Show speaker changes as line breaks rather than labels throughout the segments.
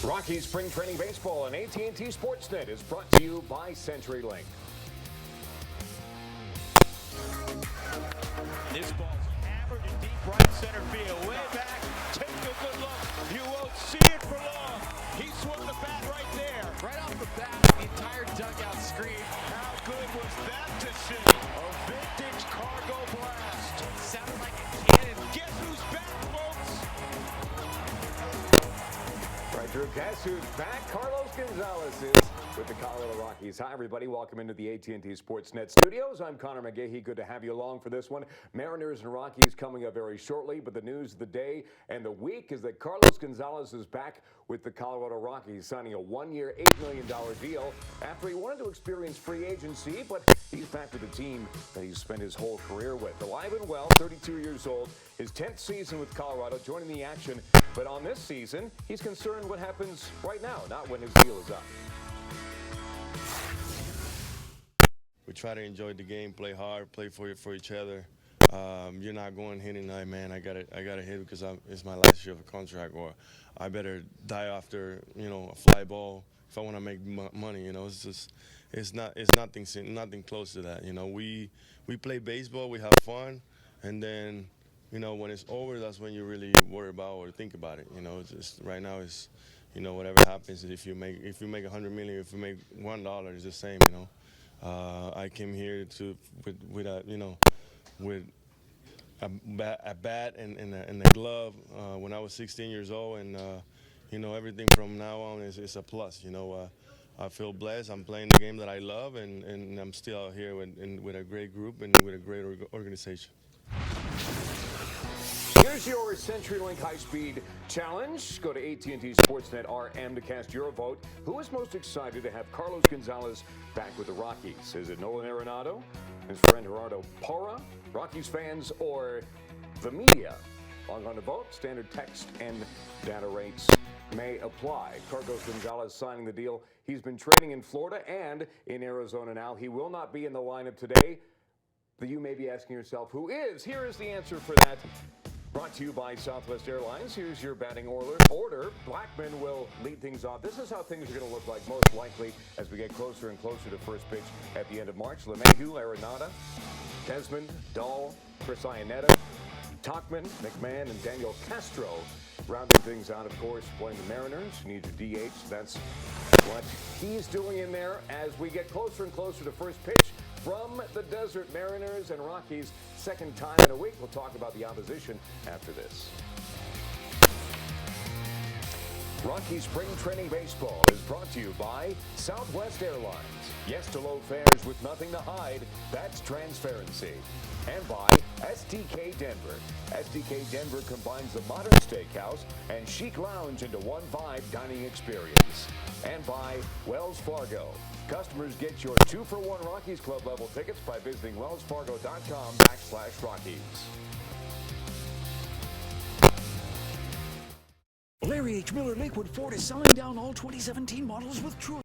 Rockies Spring Training Baseball on AT Sportsnet is brought to you by CenturyLink.
This ball's hammered in deep right center field. Way back. Take a good look. You won't see it for long. He swung the bat right there.
Right off the bat, the entire dugout screamed.
How good was that to see? A vintage cargo blast.
Sounded like a cannon.
Guess who's back, folks?
Right through, guess who's back? Carlos Gonzalez is with the Colorado Rockies. Hi, everybody. Welcome into the AT Sportsnet studios. I'm Connor McGahey. Good to have you along for this one. Mariners and Rockies coming up very shortly, but the news of the day and the week is that Carlos Gonzalez is back with the Colorado Rockies, signing a one-year, $8 million deal after he wanted to experience free agency, but he's back with the team that he's spent his whole career with. Alive and well, 32 years old, his 10th season with Colorado, joining the action. But on this season, he's concerned what happens right now, not when his deal is up.
We try to enjoy the game, play hard, play for each other. You're not going hitting like, man, I gotta hit because it's my last year of a contract, or I better die after a fly ball if I want to make money. It's nothing close to that. We play baseball, we have fun, and then when it's over, that's when you really worry about or think about it. It's just right now is whatever happens. If you make $100 million, if you make $1, it's the same. I came here with a bat and a glove when I was 16 years old, and everything from now on is a plus. I feel blessed. I'm playing the game that I love, and I'm still out here with a great group and with a great organization.
Here's your CenturyLink high-speed challenge. Go to AT&T Sportsnet RM to cast your vote. Who is most excited to have Carlos Gonzalez back with the Rockies? Is it Nolan Arenado, his friend Gerardo Parra, Rockies fans, or the media? Log on to vote. Standard text and data rates may apply. Carlos Gonzalez signing the deal. He's been training in Florida and in Arizona now. He will not be in the lineup today. But you may be asking yourself, who is? Here is the answer for that. Brought to you by Southwest Airlines. Here's your batting order. Blackman will lead things off. This is how things are going to look like most likely as we get closer and closer to first pitch at the end of March. Lemahieu, Arenado, Desmond, Dahl, Chris Iannetta, Tauchman, McMahon, and Daniel Castro rounding things out, of course, playing the Mariners. You need your DH. That's what he's doing in there as we get closer and closer to first pitch from the Desert. Mariners and Rockies, second time in a week. We'll talk about the opposition after this. Rockies Spring Training Baseball is brought to you by Southwest Airlines. Yes to low fares with nothing to hide. That's transparency. And by STK Denver. STK Denver combines the modern steakhouse and chic lounge into one vibe dining experience. And by Wells Fargo. Customers get your 2-for-1 Rockies Club level tickets by visiting wellsfargo.com/Rockies.
Larry H. Miller Lakewood Ford is selling down all 2017 models with true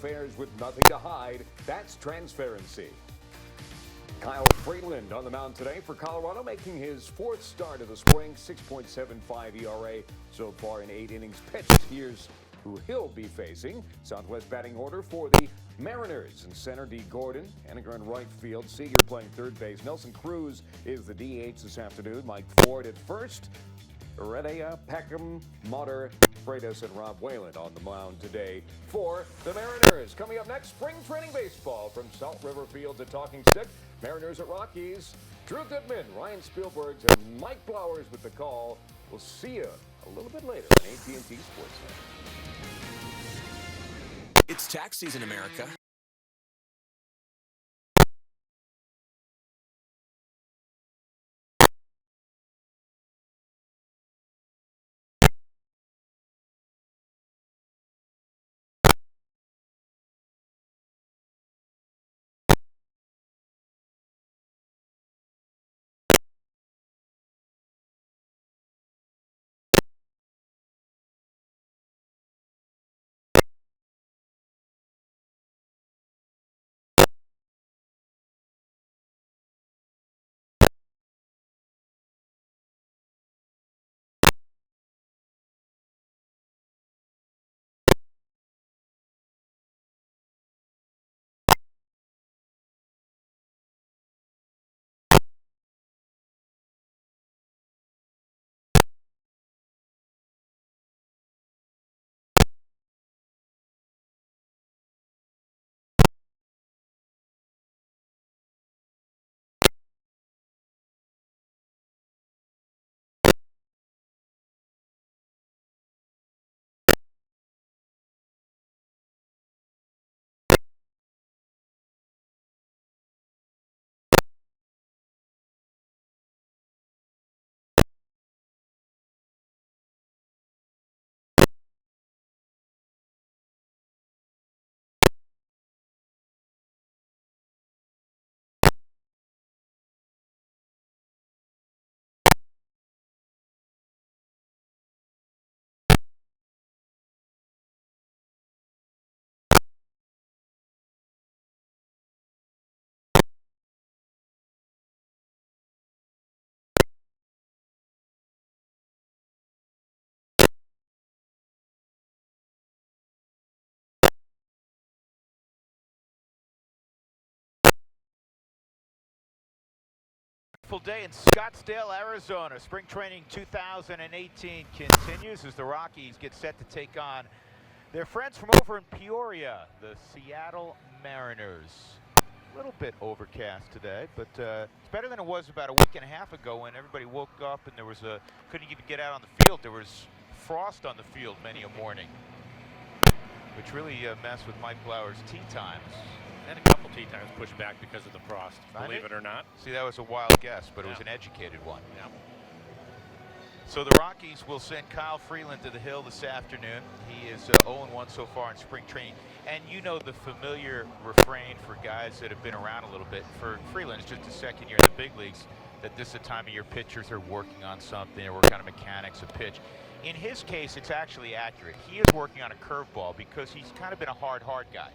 affairs with nothing to hide. That's transparency. Kyle Freeland on the mound today for Colorado, making his fourth start of the spring. 6.75 ERA so far in 8 innings pitched. Here's who he'll be facing. Southwest batting order for the Mariners. In center, Dee Gordon. Henniger in right field. Seager playing third base. Nelson Cruz is the DH this afternoon. Mike Ford at first. Heredia, Beckham, Mutter, Freitas, and Rob Wayland on the mound today for the Mariners. Coming up next, spring training baseball from Salt River Fields at Talking Stick. Mariners at Rockies. Drew Goodman, Ryan Spielberg, and Mike Flowers with the call. We'll see you a little bit later on AT Sportsnet.
It's tax season, America.
Beautiful day in Scottsdale, Arizona. Spring training 2018 continues as the Rockies get set to take on their friends from over in Peoria, the Seattle Mariners. A little bit overcast today, but it's better than it was about a week and a half ago when everybody woke up and there was couldn't even get out on the field. There was frost on the field many a morning, which really messed with Mike Flowers' tee times.
And a couple tee times pushed back because of the frost, believe it or not.
See, that was a wild guess, but it was an educated one.
Yeah.
So the Rockies will send Kyle Freeland to the hill this afternoon. He is 0-1 so far in spring training. And you know the familiar refrain for guys that have been around a little bit. For Freeland, it's just his second year in the big leagues, that this is the time of year pitchers are working on something, they're working on mechanics of pitch. In his case, it's actually accurate. He is working on a curveball because he's kind of been a hard guy.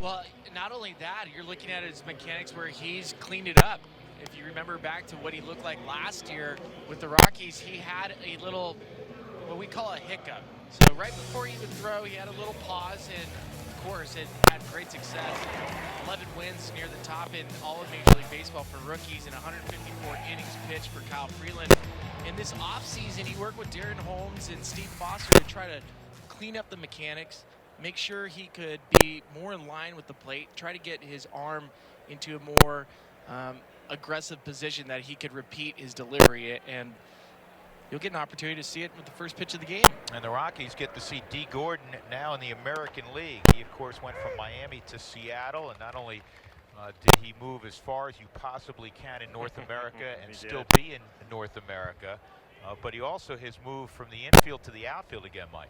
Well, not only that, you're looking at his mechanics where he's cleaned it up. If you remember back to what he looked like last year with the Rockies, he had a little, what we call a hiccup. So right before he would throw, he had a little pause, and of course, it had great success. 11 wins near the top in all of Major League Baseball for rookies and 154 innings pitched for Kyle Freeland. In this offseason, he worked with Darren Holmes and Steve Foster to try to clean up the mechanics, make sure he could be more in line with the plate, try to get his arm into a more aggressive position that he could repeat his delivery, and you'll get an opportunity to see it with the first pitch of the game.
And the Rockies get to see Dee Gordon now in the American League. He, of course, went from Miami to Seattle, and not only did he move as far as you possibly can in North America and still be in North America, but he also has moved from the infield to the outfield again, Mike.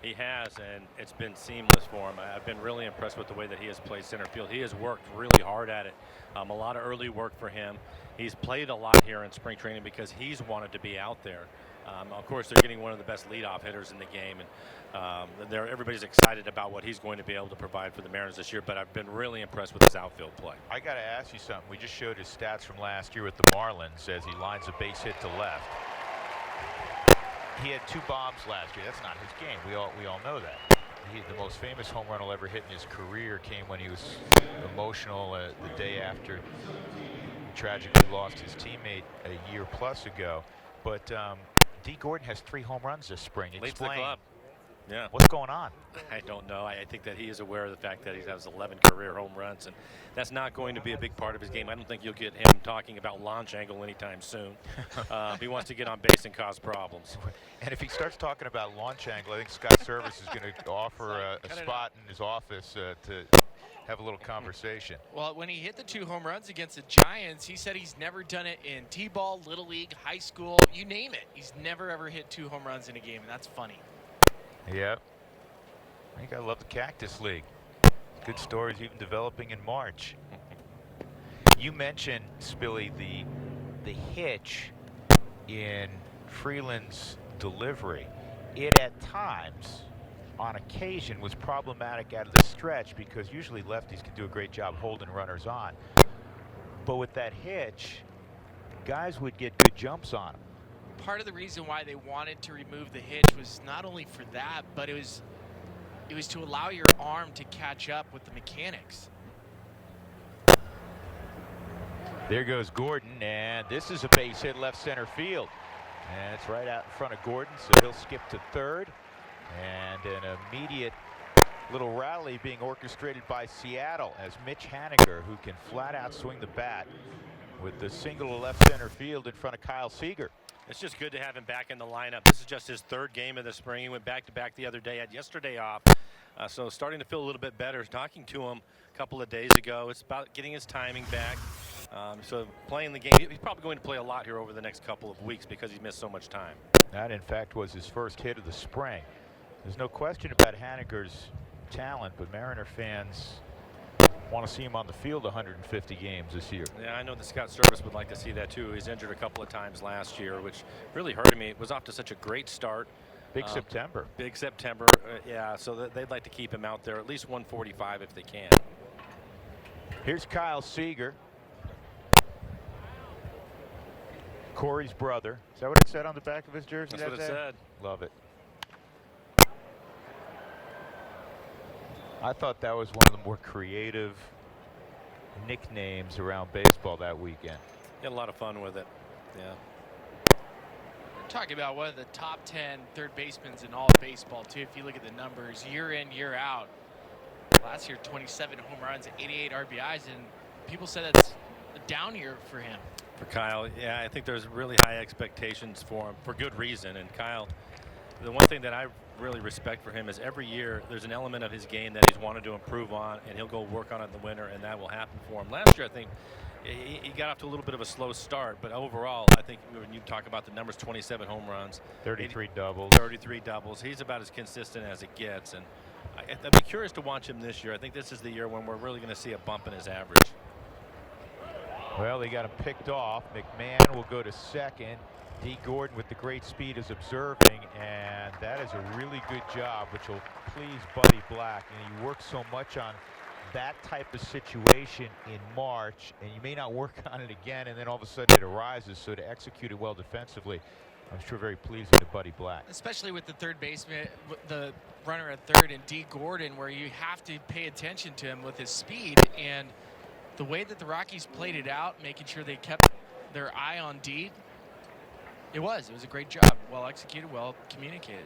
He has, and it's been seamless for him. I've been really impressed with the way that he has played center field. He has worked really hard at it. A lot of early work for him. He's played a lot here in spring training because he's wanted to be out there. Of course, they're getting one of the best leadoff hitters in the game, and everybody's excited about what he's going to be able to provide for the Mariners this year, but I've been really impressed with his outfield play.
I got to ask you something. We just showed his stats from last year with the Marlins as he lines a base hit to left. He had 2 bombs last year. That's not his game. We all know that. The most famous home run he'll ever hit in his career came when he was emotional the day after he tragically lost his teammate a year plus ago. But Dee Gordon has 3 home runs this spring.
Leads the club. Yeah.
What's going on?
I don't know. I think that he is aware of the fact that he has 11 career home runs, and that's not going to be a big part of his game. I don't think you'll get him talking about launch angle anytime soon. He wants to get on base and cause problems.
And if he starts talking about launch angle, I think Scott Service is going to offer a spot in his office to have a little conversation.
Well, when he hit the 2 home runs against the Giants, he said he's never done it in T-ball, Little League, high school, you name it. He's never ever hit 2 home runs in a game, and that's funny.
Yep. You gotta love the Cactus League. Good stories even developing in March. You mentioned, Spilly, the hitch in Freeland's delivery. It at times, on occasion, was problematic out of the stretch because usually lefties can do a great job holding runners on. But with that hitch, guys would get good jumps on him.
Part of the reason why they wanted to remove the hitch was not only for that, but it was to allow your arm to catch up with the mechanics.
There goes Gordon, and this is a base hit left center field. And it's right out in front of Gordon, so he'll skip to third. And an immediate little rally being orchestrated by Seattle as Mitch Haniger, who can flat out swing the bat, with the single to left center field in front of Kyle Seager.
It's just good to have him back in the lineup. This is just his 3rd game of the spring. He went back-to-back the other day, had yesterday off. So starting to feel a little bit better. Talking to him a couple of days ago, it's about getting his timing back. So playing the game, he's probably going to play a lot here over the next couple of weeks because he's missed so much time.
That, in fact, was his first hit of the spring. There's no question about Haniger's talent, but Mariner fans want to see him on the field 150 games this year.
Yeah, I know the Scott Service would like to see that too. He's injured a couple of times last year, which really hurt me. It was off to such a great start.
Big September.
Big September, yeah, so they'd like to keep him out there, at least 145 if they can.
Here's Kyle Seager. Corey's brother. Is that what it said on the back of his jersey?
That's what it said.
Love it. I thought that was one of the more creative nicknames around baseball that weekend.
Had a lot of fun with it. Yeah.
We're talking about one of the top 10 third basemen in all of baseball, too. If you look at the numbers, year in, year out. Last year, 27 home runs, 88 RBIs, and people said that's a down year for him.
For Kyle, yeah, I think there's really high expectations for him for good reason. And Kyle, the one thing that I really respect for him is every year there's an element of his game that he's wanted to improve on, and he'll go work on it in the winter, and that will happen for him. Last year, I think he got off to a little bit of a slow start, but overall, I think when you talk about the numbers, 27 home runs,
33 doubles.
33 doubles. He's about as consistent as it gets, and I'd be curious to watch him this year. I think this is the year when we're really going to see a bump in his average.
Well, they got him picked off. McMahon will go to second. Dee Gordon with the great speed is observing, and that is a really good job, which will please Buddy Black. And he works so much on that type of situation in March, and you may not work on it again, and then all of a sudden it arises. So to execute it well defensively, I'm sure very pleasing to Buddy Black.
Especially with the third baseman, the runner at third, and Dee Gordon, where you have to pay attention to him with his speed. And the way that the Rockies played it out, making sure they kept their eye on Dee, it was a great job. Well executed, well communicated.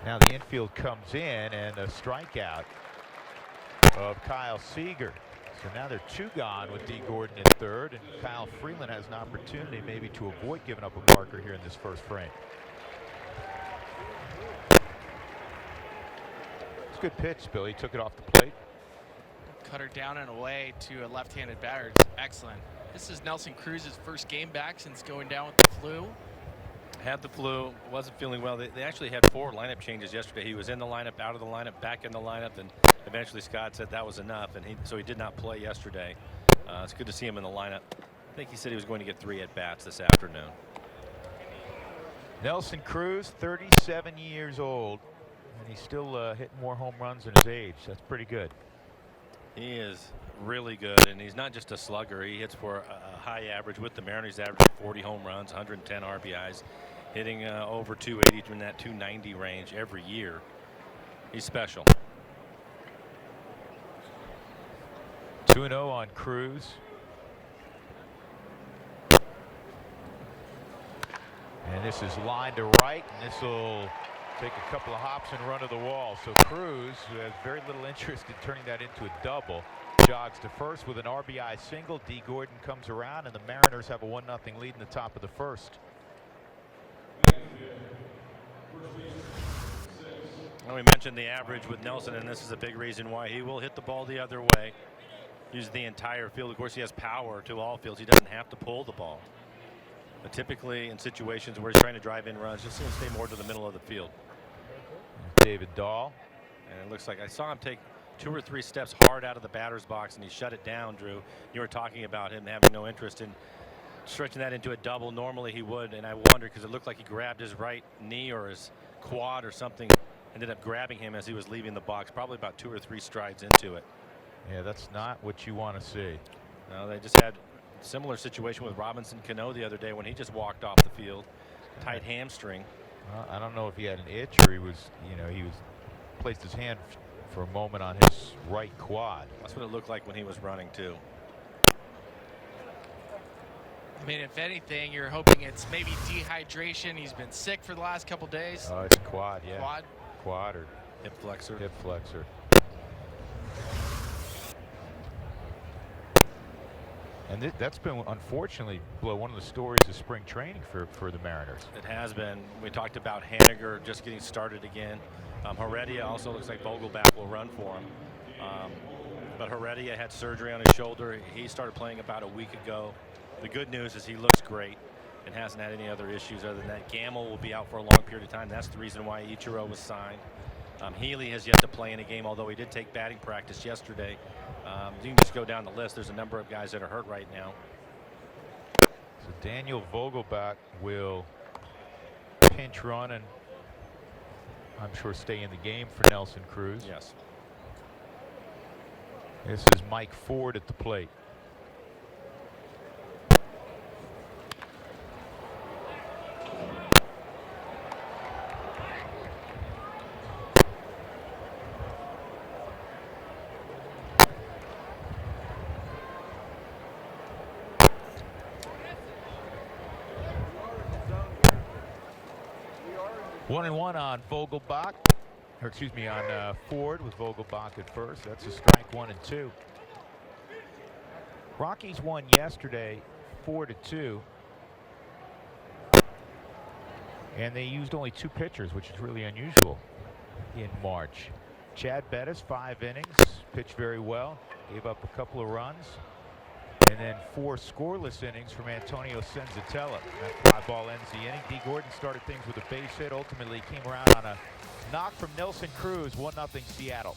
Now the infield comes in, and a strikeout of Kyle Seager. So now they're 2 gone with Dee Gordon in third, and Kyle Freeland has an opportunity maybe to avoid giving up a marker here in this first frame. It's a good pitch, Billy. Took it off the plate.
Cut her down and away to a left-handed batter. It's excellent. This is Nelson Cruz's first game back since going down with the flu.
Had the flu, wasn't feeling well. They actually had 4 lineup changes yesterday. He was in the lineup, out of the lineup, back in the lineup, and eventually Scott said that was enough, and so he did not play yesterday. It's good to see him in the lineup. I think he said he was going to get 3 at-bats this afternoon.
Nelson Cruz, 37 years old, and he's still hitting more home runs than his age. That's pretty good.
He is really good, and he's not just a slugger. He hits for a high average with the Mariners, averaging 40 home runs, 110 RBIs, hitting over 280 in that 290 range every year. He's special.
2-0 on Cruz. And this is line to right, and this will take a couple of hops and run to the wall. So Cruz, who has very little interest in turning that into a double, jogs to first with an RBI single. Dee Gordon comes around, and the Mariners have a 1-0 lead in the top of the first.
Well, we mentioned the average with Nelson, and this is a big reason why he will hit the ball the other way. Uses the entire field. Of course, he has power to all fields. He doesn't have to pull the ball. But typically in situations where he's trying to drive in runs, just going to stay more to the middle of the field.
David Dahl.
And it looks like I saw him take 2 or 3 steps hard out of the batter's box, and he shut it down, Drew. You were talking about him having no interest in stretching that into a double. Normally he would, and I wondered because it looked like he grabbed his right knee or his quad or something, ended up grabbing him as he was leaving the box, probably about 2 or 3 strides into it.
Yeah, that's not what you want to see.
No, they just had a similar situation with Robinson Cano the other day when he just walked off the field, tight hamstring.
I don't know if he had an itch or he was placed his hand for a moment on his right quad.
That's what it looked like when he was running too.
I mean, if anything, you're hoping it's maybe dehydration. He's been sick for the last couple days.
Oh, it's quad, yeah. Quad or
hip flexor.
Hip flexor. And that's been, unfortunately, one of the stories of spring training for the Mariners.
It has been. We talked about Haniger just getting started again. Heredia also looks like Vogelbach will run for him. But Heredia had surgery on his shoulder. He started playing about a week ago. The good news is he looks great and hasn't had any other issues other than that. Gamble will be out for a long period of time. That's the reason why Ichiro was signed. Healy has yet to play in a game, although he did take batting practice yesterday. You can just go down the list. There's a number of guys that are hurt right now.
So Daniel Vogelbach will pinch run and I'm sure stay in the game for Nelson Cruz.
Yes.
This is Mike Ford at the plate. One and one on Vogelbach, or excuse me, on Ford with Vogelbach at first. That's a strike, 1-2. Rockies won yesterday, 4-2, and they used only 2 pitchers, which is really unusual in March. Chad Bettis, 5 innings, pitched very well, gave up a couple of runs, and then 4 scoreless innings from Antonio Senzatella. That fly ball ends the inning. Dee Gordon started things with a base hit. Ultimately came around on a knock from Nelson Cruz. 1-0 Seattle.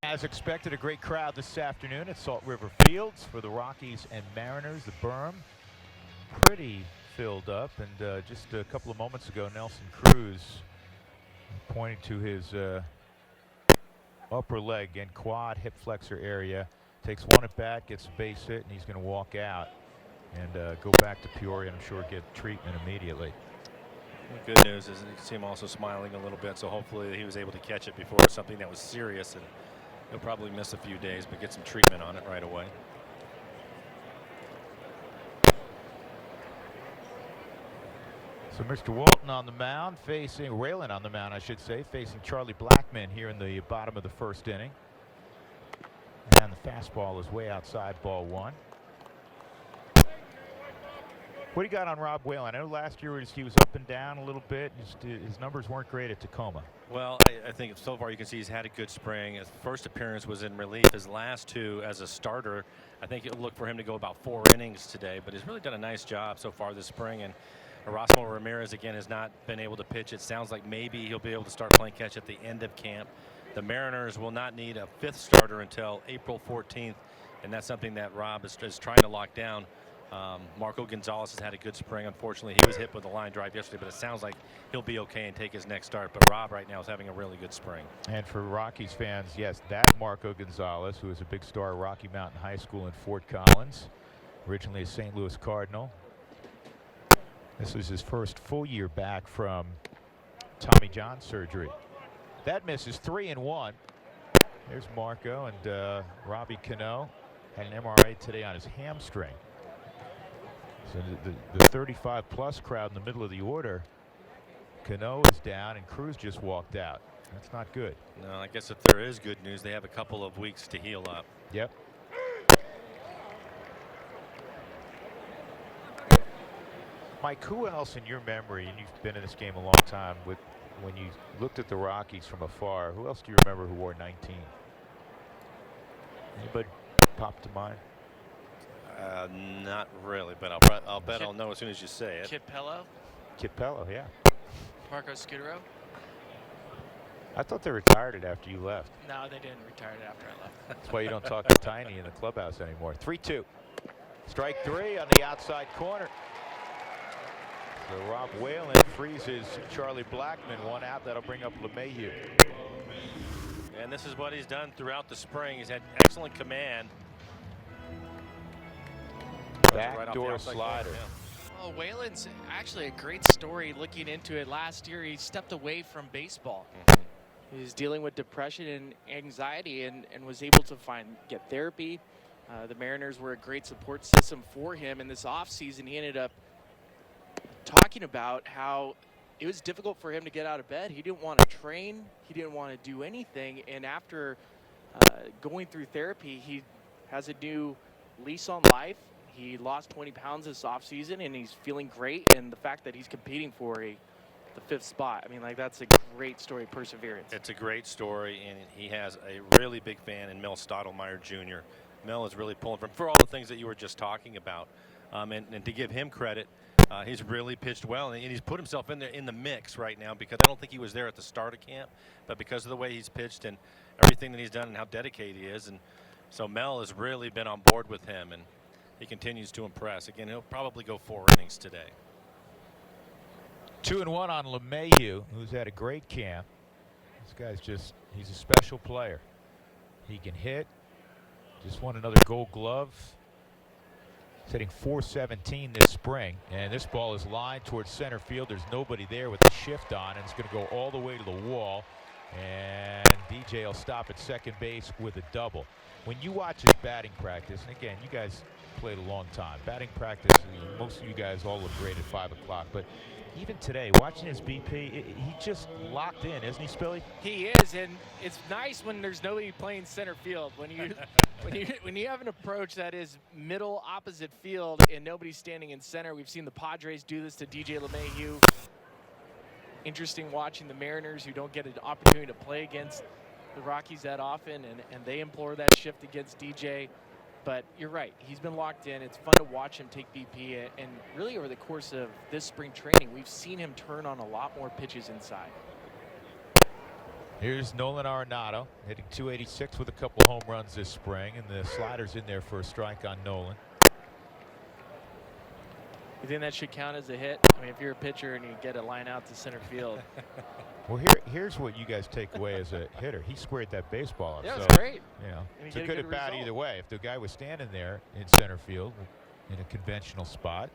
As expected, a great crowd this afternoon at Salt River Fields for the Rockies and Mariners. The berm pretty filled up, and just a couple of moments ago, Nelson Cruz pointing to his upper leg and quad hip flexor area. Takes one at bat, gets a base hit, and he's going to walk out and go back to Peoria and I'm sure get treatment immediately.
The good news is you see him also smiling a little bit, so hopefully he was able to catch it before something that was serious, and he'll probably miss a few days but get some treatment on it right away.
So Mr. Walton on the mound facing Raylan on the mound, I should say, facing Charlie Blackmon here in the bottom of the first inning. And the fastball is way outside, ball one. What do you got on Rob Whalen? I know last year he was up and down a little bit. His numbers weren't great at Tacoma.
Well, I think so far you can see he's had a good spring. His first appearance was in relief. His last two as a starter, I think it'll look for him to go about 4 innings today. But he's really done a nice job so far this spring. And Erasmo Ramirez, again, has not been able to pitch. It sounds like maybe he'll be able to start playing catch at the end of camp. The Mariners will not need a 5th starter until April 14th, and that's something that Rob is trying to lock down. Marco Gonzalez has had a good spring. Unfortunately, he was hit with a line drive yesterday, but it sounds like he'll be okay and take his next start. But Rob right now is having a really good spring.
And for Rockies fans, yes, that Marco Gonzalez, who is a big star at Rocky Mountain High School in Fort Collins, originally a St. Louis Cardinal. This was his first full year back from Tommy John surgery. That misses 3-1. There's Marco, and Robbie Cano had an MRI today on his hamstring. So the 35-plus crowd in the middle of the order, Cano is down, and Cruz just walked out. That's not good.
No, I guess if there is good news, they have a couple of weeks to heal up.
Yep. Mike, who else in your memory, and you've been in this game a long time, when you looked at the Rockies from afar, who else do you remember who wore 19? Anybody pop to mind?
Not really, but I'll bet I'll know as soon as you say it.
Capello,
Capello, yeah.
Marco Scudero.
I thought they retired it after you left.
No, they didn't retire it after I left.
That's why you don't talk to Tiny in the clubhouse anymore. 3-2. Strike 3 on the outside corner. So Rob Whalen freezes Charlie Blackmon. 1 out. That'll bring up Lemahieu.
And this is what he's done throughout the spring. He's had excellent command.
Backdoor slider.
Well, Whalen's actually a great story looking into it. Last year, he stepped away from baseball. He was dealing with depression and anxiety and was able to get therapy. The Mariners were a great support system for him. In this offseason, he ended up talking about how it was difficult for him to get out of bed. He didn't want to train. He didn't want to do anything. And after going through therapy, he has a new lease on life. He lost 20 pounds this offseason, and he's feeling great. And the fact that he's competing for the 5th spot, I mean, like, that's a great story of perseverance.
It's a great story, and he has a really big fan in Mel Stottlemyre Jr. Mel is really pulling for all the things that you were just talking about. And to give him credit, he's really pitched well, and he's put himself in the mix right now, because I don't think he was there at the start of camp, but because of the way he's pitched and everything that he's done and how dedicated he is. And so Mel has really been on board with him, and he continues to impress. Again, he'll probably go 4 innings today.
2-1 on Lemahieu, who's had a great camp. This guy's he's a special player. He can hit. Just won another Gold Glove. He's hitting .417 this spring, and this ball is lined towards center field. There's nobody there with the shift on, and it's going to go all the way to the wall. And DJ will stop at second base with a double. When you watch his batting practice, and again, you guys played a long time. Batting practice, most of you guys all look great at 5 o'clock, but even today, watching his BP, he just locked in, isn't he, Spilly?
He is, and it's nice when there's nobody playing center field. When you have an approach that is middle opposite field and nobody's standing in center. We've seen the Padres do this to DJ Lemahieu. Interesting watching the Mariners, who don't get an opportunity to play against the Rockies that often, and they implore that shift against DJ. But you're right, he's been locked in. It's fun to watch him take BP, and really over the course of this spring training, we've seen him turn on a lot more pitches inside.
Here's Nolan Arenado hitting .286 with a couple home runs this spring, and the slider's in there for a strike on Nolan.
You think that should count as a hit? I mean, if you're a pitcher and you get a line out to center field.
Well, here's what you guys take away as a hitter. He squared that baseball up.
Yeah,
so,
it's great.
You know,
And
it's a good at bat
result.
either way. If the guy was standing there in center field in a conventional spot,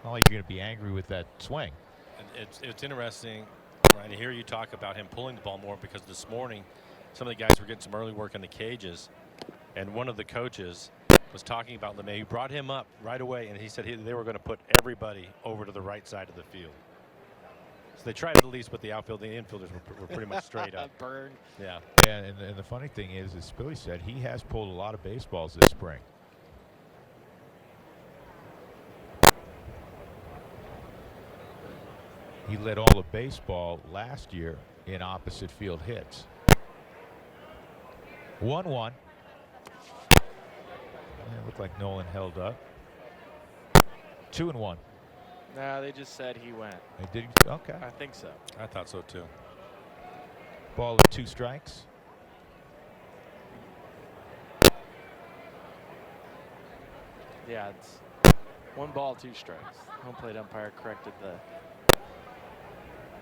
not like you're going to be angry with that swing.
And it's interesting, right, to hear you talk about him pulling the ball more, because this morning some of the guys were getting some early work in the cages, and one of the coaches was talking about Lemahieu. He brought him up right away, and he said they were going to put everybody over to the right side of the field. So they tried at least, but the outfield, the infielders were pretty much straight up.
Burned.
Yeah.
And the funny thing is, as Billy said, he has pulled a lot of baseballs this spring. He led all of baseball last year in opposite field hits. 1-1. It looked like Nolan held up. 2-1.
No, they just said he went.
They did. Okay.
I think so.
I thought so too.
Ball and 2 strikes.
Yeah, it's 1 ball, 2 strikes. Home plate umpire corrected the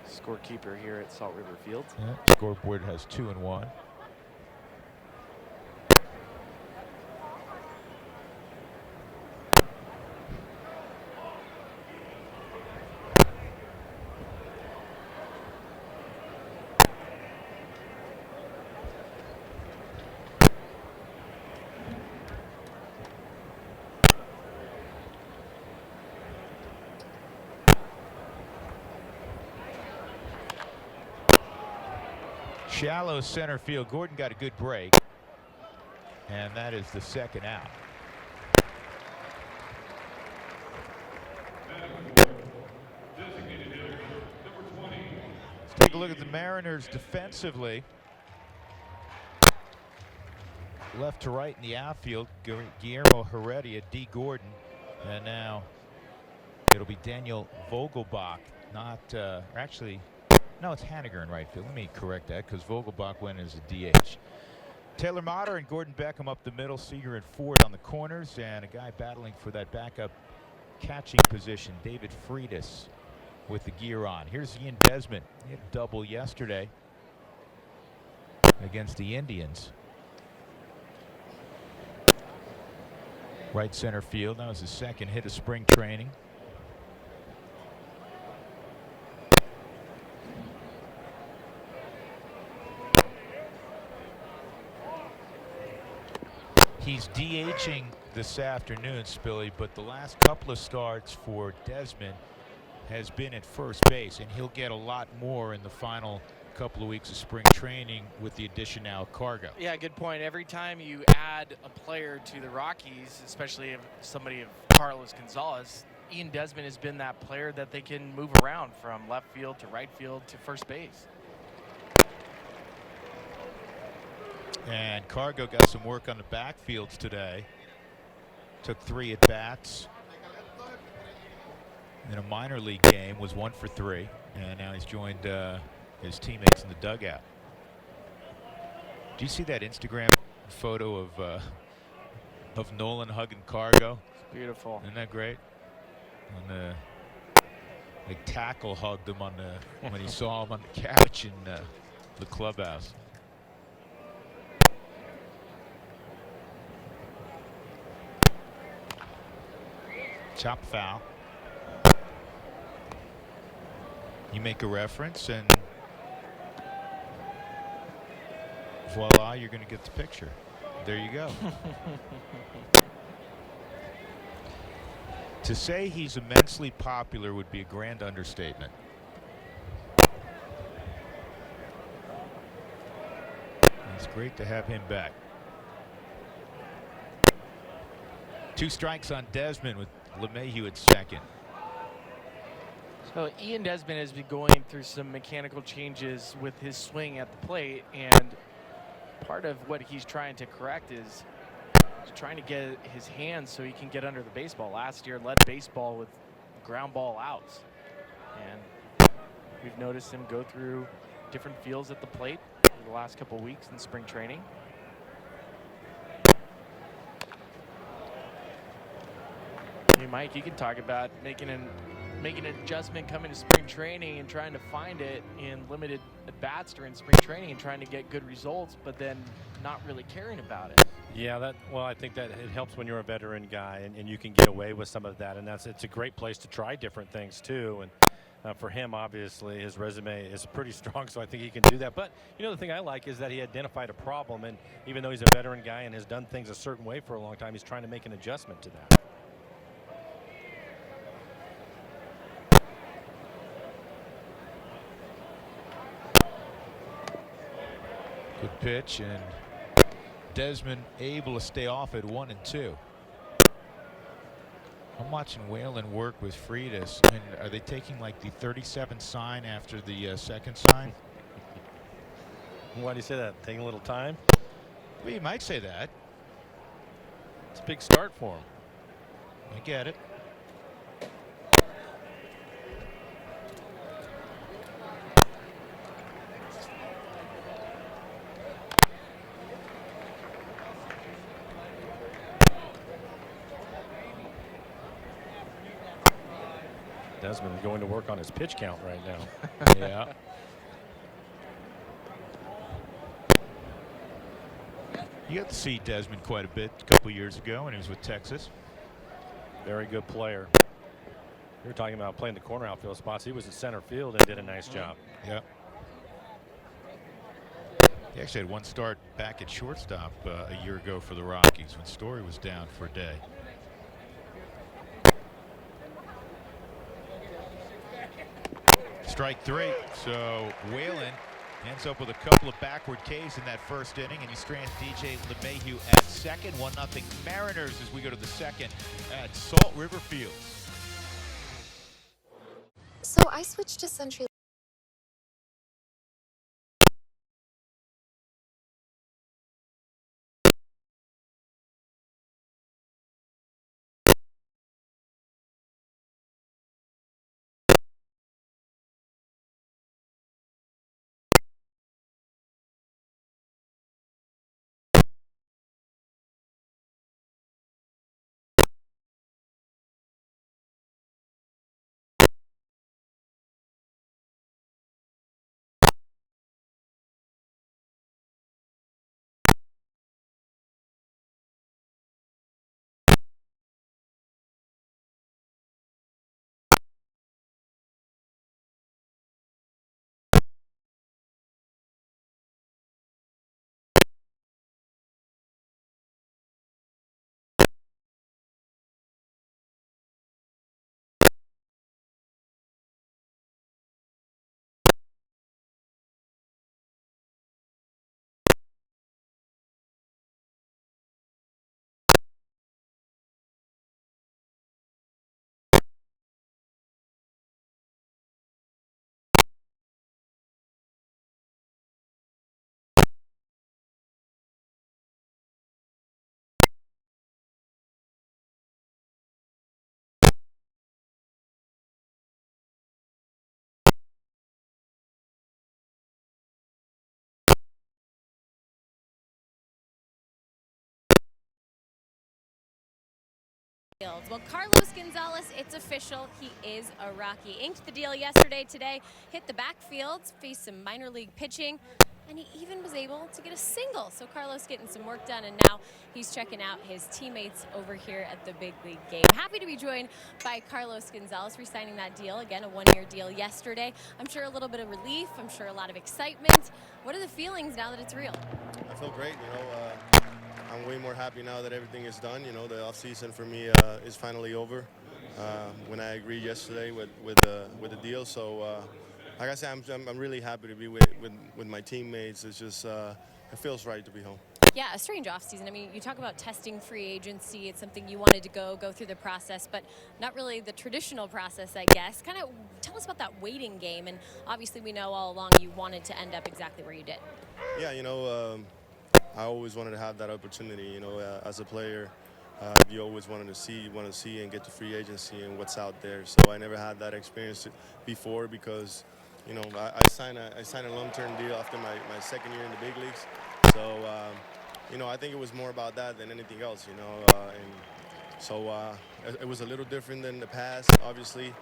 scorekeeper here at Salt River Field.
Yeah, scoreboard has 2-1. Shallow center field. Gordon got a good break, and that is the second out. Let's take a look at the Mariners defensively. Left to right in the outfield, Guillermo Heredia, Dee Gordon, and now it'll be Daniel Vogelbach. Not actually. No, it's Haniger in right field. Let me correct that, because Vogelbach went as a DH. Taylor Motter and Gordon Beckham up the middle. Seager and Ford on the corners, and a guy battling for that backup catching position, David Freitas, with the gear on. Here's Ian Desmond. He had a double yesterday against the Indians. Right center field. That was his second hit of spring training. He's DHing this afternoon, Spilly, but the last couple of starts for Desmond has been at first base, and he'll get a lot more in the final couple of weeks of spring training with the addition now of Cargo.
Yeah, good point. Every time you add a player to the Rockies, especially if somebody of Carlos Gonzalez, Ian Desmond has been that player that they can move around from left field to right field to first base.
And Cargo got some work on the backfields today. Took 3 at bats in a minor league game, was 1 for 3, and now he's joined his teammates in the dugout. Do you see that Instagram photo of Nolan hugging Cargo?
It's beautiful.
Isn't that great? And like Tackle hugged him on the when he saw him on the couch in the clubhouse. Chop foul. You make a reference, and voila, you're going to get the picture. There you go. To say he's immensely popular would be a grand understatement. It's great to have him back. 2 strikes on Desmond with Lemahieu at second.
So Ian Desmond has been going through some mechanical changes with his swing at the plate, and part of what he's trying to correct is trying to get his hands so he can get under the baseball. Last year led baseball with ground ball outs, and we've noticed him go through different feels at the plate over the last couple weeks in spring training. Hey, Mike, you can talk about making an adjustment coming to spring training and trying to find it in limited at-bats during spring training and trying to get good results, but then not really caring about it.
Yeah, well, I think that it helps when you're a veteran guy and you can get away with some of that, and it's a great place to try different things too. And for him, obviously, his resume is pretty strong, so I think he can do that. But you know, the thing I like is that he identified a problem, and even though he's a veteran guy and has done things a certain way for a long time, he's trying to make an adjustment to that.
Good pitch, and Desmond able to stay off at 1-2. I'm watching Whalen work with Freitas, and are they taking like the 37 sign after the second sign?
Why do you say that? Taking a little time?
Well, you might say that.
It's a big start for him.
I get it.
Desmond going to work on his pitch count right now.
Yeah. You got to see Desmond quite a bit a couple years ago when he was with Texas.
Very good player. You were talking about playing the corner outfield spots. He was at center field and did a nice job.
Yep. He actually had one start back at shortstop a year ago for the Rockies when Story was down for a day. Strike three. So Whalen ends up with a couple of backward Ks in that first inning, and he strands DJ Lemahieu at second. 1-0 Mariners as we go to the second at Salt River Field.
So I switched to Century.
Well, Carlos Gonzalez, it's official. He is a Rocky. Inked the deal yesterday. Today, hit the backfield, faced some minor league pitching, and he even was able to get a single. So Carlos getting some work done, and now he's checking out his teammates over here at the big league game. Happy to be joined by Carlos Gonzalez, re-signing that deal. Again, a one-year deal yesterday. I'm sure a little bit of relief. I'm sure a lot of excitement. What are the feelings now that it's real?
I feel great, I'm way more happy now that everything is done. The off season for me is finally over. When I agreed yesterday with the deal, so like I said, I'm really happy to be with my teammates. It's just it feels right to be home.
Yeah, a strange offseason. I mean, you talk about testing free agency. It's something you wanted to go through the process, but not really the traditional process, I guess. Kind of tell us about that waiting game. And obviously, we know all along you wanted to end up exactly where you did.
Yeah, I always wanted to have that opportunity. As a player, you always want to see and get to free agency and what's out there. So I never had that experience before because, I signed a long-term deal after my second year in the big leagues. So, I think it was more about that than anything else, and so it was a little different than the past, obviously,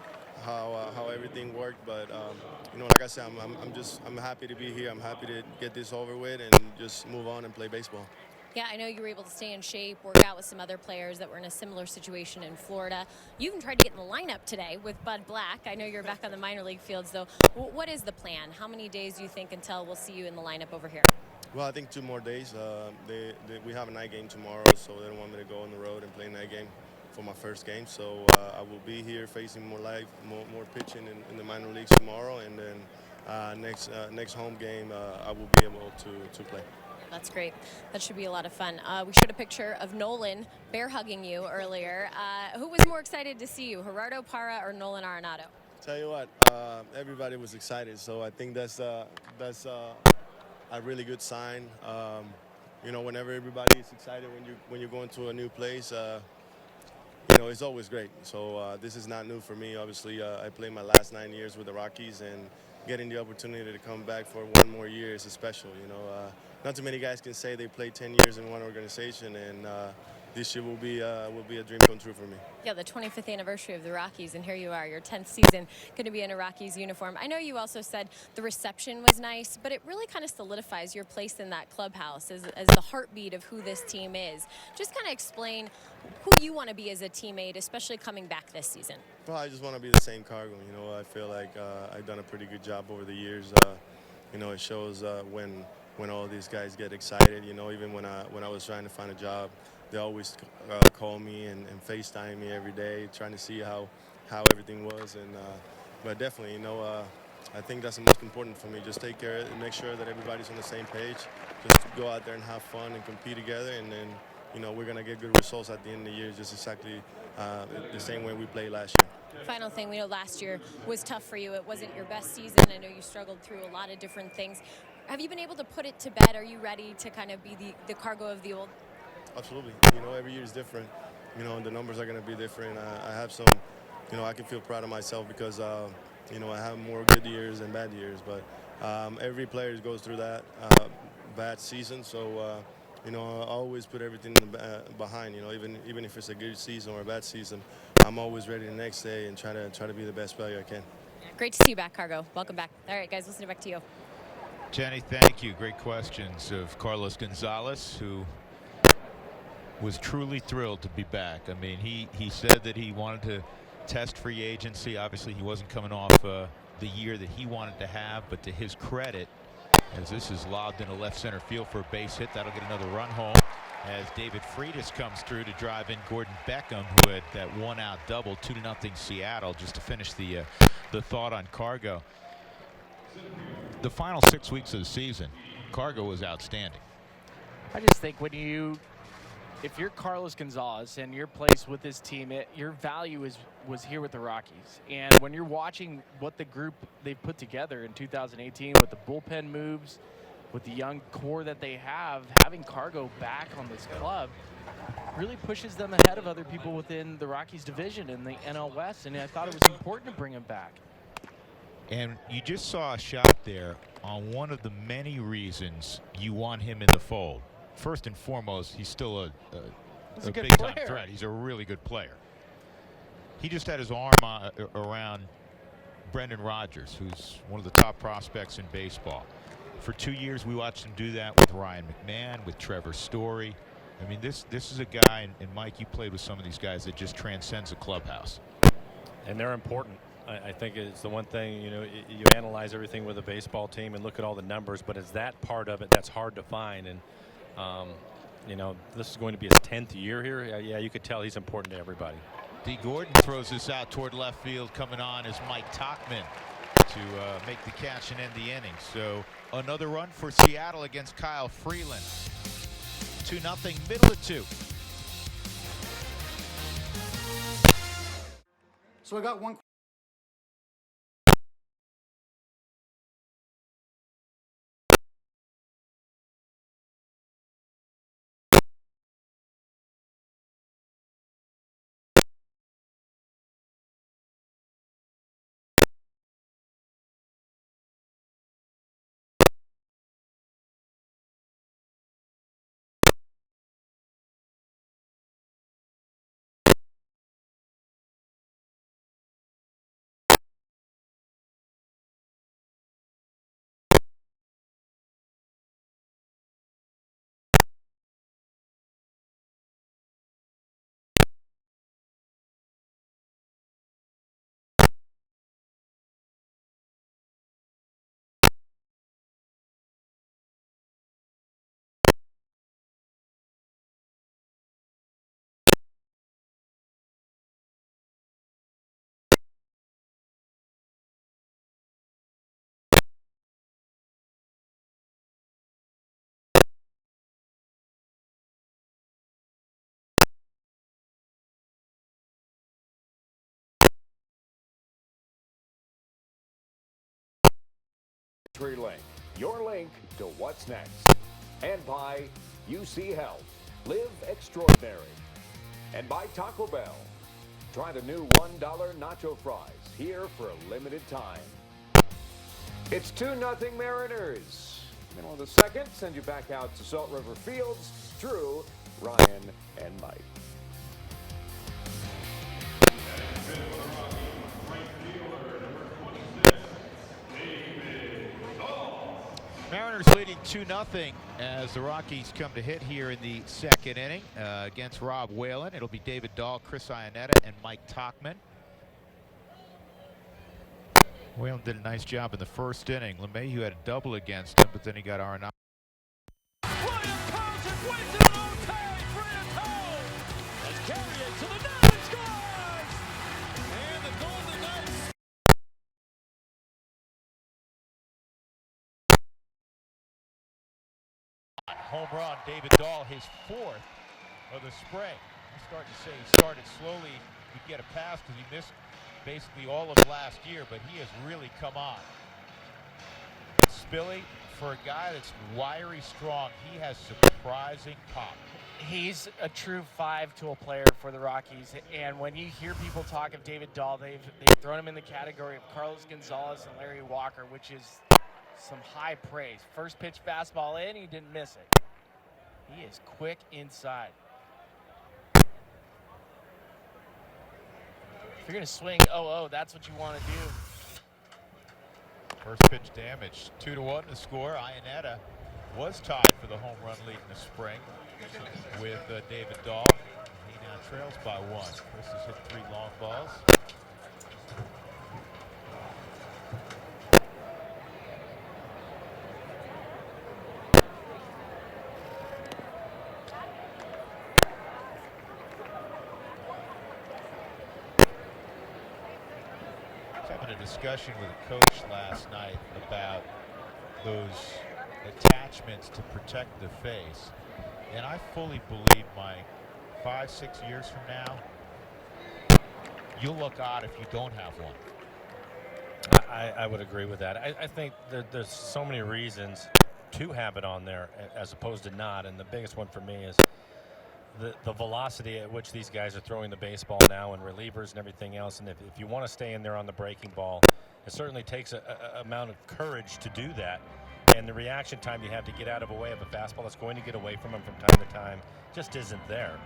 how everything worked. But, like I said, I'm happy to be here. I'm happy to get this over with and just move on and play baseball.
Yeah, I know you were able to stay in shape, work out with some other players that were in a similar situation in Florida. You even tried to get in the lineup today with Bud Black. I know you're back on the minor league fields, though. What is the plan? How many days do you think until we'll see you in the lineup over here?
Well, I think 2 more days. We have a night game tomorrow, so they don't want me to go on the road and play night game for my first game. So I will be here facing more pitching in the minor leagues tomorrow, and then next home game I will be able to play.
That's great. That should be a lot of fun. We showed a picture of Nolan bear hugging you earlier. Who was more excited to see you, Gerardo Parra or Nolan Arenado?
Tell you what, everybody was excited, so I think that's a really good sign. Whenever everybody is excited when you're going to a new place, it's always great. So this is not new for me. Obviously, I played my last 9 years with the Rockies, and getting the opportunity to come back for 1 more year is special. Not too many guys can say they played 10 years in one organization, and this year will be a dream come true for me.
Yeah, the 25th anniversary of the Rockies, and here you are, your 10th season, going to be in a Rockies uniform. I know you also said the reception was nice, but it really kind of solidifies your place in that clubhouse as the heartbeat of who this team is. Just kind of explain who you want to be as a teammate, especially coming back this season.
Well, I just want to be the same Cargo. I feel like I've done a pretty good job over the years. It shows when all these guys get excited. Even when I was trying to find a job, they always call me and FaceTime me every day, trying to see how everything was. But definitely, I think that's the most important for me. Just take care and make sure that everybody's on the same page. Just go out there and have fun and compete together, and then we're going to get good results at the end of the year, just exactly the same way we played last year.
Final thing, we know last year was tough for you. It wasn't your best season. I know you struggled through a lot of different things. Have you been able to put it to bed? Are you ready to kind of be the Cargo of the old?
Absolutely. Every year is different. The numbers are going to be different. I have some, I can feel proud of myself because, I have more good years and bad years. But every player goes through that bad season. So, I always put everything behind. Even if it's a good season or a bad season, I'm always ready the next day and try to be the best player I can.
Great to see you back, Cargo. Welcome back. All right, guys, listening back to you.
Jenny, thank you. Great questions of Carlos Gonzalez, who was truly thrilled to be back. I mean, he said that he wanted to test free agency. Obviously, he wasn't coming off the year that he wanted to have, but to his credit, as this is lobbed into left center field for a base hit, that'll get another run home as David Freitas comes through to drive in Gordon Beckham, who had that 1-out double, 2-0 Seattle, just to finish the thought on Cargo. The final 6 weeks of the season, Cargo was outstanding.
I just think if you're Carlos Gonzalez and you're placed with this team, your value was here with the Rockies. And when you're watching what the group they've put together in 2018 with the bullpen moves, with the young core that they have, having Cargo back on this club really pushes them ahead of other people within the Rockies division in the NL West. And I thought it was important to bring him back.
And you just saw a shot there on one of the many reasons you want him in the fold. First and foremost, he's still a big-time threat. He's a really good player. He just had his arm around Brendan Rodgers, who's one of the top prospects in baseball. For 2 years, we watched him do that with Ryan McMahon, with Trevor Story. I mean, this is a guy, and Mike, you played with some of these guys, that just transcends a clubhouse.
And they're important. I think it's the one thing, you analyze everything with a baseball team and look at all the numbers, but it's that part of it that's hard to find. And, this is going to be his 10th year here. Yeah, you could tell he's important to everybody.
Dee Gordon throws this out toward left field. Coming on is Mike Tauchman to make the catch and end the inning. So another run for Seattle against Kyle Freeland. 2-0, middle of 2.
So I got one
Link, your link to what's next. And by UC Health, live extraordinary. And by Taco Bell, try the new $1 nacho fries here for a limited time. It's 2-0 Mariners. Middle of the second, send you back out to Salt River Fields. Drew, Ryan, and Mike.
Mariners leading 2-0 as the Rockies come to hit here in the second inning against Rob Whalen. It'll be David Dahl, Chris Iannetta, and Mike Tauchman. Whalen did a nice job in the first inning. Lemahieu had a double against him, but then he got Arenado. Home run, David Dahl, his 4th of the spring. I'm starting to say he started slowly. He'd get a pass because he missed basically all of last year, but he has really come on. Spilly, for a guy that's wiry strong, he has surprising pop.
He's a true 5-tool player for the Rockies, and when you hear people talk of David Dahl, they've thrown him in the category of Carlos Gonzalez and Larry Walker, which is some high praise. First pitch fastball in, he didn't miss it. He is quick inside. If you're going to swing 0-0, that's what you want to do.
First pitch damage, 2-1 to score. Iannetta was tied for the home run lead in the spring with David Dahl. He now trails by 1. Chris has hit 3 long balls. Having a discussion with a coach last night about those attachments to protect the face, and I fully believe, Mike, 5-6 years from now, you'll look odd if you don't have one.
I would agree with that. I think there's so many reasons to have it on there as opposed to not, and the biggest one for me is the velocity at which these guys are throwing the baseball now, and relievers and everything else. And if you want to stay in there on the breaking ball, it certainly takes a amount of courage to do that. And the reaction time you have to get out of a way of a fastball that's going to get away from him from time to time just isn't there.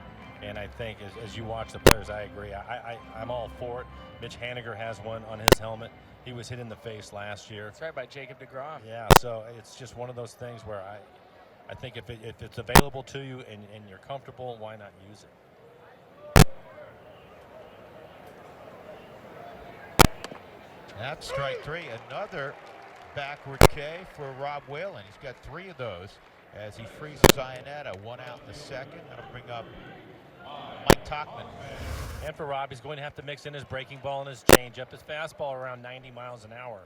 And I think as you watch the players, I agree. I'm all for it. Mitch Haniger has one on his helmet. He was hit in the face last year.
That's right, by Jacob deGrom.
Yeah, so it's just one of those things where I think if it's available to you and you're comfortable, why not use it?
That's strike 3. Another backward K for Rob Whalen. He's got 3 of those as he freezes Iannetta. 1 out in the second. That'll bring up Mike Tauchman.
And for Rob, he's going to have to mix in his breaking ball and his changeup. His fastball around 90 miles an hour.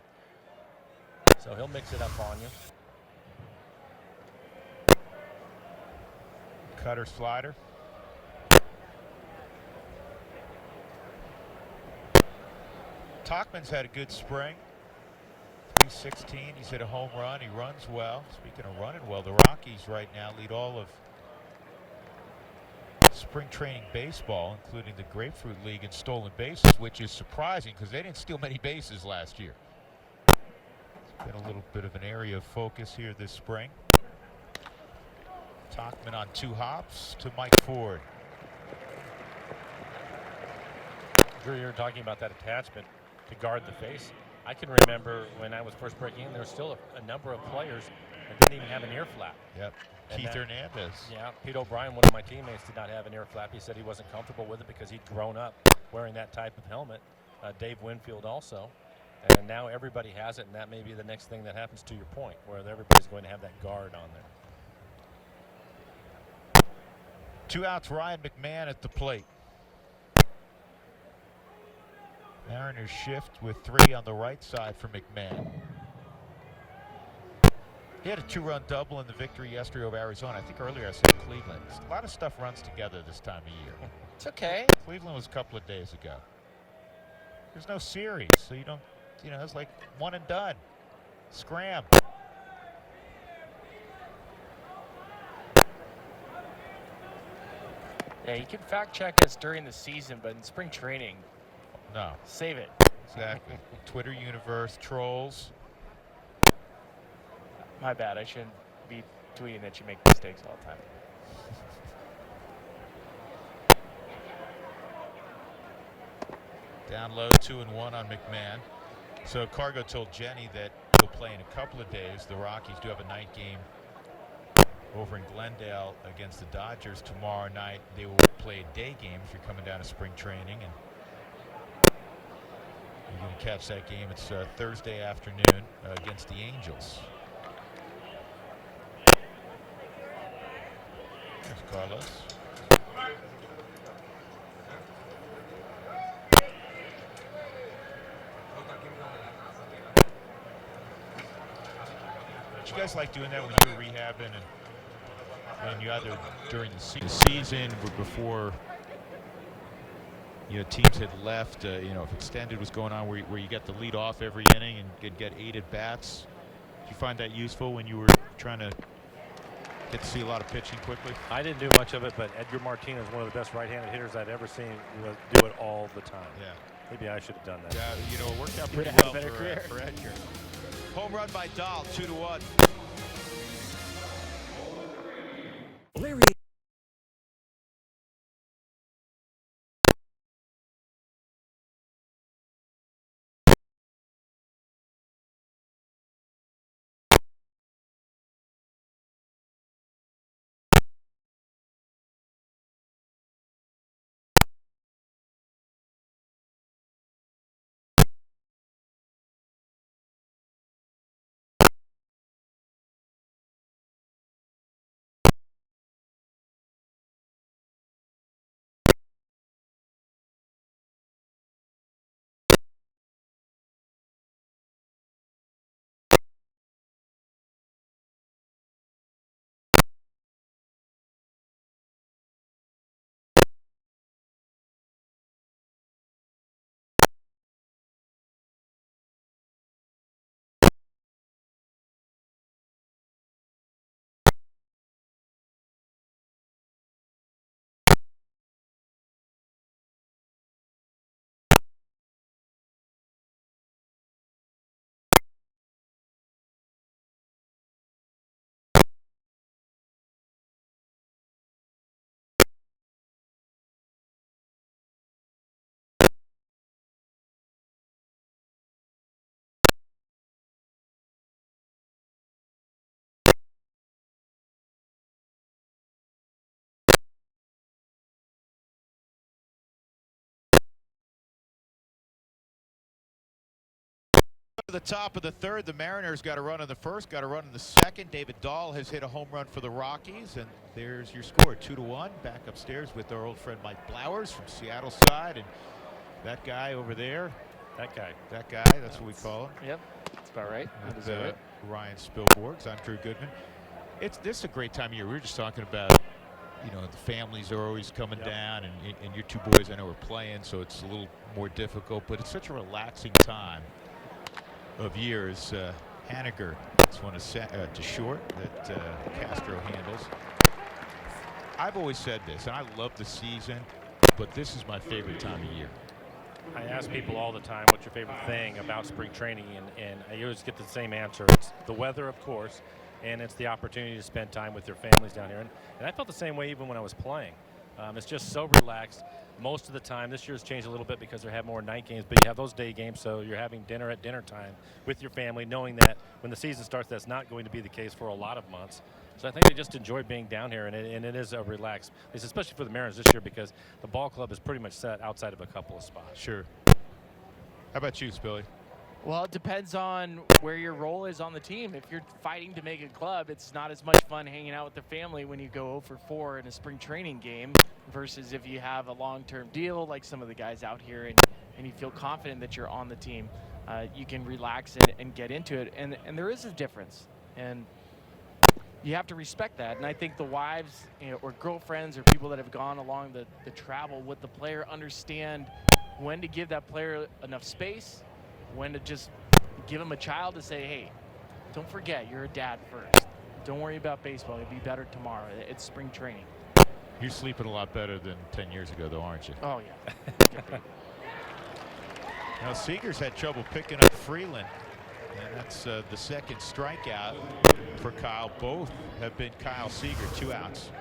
So he'll mix it up on you.
Cutter slider. Tauchman's had a good spring. 316. He's hit a home run. He runs well. Speaking of running well, the Rockies right now lead all of spring training baseball, including the Grapefruit League in stolen bases, which is surprising because they didn't steal many bases last year. It's been a little bit of an area of focus here this spring. Tauchman on 2 hops to Mike Ford.
Drew, you're talking about that attachment to guard the face. I can remember when I was first breaking in, there was still a number of players that didn't even have an ear flap.
Yep. Keith Hernandez.
Yeah, Pete O'Brien, one of my teammates, did not have an ear flap. He said he wasn't comfortable with it because he'd grown up wearing that type of helmet. Dave Winfield also. And now everybody has it, and that may be the next thing that happens, to your point, where everybody's going to have that guard on there.
2 outs, Ryan McMahon at the plate. Mariners shift with 3 on the right side for McMahon. He had a 2-run double in the victory yesterday over Arizona. I think earlier I said Cleveland. A lot of stuff runs together this time of year.
It's okay.
Cleveland was a couple of days ago. There's no series, so you don't, it's like one and done. Scram.
Yeah, you can fact check us during the season, but in spring training,
No.
save it.
Exactly. Twitter universe, trolls.
My bad. I shouldn't be tweeting that you make mistakes all the time.
Down low, 2-1 on McMahon. So Cargo told Jenny that he'll play in a couple of days. The Rockies do have a night game over in Glendale against the Dodgers tomorrow night. They will play a day game if you're coming down to spring training, and you're going to catch that game. It's Thursday afternoon against the Angels. There's Carlos. Did you guys like doing that when you were rehabbing and you either during the season or before teams had left, if extended was going on where you get the lead off every inning and could get 8 at bats? Did you find that useful when you were trying to get to see a lot of pitching quickly?
I didn't do much of it, but Edgar Martinez, one of the best right-handed hitters I'd ever seen, do it all the time.
Yeah.
Maybe I should have done that.
Yeah, it worked out pretty
Would have
well
had a better career.
for Edgar. Home run by Dahl, 2-1.
Larry.
To the top of the third, the Mariners got a run in the first, got a run in the second. David Dahl has hit a home run for the Rockies, and there's your score, 2-1. Back upstairs with our old friend Mike Blowers from Seattle side, and that guy over there. That guy, that's what we call him.
Yep, that's about right.
With, Ryan Spilborgs. I'm Drew Goodman. This is a great time of year. We were just talking about, the families are always coming down, and your two boys I know are playing, so it's a little more difficult, but it's such a relaxing time of years. Haniger, this one is to short that Castro handles. I've always said this, and I love the season, but this is my favorite time of year.
I ask people all the time, what's your favorite thing about spring training? And I always get the same answer. It's the weather, of course, and it's the opportunity to spend time with their families down here. And I felt the same way even when I was playing. It's just so relaxed most of the time. This year's changed a little bit because they have more night games, but you have those day games, so you're having dinner at dinner time with your family, knowing that when the season starts, that's not going to be the case for a lot of months. So I think they just enjoy being down here, and it is a relaxed, especially for the Mariners this year, because the ball club is pretty much set outside of a couple of spots.
Sure. How about you, Spilly?
Well, it depends on where your role is on the team. If you're fighting to make a club, it's not as much fun hanging out with the family when you go 0-for-4 in a spring training game versus if you have a long-term deal like some of the guys out here and you feel confident that you're on the team. You can relax and get into it. And there is a difference. And you have to respect that. And I think the wives or girlfriends or people that have gone along the travel with the player understand when to give that player enough space, when to just give him a child to say, hey, don't forget, you're a dad first. Don't worry about baseball. You'll be better tomorrow. It's spring training.
You're sleeping a lot better than 10 years ago, though, aren't you?
Oh, yeah.
Now, Seager's had trouble picking up Freeland, and that's the second strikeout for Kyle. Both have been Kyle Seager, 2 outs.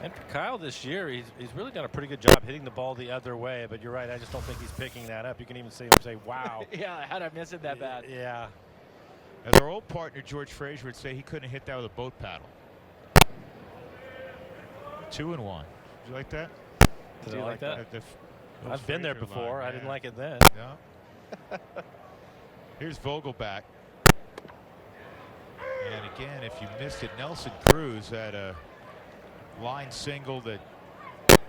And for Kyle this year, he's really done a pretty good job hitting the ball the other way. But you're right, I just don't think he's picking that up. You can even say, wow.
Yeah, how'd I miss it that bad?
Yeah.
As our old partner, George Frazier, would say, he couldn't hit that with a boat paddle. 2-1. Did you like that?
Did you like that? I've been there before. I didn't like it then.
No. Here's Vogelback. And again, if you missed it, Nelson Cruz had a line single that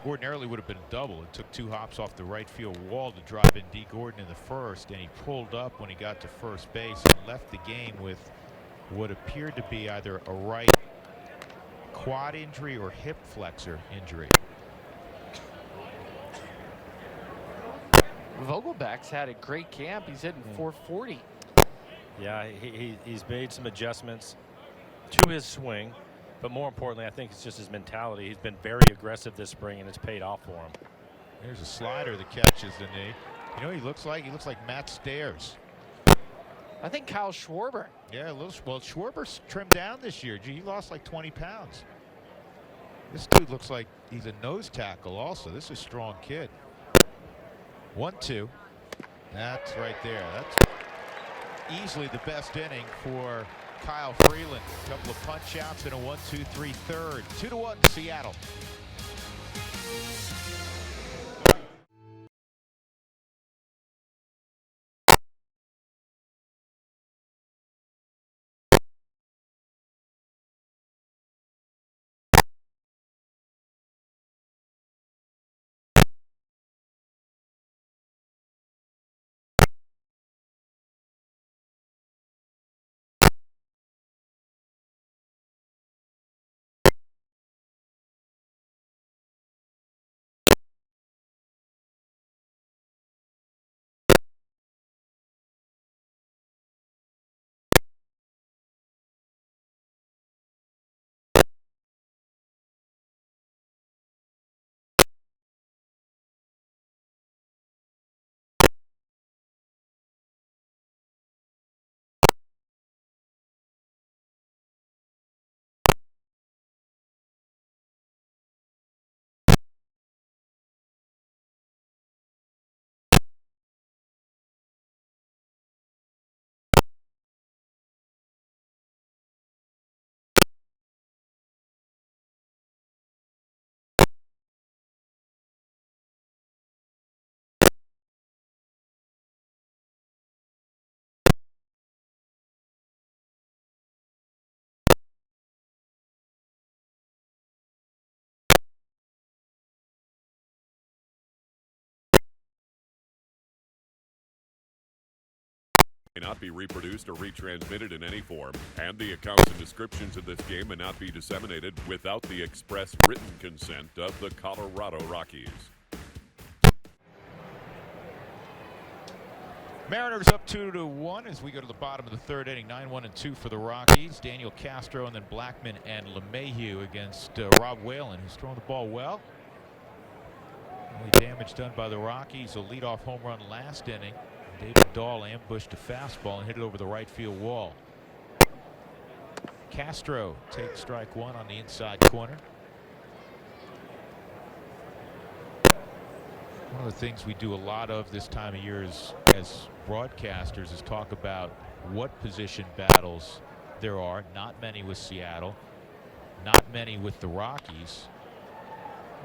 ordinarily would have been a double. It took 2 hops off the right field wall to drive in Dee Gordon in the first, and he pulled up when he got to first base and left the game with what appeared to be either a right quad injury or hip flexor injury.
Vogelback's had a great camp. He's hitting 440.
Yeah, he's made some adjustments to his swing, but more importantly, I think it's just his mentality. He's been very aggressive this spring, and it's paid off for him.
There's a slider that catches the knee. You know what he looks like? He looks like Matt Stairs.
I think Kyle Schwarber.
Yeah, well, Schwarber's trimmed down this year. Gee, he lost like 20 pounds. This dude looks like he's a nose tackle also. This is a strong kid. 1-2. That's right there. That's easily the best inning for Kyle Freeland. A couple of punch outs and a 1-2-3 third. 2-1 Seattle.
May not be reproduced or retransmitted in any form, and the accounts and descriptions of this game may not be disseminated without the express written consent of the Colorado Rockies.
Mariners up 2-1 as we go to the bottom of the third inning. 9-1-2 for the Rockies. Daniel Castro and then Blackman and Lemahieu against Rob Whalen, who's throwing the ball well. Only damage done by the Rockies. A leadoff home run last inning. David Dahl ambushed a fastball and hit it over the right field wall. Castro takes strike 1 on the inside corner. One of the things we do a lot of this time of year as broadcasters is talk about what position battles there are. Not many with Seattle, not many with the Rockies.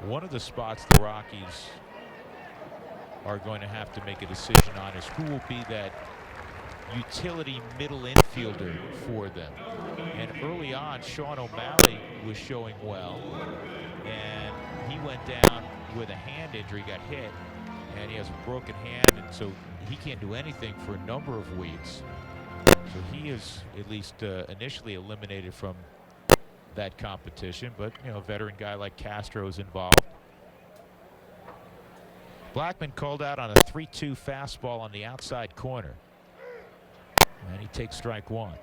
One of the spots the Rockies are going to have to make a decision on is who will be that utility middle infielder for them. And early on, Sean O'Malley was showing well, and he went down with a hand injury, got hit, and he has a broken hand, and so he can't do anything for a number of weeks. So he is at least initially eliminated from that competition, but you know, a veteran guy like Castro is involved. Blackman called out on a 3-2 fastball on the outside corner.
And he takes strike one.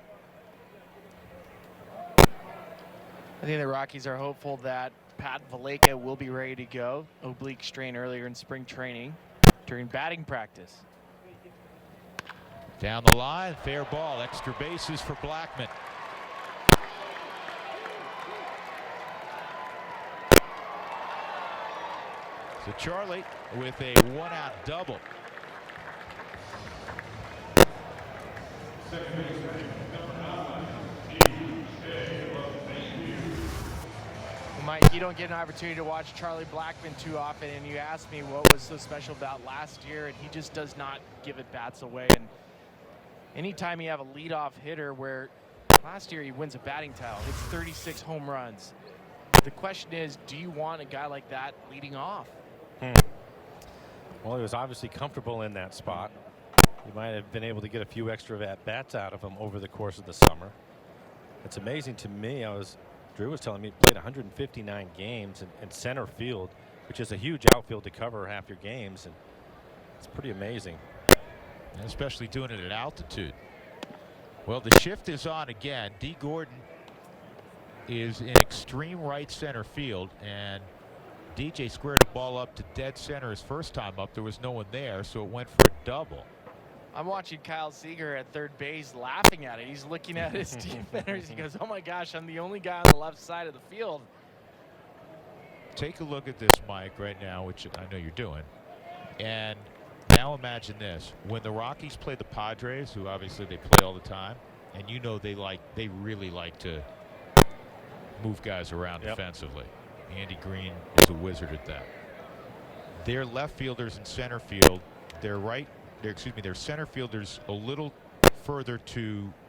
I think the Rockies are hopeful that Pat Valleca will be ready to go. Oblique strain earlier in spring training during batting practice.
Down the line, fair ball, extra bases for Blackman. So Charlie with a one-out double.
Mike, you don't get an opportunity to watch Charlie Blackman too often, and you asked me what was so special about last year, and he just does not give at bats away. And anytime you have a leadoff hitter, where last year he wins a batting title, hits 36 home runs. The question is, do you want a guy like that leading off?
Well, he was obviously comfortable in that spot. He might have been able to get a few extra at-bats out of him over the course of the summer. It's amazing to me. Drew was telling me he played 159 games in center field, which is a huge outfield to cover half your games, and it's pretty amazing.
And especially doing it at altitude. Well, the shift is on again. Dee Gordon is in extreme right center field, and DJ squared a ball up to dead center his first time up. There was no one there, so it went for a double.
I'm watching Kyle Seager at third base laughing at it. He's looking at his defenders. He goes, oh my gosh, I'm the only guy on the left side of the field.
Take a look at this, Mike, right now, which I know you're doing. And now imagine this. When the Rockies play the Padres, who obviously they play all the time, and you know they really like to move guys around defensively. Andy Green is a wizard at that. Their left fielders in center field, their center fielders a little further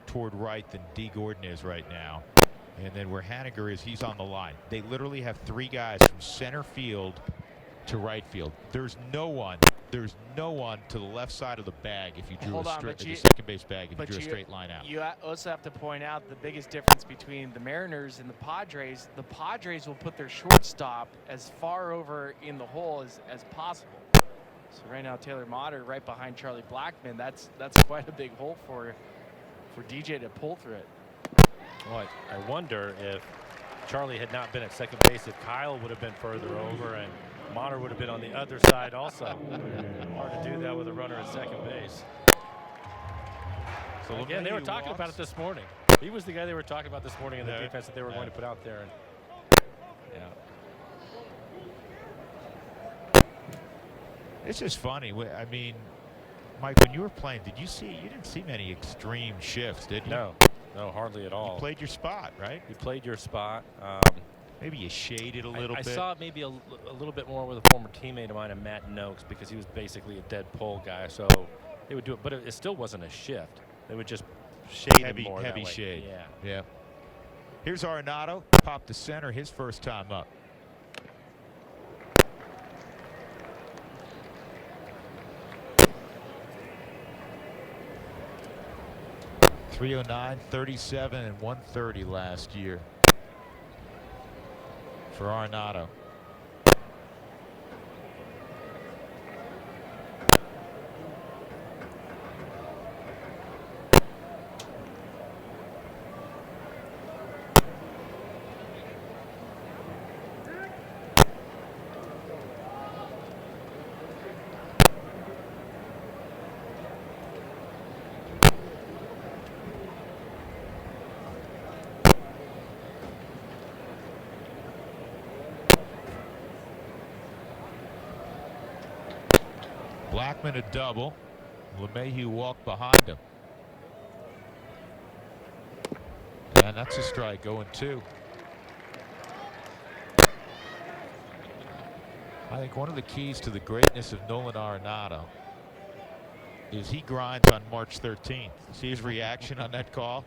toward right than Dee Gordon is right now. And then where Haniger is, he's on the line. They literally have three guys from center field to right field. There's no one to the left side of the bag if you drew the second base bag if you drew a straight line out.
You also have to point out the biggest difference between the Mariners and the Padres. The Padres will put their shortstop as far over in the hole as possible. So right now Taylor Motter right behind Charlie Blackman. That's quite a big hole for DJ to pull through it.
Well, I wonder if Charlie had not been at second base, if Kyle would have been further over and Motter would have been on the other side also. Hard to do that with a runner at second base. So again, they were talking about it this morning. He was the guy they were talking about this morning in the defense that they were going to put out there. And
It's just funny. I mean, Mike, when you were playing, you didn't see many extreme shifts, did you?
No, hardly at all.
You played your spot, right?
You played your spot.
Maybe you shaded a little bit.
I saw maybe a little bit more with a former teammate of mine, Matt Noakes, because he was basically a dead pull guy. So they would do it, but it still wasn't a shift. They would just shade him more.
Heavy shade. Yeah. Here's Arenado, popped to center his first time up. .309, 37, and 130 last year for Arenado. Blackman a double. Lemahieu walked behind him. And that's a strike, 0-2. I think one of the keys to the greatness of Nolan Arenado is he grinds on March 13th. See his reaction on that call?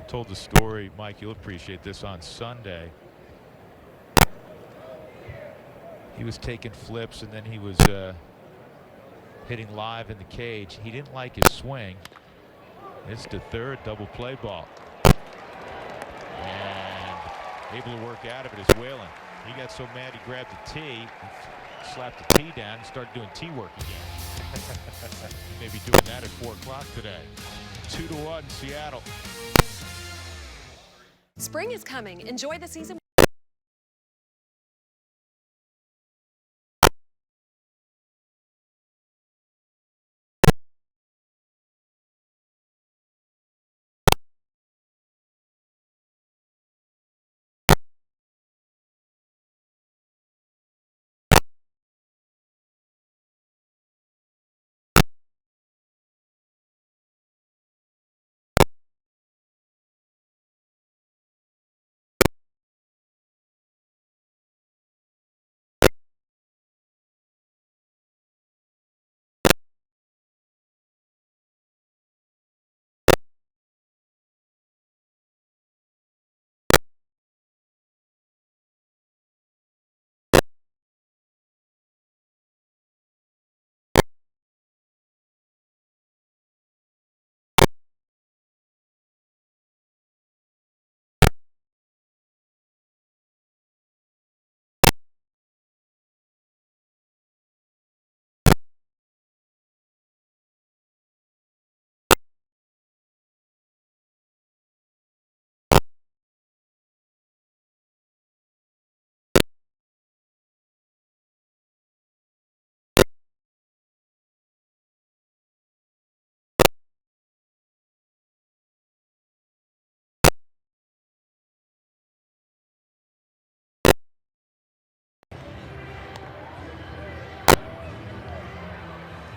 Told the story, Mike, you'll appreciate this, on Sunday. He was taking flips, and then he was hitting live in the cage. He didn't like his swing. It's the third double play ball. And able to work out of it is Whalen. He got so mad he grabbed the tee, slapped the tee down, and started doing tee work again. He may be doing that at 4 o'clock today. 2-1 Seattle.
Spring is coming. Enjoy the season.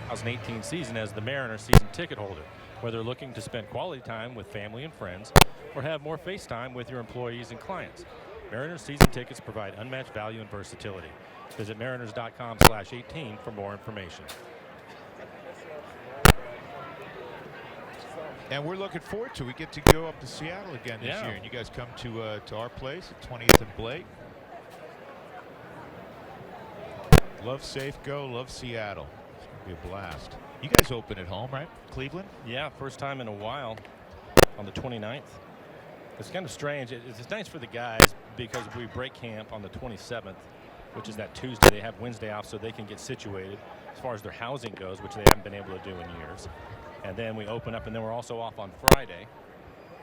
An 2018 season as the Mariners season ticket holder, whether looking to spend quality time with family and friends or have more face time with your employees and clients. Mariners season tickets provide unmatched value and versatility. Visit mariners.com/18 for more information.
And we're looking forward to it. We get to go up to Seattle again this year, and you guys come to our place at 20th and Blake. Love Safeco, love Seattle. Be a blast. You guys open at home, right? Cleveland?
Yeah, first time in a while on the 29th. It's kind of strange. It's nice for the guys because we break camp on the 27th, which is that Tuesday. They have Wednesday off so they can get situated as far as their housing goes, which they haven't been able to do in years. And then we open up, and then we're also off on Friday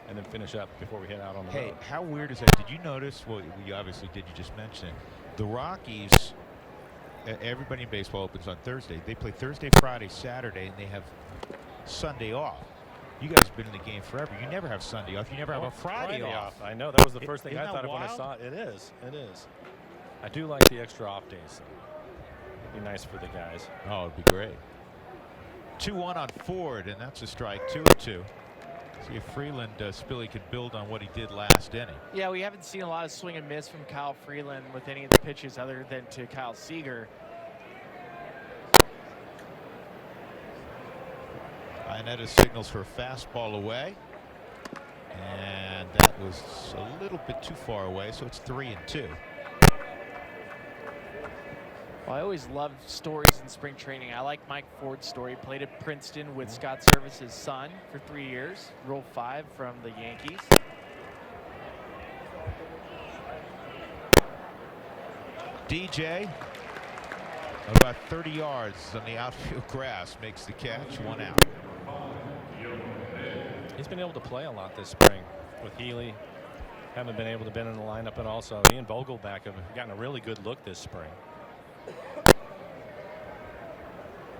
and then finish up before we head out on the road.
Hey, how weird is that? Did you notice, well, you obviously did, you just mentioned it, the Rockies, everybody in baseball opens on Thursday. They play Thursday, Friday, Saturday, and they have Sunday off. You guys have been in the game forever. You never have Sunday off. You never have a Friday off.
I know. That was the first thing I thought of when I saw it. It is. It is. I do like the extra off days. It'd be nice for the guys.
Oh, it'd be great. 2-1 on Ford, and that's a strike. 2-2. See if Freeland, Spilly could build on what he did last inning.
Yeah, we haven't seen a lot of swing and miss from Kyle Freeland with any of the pitches other than to Kyle Seager.
Iannetta signals for a fastball away. And that was a little bit too far away, so it's 3-2.
Well, I always loved stories in spring training. I like Mike Ford's story. Played at Princeton with Scott Service's son for 3 years. Rule 5 from the Yankees.
DJ, about 30 yards on the outfield grass, makes the catch. 1 out.
He's been able to play a lot this spring with Healy. Haven't been able to be in the lineup, and also he and Vogelback have gotten a really good look this spring.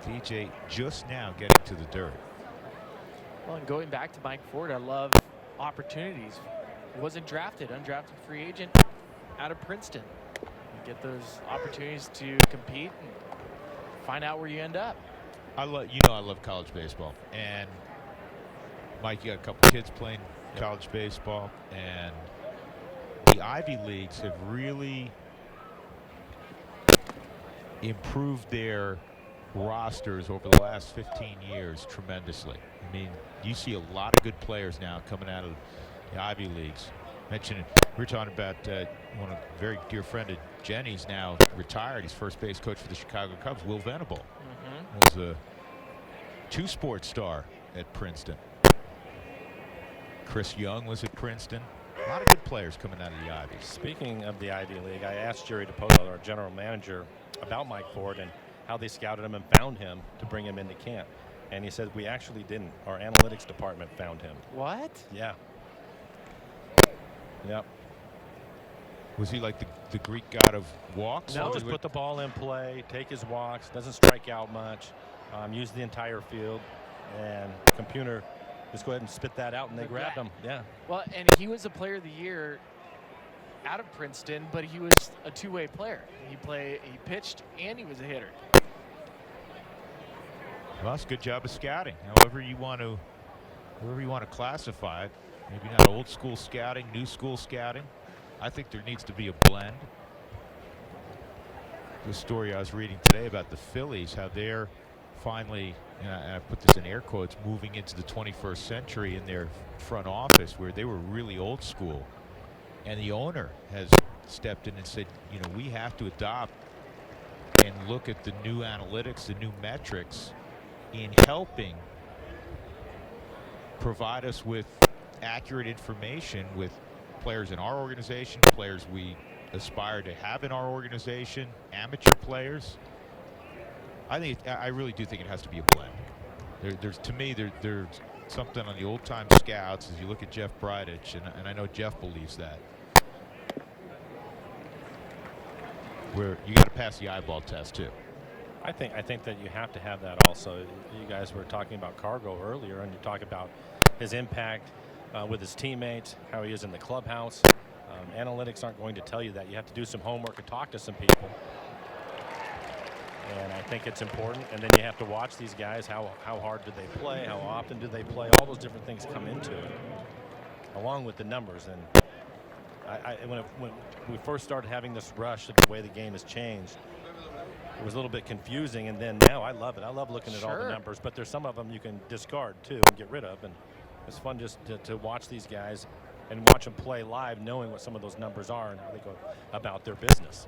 DJ just now getting to the dirt.
Well, and going back to Mike Ford, I love opportunities. Wasn't drafted, undrafted free agent out of Princeton. You get those opportunities to compete and find out where you end up.
I love college baseball, and Mike, you got a couple kids playing college baseball, and the Ivy Leagues have really improved their rosters over the last 15 years tremendously. I mean, you see a lot of good players now coming out of the Ivy Leagues. We're talking about one of a very dear friend of Jenny's, now retired. He's first base coach for the Chicago Cubs. Will Venable was a 2-sport star at Princeton. Chris Young was at Princeton. A lot of good players coming out of the Ivy.
Speaking of the Ivy League, I asked Jerry DePoto, our general manager, about Mike Ford, and how they scouted him and found him to bring him into camp. And he said, we actually didn't. Our analytics department found him.
What?
Yeah. Yep.
Was he like the Greek god of walks?
No, just put the ball in play, take his walks, doesn't strike out much, use the entire field, and computer just go ahead and spit that out, and they grabbed him. Yeah.
Well, and he was a player of the year out of Princeton, but he was a two-way player. He pitched, and he was a hitter.
Well, that's a good job of scouting. However you want to classify it. Maybe not old school scouting, new school scouting. I think there needs to be a blend. The story I was reading today about the Phillies, how they're finally, and I put this in air quotes, moving into the 21st century in their front office, where they were really old school. And the owner has stepped in and said, you know, we have to adopt and look at the new analytics, the new metrics, in helping provide us with accurate information with players in our organization, players we aspire to have in our organization, amateur players. I really do think it has to be a blend. There's something on the old-time scouts as you look at Jeff Bridich, and I know Jeff believes that, where you got to pass the eyeball test too.
I think that you have to have that also. You guys were talking about Cargo earlier, and you talk about his impact with his teammates, how he is in the clubhouse. Analytics aren't going to tell you that. You have to do some homework and talk to some people. And I think it's important. And then you have to watch these guys. How hard do they play? How often do they play? All those different things come into it, along with the numbers. And when we first started having this rush of the way the game has changed, it was a little bit confusing. And then now I love it. I love looking at all the numbers. But there's some of them you can discard too and get rid of. And it's fun just to watch these guys and watch them play live, knowing what some of those numbers are and how they go about their business.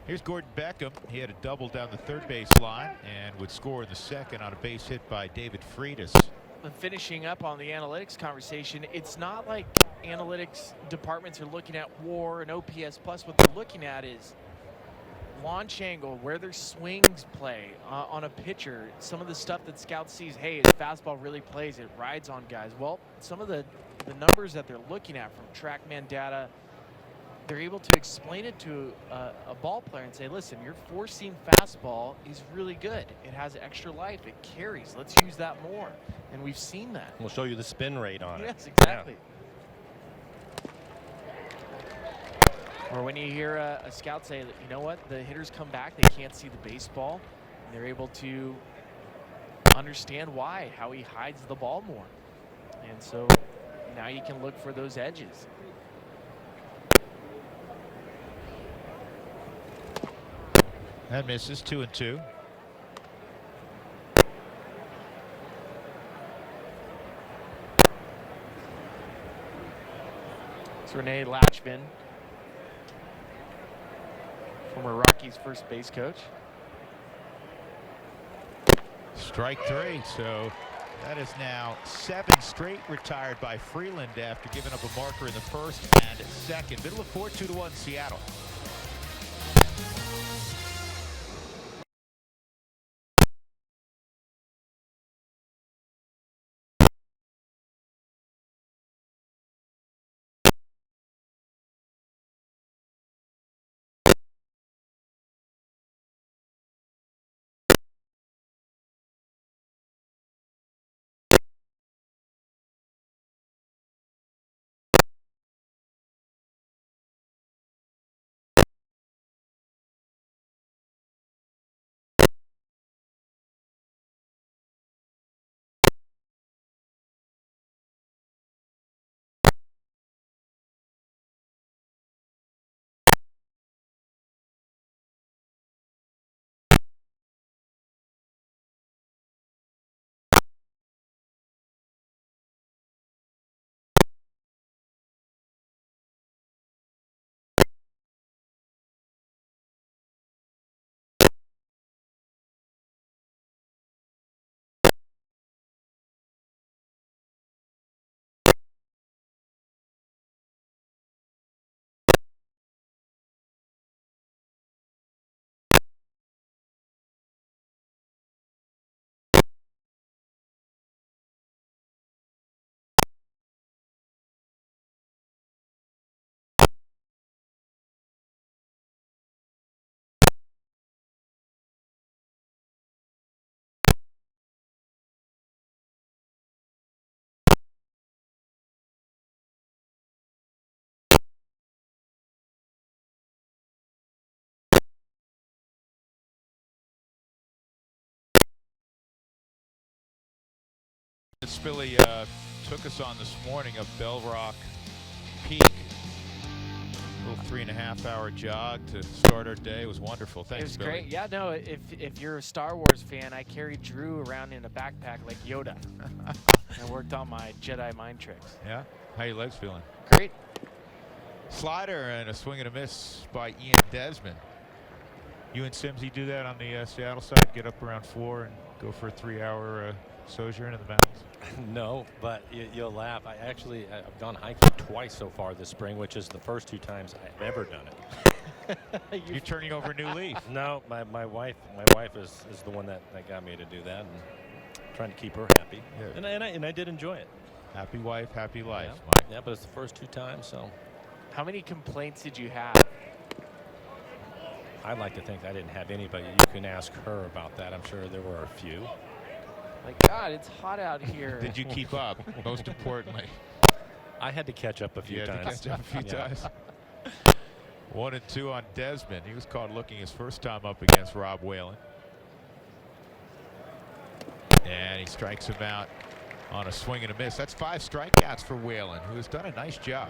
Here's Gordon Beckham. He had a double down the third base line and would score in the second on a base hit by David Freitas.
And finishing up on the analytics conversation, it's not like analytics departments are looking at WAR and OPS plus. What they're looking at is launch angle, where their swings play on a pitcher, some of the stuff that scout sees. Hey, his fastball really plays, it rides on guys. Well, some of the numbers that they're looking at from TrackMan data, they're able to explain it to a ball player and say, listen, your four-seam fastball is really good. It has extra life. It carries. Let's use that more. And we've seen that.
We'll show you the spin rate on it.
Yes, exactly. Yeah. Or when you hear a scout say, you know what, the hitters come back, they can't see the baseball, and they're able to understand why, how he hides the ball more. And so now you can look for those edges.
That misses 2-2.
It's Renee Latchman, former Rockies first base coach.
Strike three. So that is now 7 straight retired by Freeland after giving up a marker in the first and second. Middle of 4, 2-1 Seattle. Spilly took us on this morning up Bell Rock Peak. A little 3.5-hour jog to start our day. It was wonderful. Thanks,
It was
Billy.
great. Yeah, no, if you're a Star Wars fan, I carried Drew around in a backpack like Yoda. I worked on my Jedi mind tricks.
Yeah? How your legs feeling?
Great.
Slider and a swing and a miss by Ian Desmond. You and Simsy do that on the Seattle side? Get up around 4 and go for a 3-hour sojourn in the mountains?
No, but you'll laugh. I've gone hiking twice so far this spring, which is the first 2 times I've ever done it.
You're turning over a new leaf.
No, my wife is the one that got me to do that, and trying to keep her happy.
Yeah.
And I did enjoy it.
Happy wife, happy life,
Yeah.
Mike.
Yeah, but it's the first 2 times, so.
How many complaints did you have?
I'd like to think I didn't have anybody. You can ask her about that. I'm sure there were a few.
Like, God, it's hot out here.
Did you keep up? Most importantly.
I had to catch up a few
You had
times.
to catch up a few times. 1 and 2 on Desmond. He was caught looking his first time up against Rob Whalen. And he strikes him out on a swing and a miss. That's 5 strikeouts for Whalen, who has done a nice job.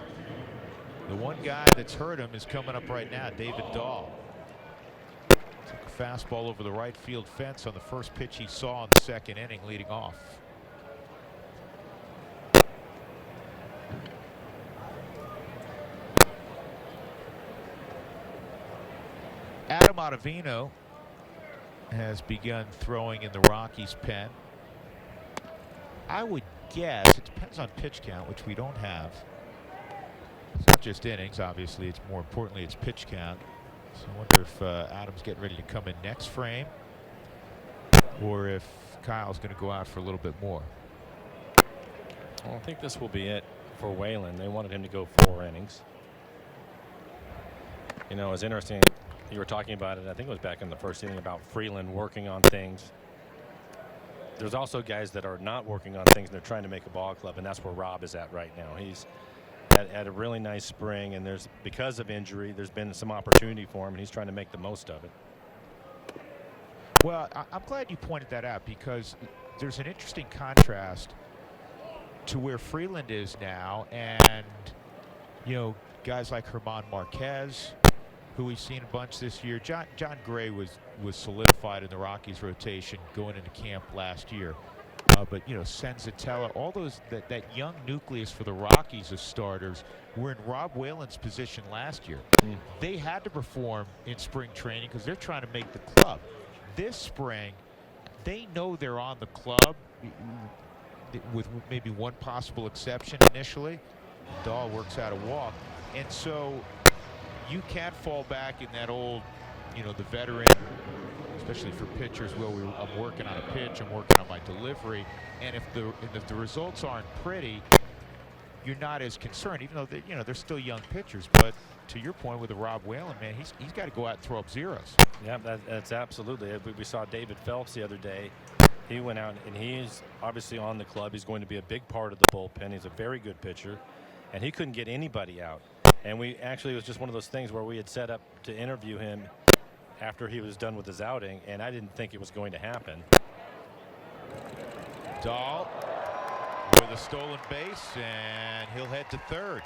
The one guy that's hurt him is coming up right now, David Dahl. Took a fastball over the right field fence on the first pitch he saw in the second inning, leading off. Adam Ottavino has begun throwing in the Rockies' pen. I would guess, it depends on pitch count, which we don't have. It's not just innings, obviously, it's more importantly, it's pitch count. So I wonder if Adam's getting ready to come in next frame, or if Kyle's going to go out for a little bit more.
Well, I think this will be it for Whalen. They wanted him to go 4 innings. You know, it's interesting. You were talking about it, I think it was back in the first inning, about Freeland working on things. There's also guys that are not working on things and they're trying to make a ball club, and that's where Rob is at right now. He's had a really nice spring, and because of injury, there's been some opportunity for him, and he's trying to make the most of it.
Well, I'm glad you pointed that out, because there's an interesting contrast to where Freeland is now, and you know, guys like German Marquez, who we've seen a bunch this year. John Gray was solidified in the Rockies rotation going into camp last year. But you know, Senzatella, all those that young nucleus for the Rockies of starters were in Rob Whalen's position last year. They had to perform in spring training because they're trying to make the club. This spring, they know they're on the club, with maybe one possible exception initially. Dahl works out a walk, and so you can't fall back in that old, you know, the veteran, especially for pitchers. Well, I'm working on a pitch, I'm working on my delivery, and if the results aren't pretty, you're not as concerned, even though they're still young pitchers. But to your point with the Rob Whalen, man, he's got to go out and throw up zeros.
Yeah, that's absolutely. We saw David Phelps the other day. He went out, and he's obviously on the club. He's going to be a big part of the bullpen. He's a very good pitcher, and he couldn't get anybody out. And it was just one of those things where we had set up to interview him after he was done with his outing, and I didn't think it was going to happen.
Dahl with a stolen base, and he'll head to third.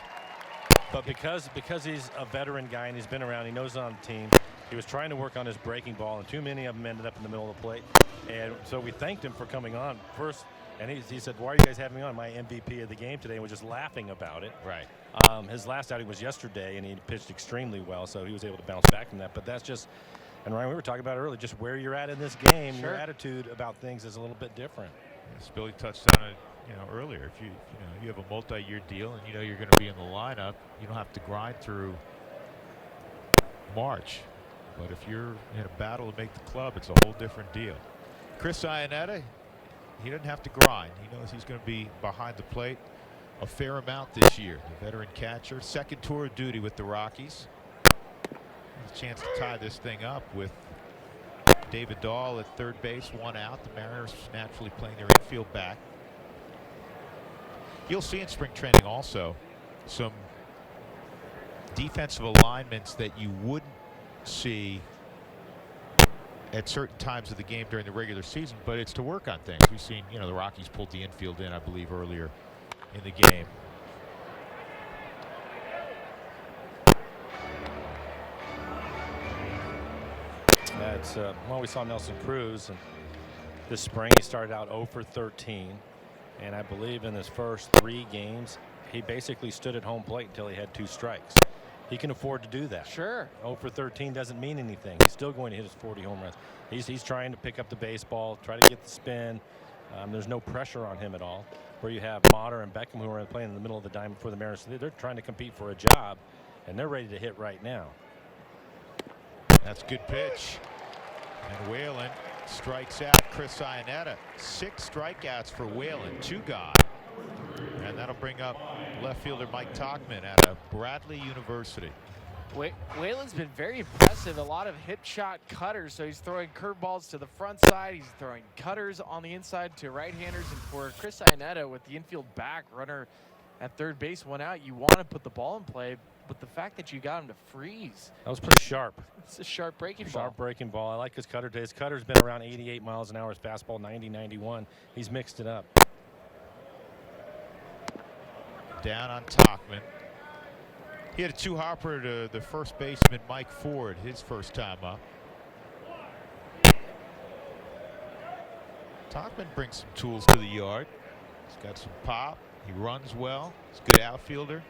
But because he's a veteran guy and he's been around, he knows on the team, he was trying to work on his breaking ball, and too many of them ended up in the middle of the plate. And so we thanked him for coming on first. And he said, "Why are you guys having me on? My MVP of the game today," and was just laughing about it.
Right.
His last outing was yesterday, and he pitched extremely well, so he was able to bounce back from that. But that's just, and Ryan, we were talking about it earlier, just where you're at in this game.
Sure.
Your attitude about things is a little bit different.
Yes, Billy touched on it, earlier. If you have a multi-year deal and you're going to be in the lineup, you don't have to grind through March. But if you're in a battle to make the club, it's a whole different deal. Chris Iannetta, he doesn't have to grind. He knows he's going to be behind the plate a fair amount this year. The veteran catcher, second tour of duty with the Rockies. Has a chance to tie this thing up with David Dahl at third base, 1 out. The Mariners naturally playing their infield back. You'll see in spring training also some defensive alignments that you wouldn't see at certain times of the game during the regular season, but it's to work on things. We've seen, you know, the Rockies pulled the infield in, I believe, earlier in the game.
Yeah, well, we saw Nelson Cruz, and this spring he started out 0 for 13, and I believe in his first 3 games he basically stood at home plate until he had 2 strikes. He can afford to do that.
Sure.
0 for 13 doesn't mean anything. He's still going to hit his 40 home runs. He's trying to pick up the baseball, try to get the spin. There's no pressure on him at all. Where you have Motter and Beckham, who are playing in the middle of the diamond for the Mariners, they're trying to compete for a job, and they're ready to hit right now.
That's a good pitch. And Whalen strikes out Chris Iannetta. 6 strikeouts for Whalen, 2 gone. And that'll bring up left fielder Mike Tauchman out of Bradley University.
Whalen's been very impressive. A lot of hip shot cutters, so he's throwing curveballs to the front side. He's throwing cutters on the inside to right-handers. And for Chris Iannetta, with the infield back, runner at third base, 1 out, you want to put the ball in play. But the fact that you got him to freeze.
That was pretty sharp.
It's a sharp breaking ball.
Sharp breaking ball. I like his cutter today. His cutter's been around 88 miles an hour. His fastball 90, 91. He's mixed it up.
Down on Tauchman. He had a 2-hopper to the first baseman Mike Ford his first time up. Tauchman brings some tools to the yard. He's got some pop. He runs well. He's a good outfielder.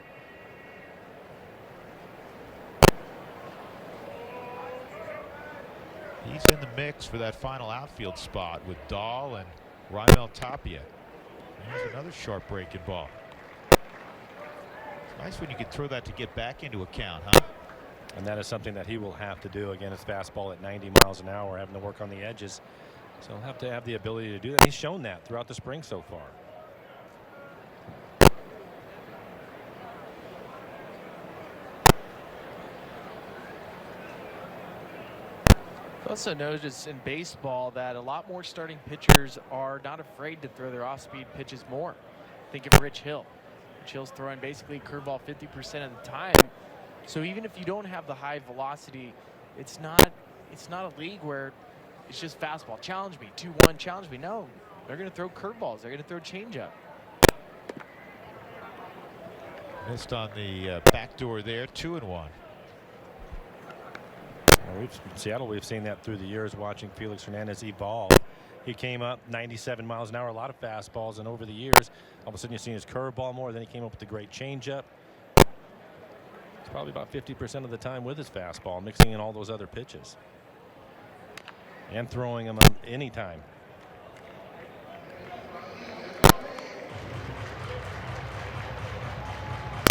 He's in the mix for that final outfield spot with Dahl and Raimel Tapia. Here's another sharp breaking ball. It's nice when you can throw that to get back into account, huh?
And that is something that he will have to do. Again, his fastball at 90 miles an hour, having to work on the edges. So he'll have to have the ability to do that. He's shown that throughout the spring so far.
Also noticed in baseball that a lot more starting pitchers are not afraid to throw their off-speed pitches more. Think of Rich Hill. Rich Hill's throwing basically curveball 50% of the time. So even if you don't have the high velocity, it's not a league where it's just fastball. Challenge me, 2-1, challenge me. No, they're going to throw curveballs. They're going to throw changeup.
Missed on the back door there, 2-1.
In Seattle, we've seen that through the years watching Felix Hernandez evolve. He came up 97 miles an hour, a lot of fastballs, and over the years, all of a sudden you've seen his curveball more. Then he came up with the great changeup. It's probably about 50% of the time with his fastball, mixing in all those other pitches. And throwing them anytime.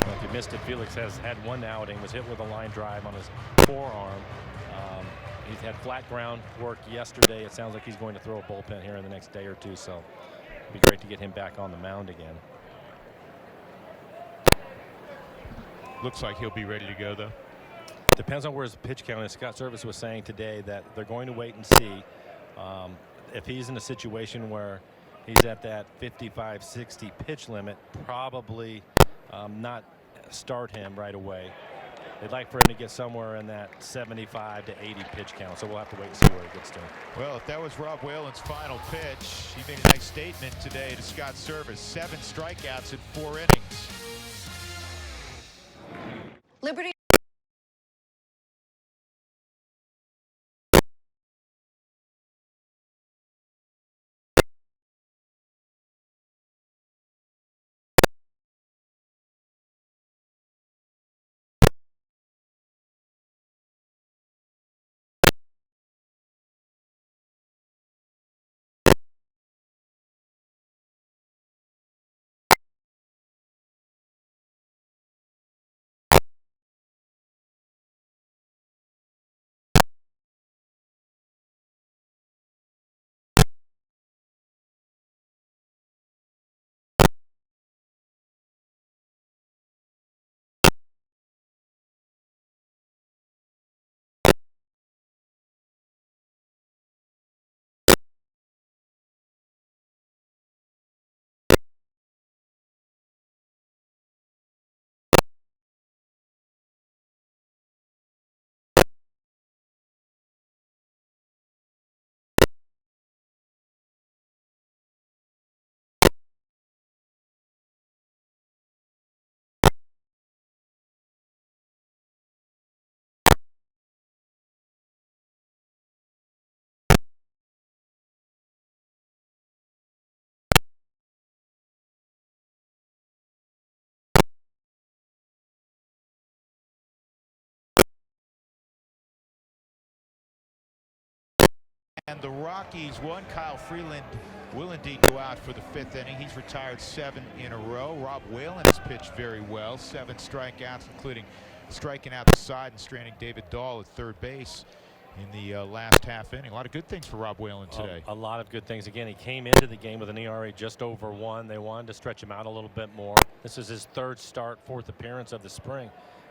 Well, if you missed it, Felix has had 1 outing, was hit with a line drive on his forearm. He's had flat ground work yesterday. It sounds like he's going to throw a bullpen here in the next day or 2, so it'd be great to get him back on the mound again.
Looks like he'll be ready to go, though.
Depends on where his pitch count is. Scott Service was saying today that they're going to wait and see if he's in a situation where he's at that 55-60 pitch limit, probably not start him right away. They'd like for him to get somewhere in that 75 to 80 pitch count, so we'll have to wait and see where he gets to.
Well, if that was Rob Whalen's final pitch, he made a nice statement today to Scott Service. 7 strikeouts in 4 innings.
Liberty.
And the Rockies, Kyle Freeland will indeed go out for the 5th inning. He's retired 7 in a row. Rob Whalen has pitched very well. 7 strikeouts, including striking out the side and stranding David Dahl at third base in the last half inning. A lot of good things for Rob Whalen today.
A lot of good things. Again, he came into the game with an ERA just over 1. They wanted to stretch him out a little bit more. This is his 3rd start, 4th appearance of the spring.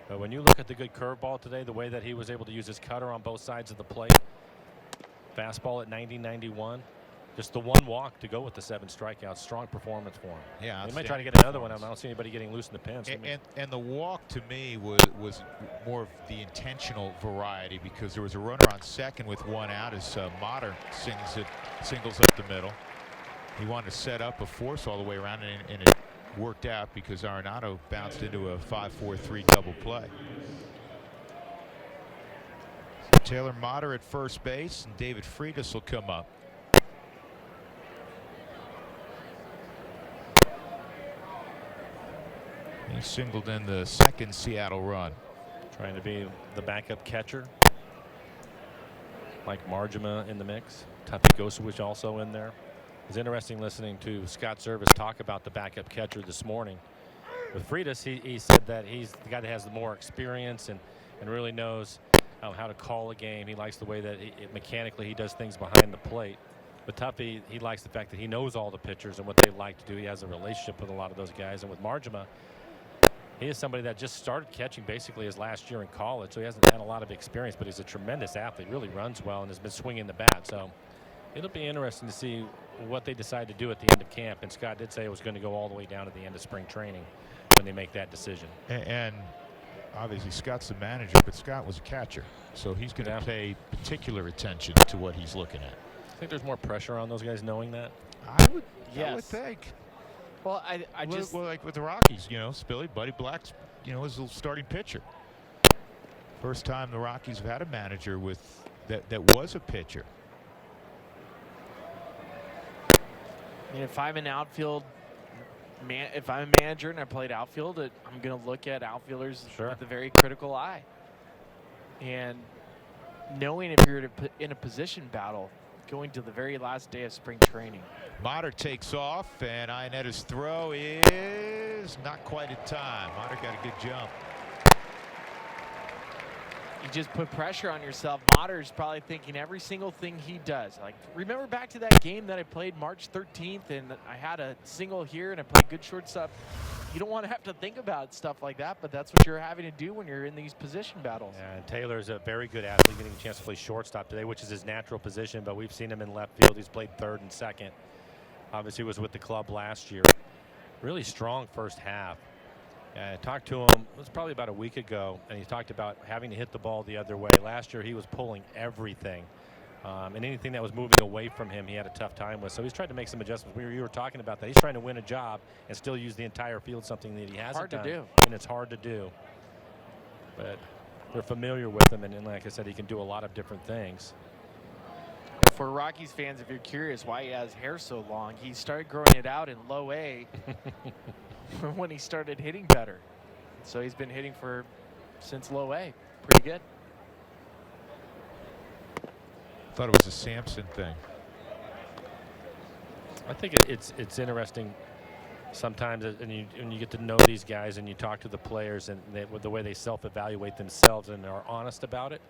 But when you look at the good curveball today, the way that he was able to use his cutter on both sides of the plate, fastball at 90-91, just the 1 walk to go with the 7 strikeouts. Strong performance for him.
Yeah,
he might try to get another one. I don't see anybody getting loose in the pins.
And the walk to me was more of the intentional variety, because there was a runner on second with 1 out as Motter singles up the middle. He wanted to set up a force all the way around, and it worked out because Arenado bounced into a 5-4-3 double play. So Taylor Motter at first base, and David Freitas will come up. He singled in the 2nd Seattle run.
Trying to be the backup catcher. Mike Margema in the mix. Tuffy Gosewich also in there. It's interesting listening to Scott Service talk about the backup catcher this morning. With Freitas, he said that he's the guy that has the more experience and really knows how to call a game. He likes the way that mechanically he does things behind the plate. But Tuffy, he likes the fact that he knows all the pitchers and what they like to do. He has a relationship with a lot of those guys. And with Margema, he is somebody that just started catching basically his last year in college, so he hasn't had a lot of experience, but he's a tremendous athlete, really runs well, and has been swinging the bat. So it'll be interesting to see what they decide to do at the end of camp. And Scott did say it was going to go all the way down to the end of spring training when they make that decision.
And obviously Scott's the manager, but Scott was a catcher, so he's going to pay particular attention to what he's looking at.
I think there's more pressure on those guys knowing that.
I would think.
Well, I just
like with the Rockies, Spilly, Buddy Black's, is the starting pitcher. First time the Rockies have had a manager with that was a pitcher.
I mean, if I'm an outfield if I'm a manager and I played outfield, I'm going to look at outfielders with a very critical eye. And knowing if you're in a position battle, going to the very last day of spring training.
Motter takes off, and Ionetta's throw is not quite in time. Motter got a good jump.
You just put pressure on yourself. Motter's probably thinking every single thing he does. Like, remember back to that game that I played March 13th, and I had a single here, and I played good shortstop. You don't want to have to think about stuff like that, but that's what you're having to do when you're in these position battles.
Yeah, and Taylor's a very good athlete, getting a chance to play shortstop today, which is his natural position, but we've seen him in left field. He's played 3rd and 2nd. Obviously was with the club last year. Really strong first half. I talked to him, it was probably about a week ago, and he talked about having to hit the ball the other way. Last year he was pulling everything, and anything that was moving away from him he had a tough time with. So he's tried to make some adjustments. You were talking about that. He's trying to win a job and still use the entire field, something that he hasn't done.
Hard to do.
And it's hard to do. But they're familiar with him, and like I said, he can do a lot of different things.
For Rockies fans, if you're curious why he has hair so long, he started growing it out in low A when he started hitting better. So he's been hitting since low A. Pretty good.
Thought it was a Sampson thing.
I think it's interesting sometimes, and you get to know these guys and you talk to the players and with the way they self-evaluate themselves and are honest about it.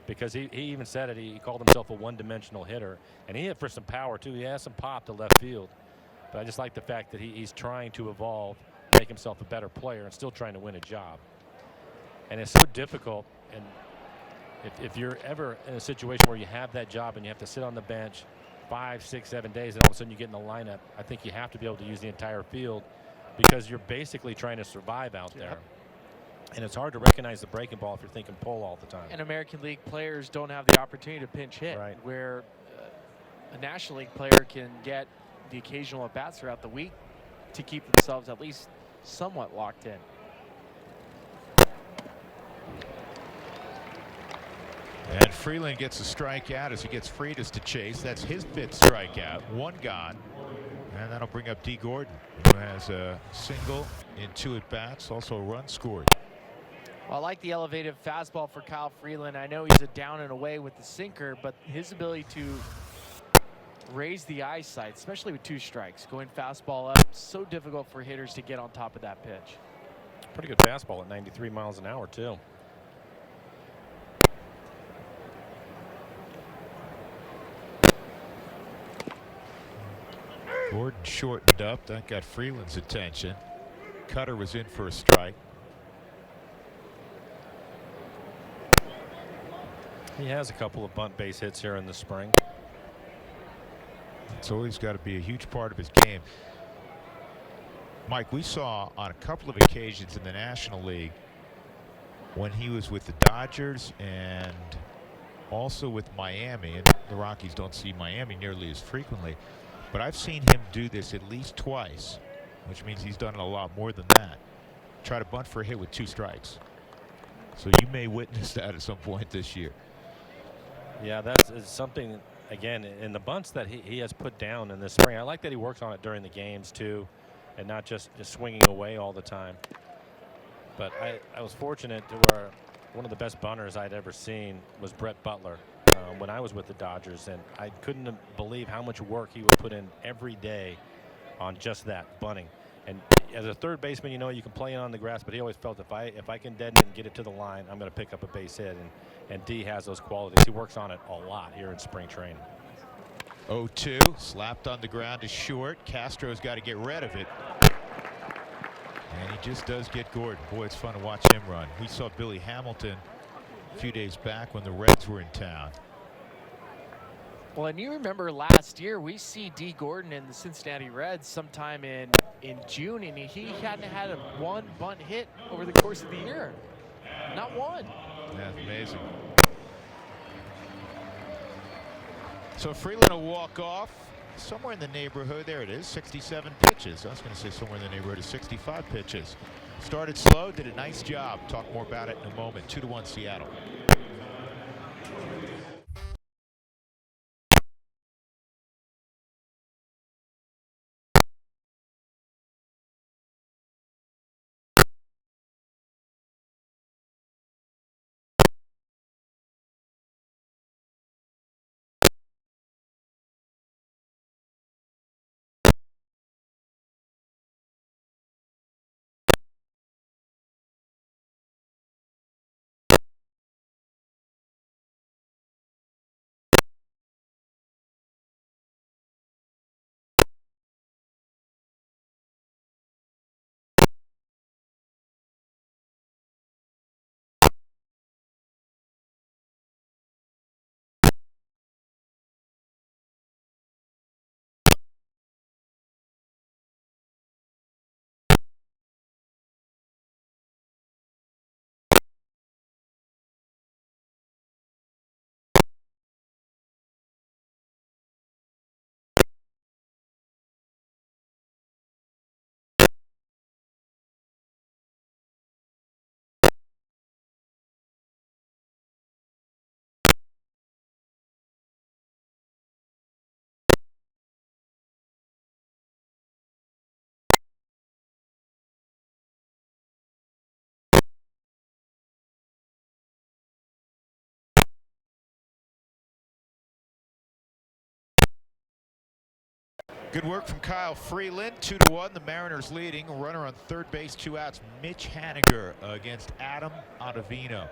Because he even said it, he called himself a one-dimensional hitter, and he hit for some power too. He has some pop to left field, but I just like the fact that he's trying to evolve, make himself a better player, and still trying to win a job. And it's so difficult. And if you're ever in a situation where you have that job and you have to sit on the bench 5, 6, 7 days, and all of a sudden you get in the lineup, I think you have to be able to use the entire field because you're basically trying to survive out there. And it's hard to recognize the breaking ball if you're thinking pull all the time.
And American League players don't have the opportunity to pinch hit, where a National League player can get the occasional at-bats throughout the week to keep themselves at least somewhat locked in.
And Freeland gets a strikeout as he gets Freitas to chase. That's his 5th strikeout. 1 gone. And that'll bring up Dee Gordon, who has a single in 2 at-bats, also a run scored.
Well, I like the elevated fastball for Kyle Freeland. I know he's a down and away with the sinker, but his ability to raise the eyesight, especially with 2 strikes. Going fastball up, so difficult for hitters to get on top of that pitch.
Pretty good fastball at 93 miles an hour, too.
Gordon shortened up. That got Freeland's attention. Cutter was in for a strike.
He has a couple of bunt base hits here in the spring.
It's always got to be a huge part of his game. Mike, we saw on a couple of occasions in the National League when he was with the Dodgers and also with Miami, and the Rockies don't see Miami nearly as frequently, but I've seen him do this at least twice, which means he's done it a lot more than that. Try to bunt for a hit with 2 strikes. So you may witness that at some point this year.
Yeah, that's something, again, in the bunts that he has put down in this spring. I like that he works on it during the games, too, and not just swinging away all the time. But I was fortunate to where one of the best bunters I'd ever seen was Brett Butler when I was with the Dodgers, and I couldn't believe how much work he would put in every day on just that, bunting. And as a third baseman, you know, you can play it on the grass, but he always felt if I can deaden it and get it to the line, I'm going to pick up a base hit. And Dee has those qualities. He works on it a lot here in spring training.
0-2, slapped on the ground to short. Castro's got to get rid of it. And he just does get Gordon. Boy, it's fun to watch him run. We saw Billy Hamilton a few days back when the Reds were in town.
Well, and you remember last year we see Dee Gordon in the Cincinnati Reds sometime in June, and he hadn't had a 1 bunt hit over the course of the year. Not one.
That's amazing. So Freeland will walk off somewhere in the neighborhood. There it is, 67 pitches. I was going to say somewhere in the neighborhood of 65 pitches. Started slow, did a nice job. Talk more about it in a moment. 2-1 Seattle. Good work from Kyle Freeland. 2-1. The Mariners leading. A runner on third base, 2 outs. Mitch Haniger against Adam Ottavino.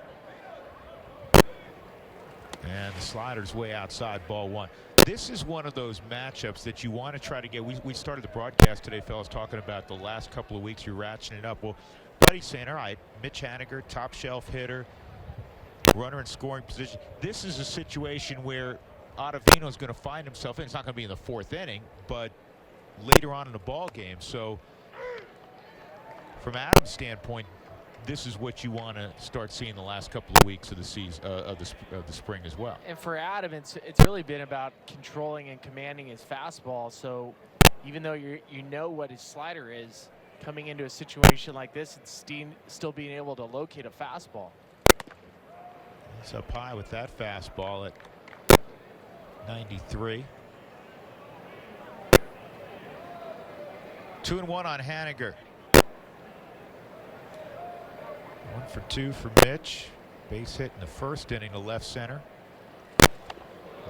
And the slider's way outside, ball 1. This is one of those matchups that you want to try to get. We started the broadcast today, fellas, talking about the last couple of weeks you're ratcheting it up. Well, Buddy's saying, all right, Mitch Haniger, top shelf hitter, runner in scoring position. This is a situation where Ottavino's going to find himself in. It's not going to be in the 4th inning, but later on in the ball game. So from Adam's standpoint, this is what you want to start seeing the last couple of weeks of the season, of the spring as well.
And for Adam, it's really been about controlling and commanding his fastball. So even though you know what his slider is, coming into a situation like this, it's still being able to locate a fastball.
He's up high with that fastball at 93. 2-1 on Haniger. 1 for 2 for Mitch. Base hit in the first inning to left center.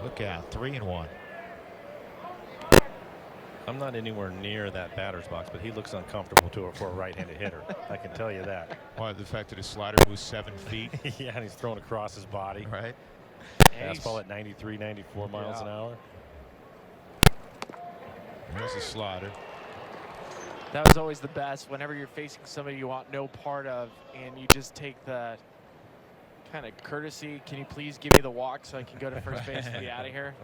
Look out, 3-1.
I'm not anywhere near that batter's box, but he looks uncomfortable for a right-handed hitter. I can tell you that.
Why, the fact that his slider moves 7 feet?
Yeah, and he's thrown across his body.
Right.
Fastball at 93, 94 miles an hour.
There's a slider.
That was always the best. Whenever you're facing somebody you want no part of, and you just take the kind of courtesy, can you please give me the walk so I can go to first base and be out of here?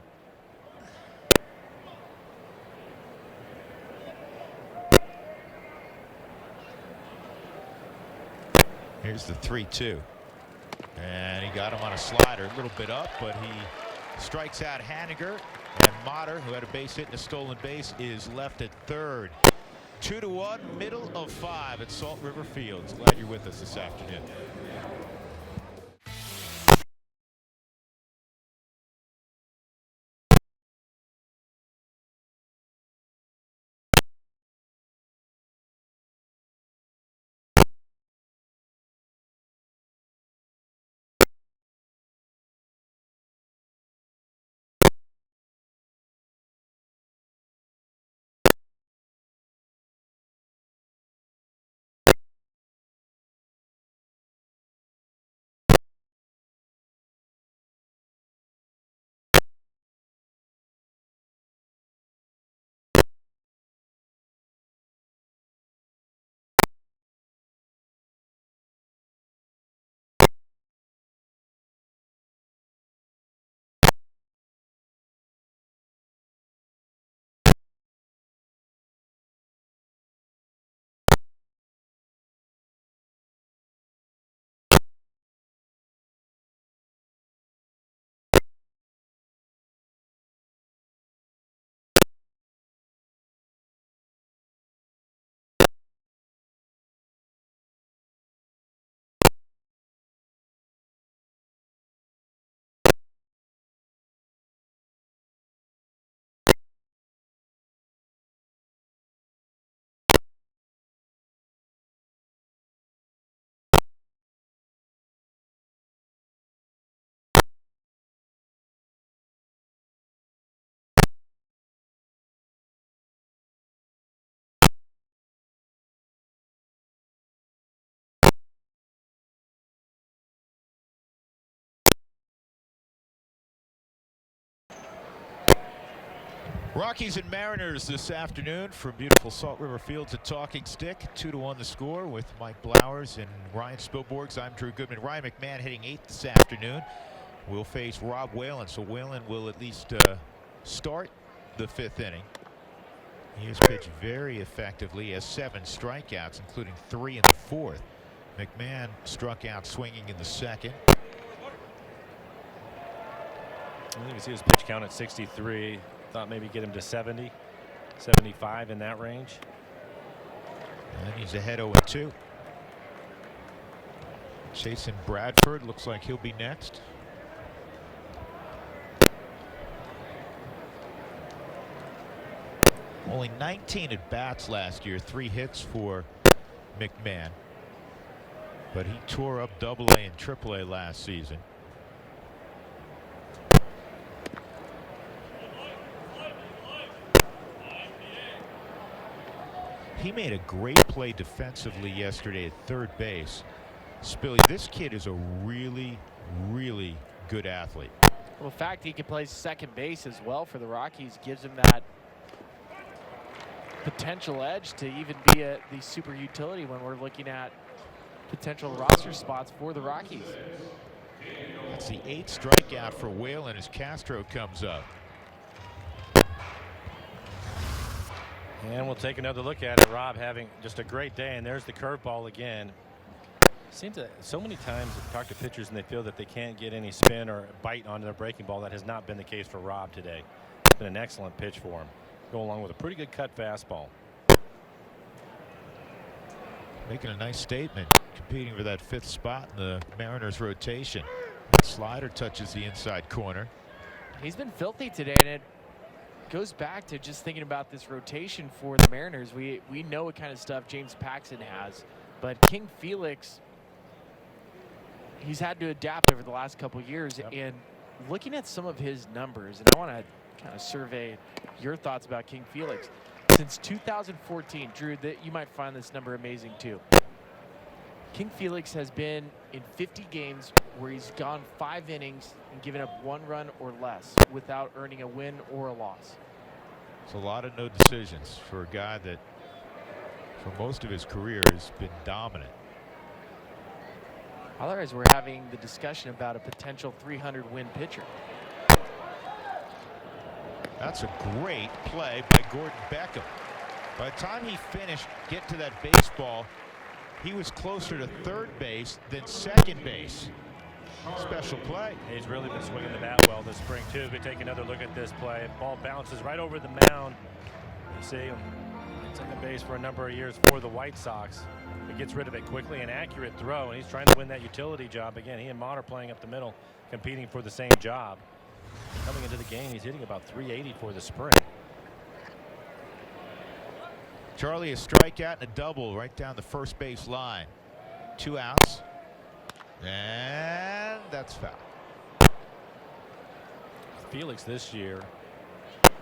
Here's the 3-2. And he got him on a slider, a little bit up, but he strikes out Haniger. And Motter, who had a base hit and a stolen base, is left at third. 2-1, middle of 5 at Salt River Fields. Glad you're with us this afternoon. Rockies and Mariners this afternoon from beautiful Salt River Fields at Talking Stick. 2-1 the score with Mike Blowers and Ryan Spilborgs. I'm Drew Goodman. Ryan McMahon hitting 8th this afternoon. We'll face Rob Whalen, so Whalen will at least start the 5th inning. He has pitched very effectively, has 7 strikeouts, including 3 in the 4th. McMahon struck out swinging in the 2nd.
You can see his pitch count at 63. Thought maybe get him to 70, 75 in that range.
And he's ahead 0-2. Jason Bradford looks like he'll be next. Only 19 at bats last year, 3 hits for McMahon. But he tore up AA and AAA last season. He made a great play defensively yesterday at third base. Spilly, this kid is a really, really good athlete.
Well, the fact he can play second base as well for the Rockies gives him that potential edge to even be the super utility when we're looking at potential roster spots for the Rockies.
That's the 8th strikeout for Whalen as Castro comes up.
And we'll take another look at it. Rob having just a great day, and there's the curveball again. Seems that so many times I talk to pitchers and they feel that they can't get any spin or bite onto their breaking ball. That has not been the case for Rob today. It's been an excellent pitch for him. Go along with a pretty good cut fastball.
Making a nice statement, competing for that 5th spot in the Mariners rotation. That slider touches the inside corner.
He's been filthy today, and it goes back to just thinking about this rotation for the Mariners. We know what kind of stuff James Paxton has, but King Felix, he's had to adapt over the last couple years. Yep. And looking at some of his numbers, and I want to kind of survey your thoughts about King Felix. Since 2014, Drew, that you might find this number amazing too. King Felix has been in 50 games where he's gone 5 innings and given up 1 run or less without earning a win or a loss.
It's a lot of no decisions for a guy that for most of his career has been dominant.
Otherwise, we're having the discussion about a potential 300 win pitcher.
That's a great play by Gordon Beckham. By the time he finished, get to that baseball, he was closer to third base than second base. Special play.
He's really been swinging the bat well this spring too. If we take another look at this play, ball bounces right over the mound. You see him second base for a number of years for the White Sox. He gets rid of it quickly, an accurate throw, and he's trying to win that utility job again. He and Mott are playing up the middle, competing for the same job. Coming into the game, he's hitting about 380 for the spring.
Charlie, a strikeout and a double right down the first base line. 2 outs. And that's foul.
Felix this year,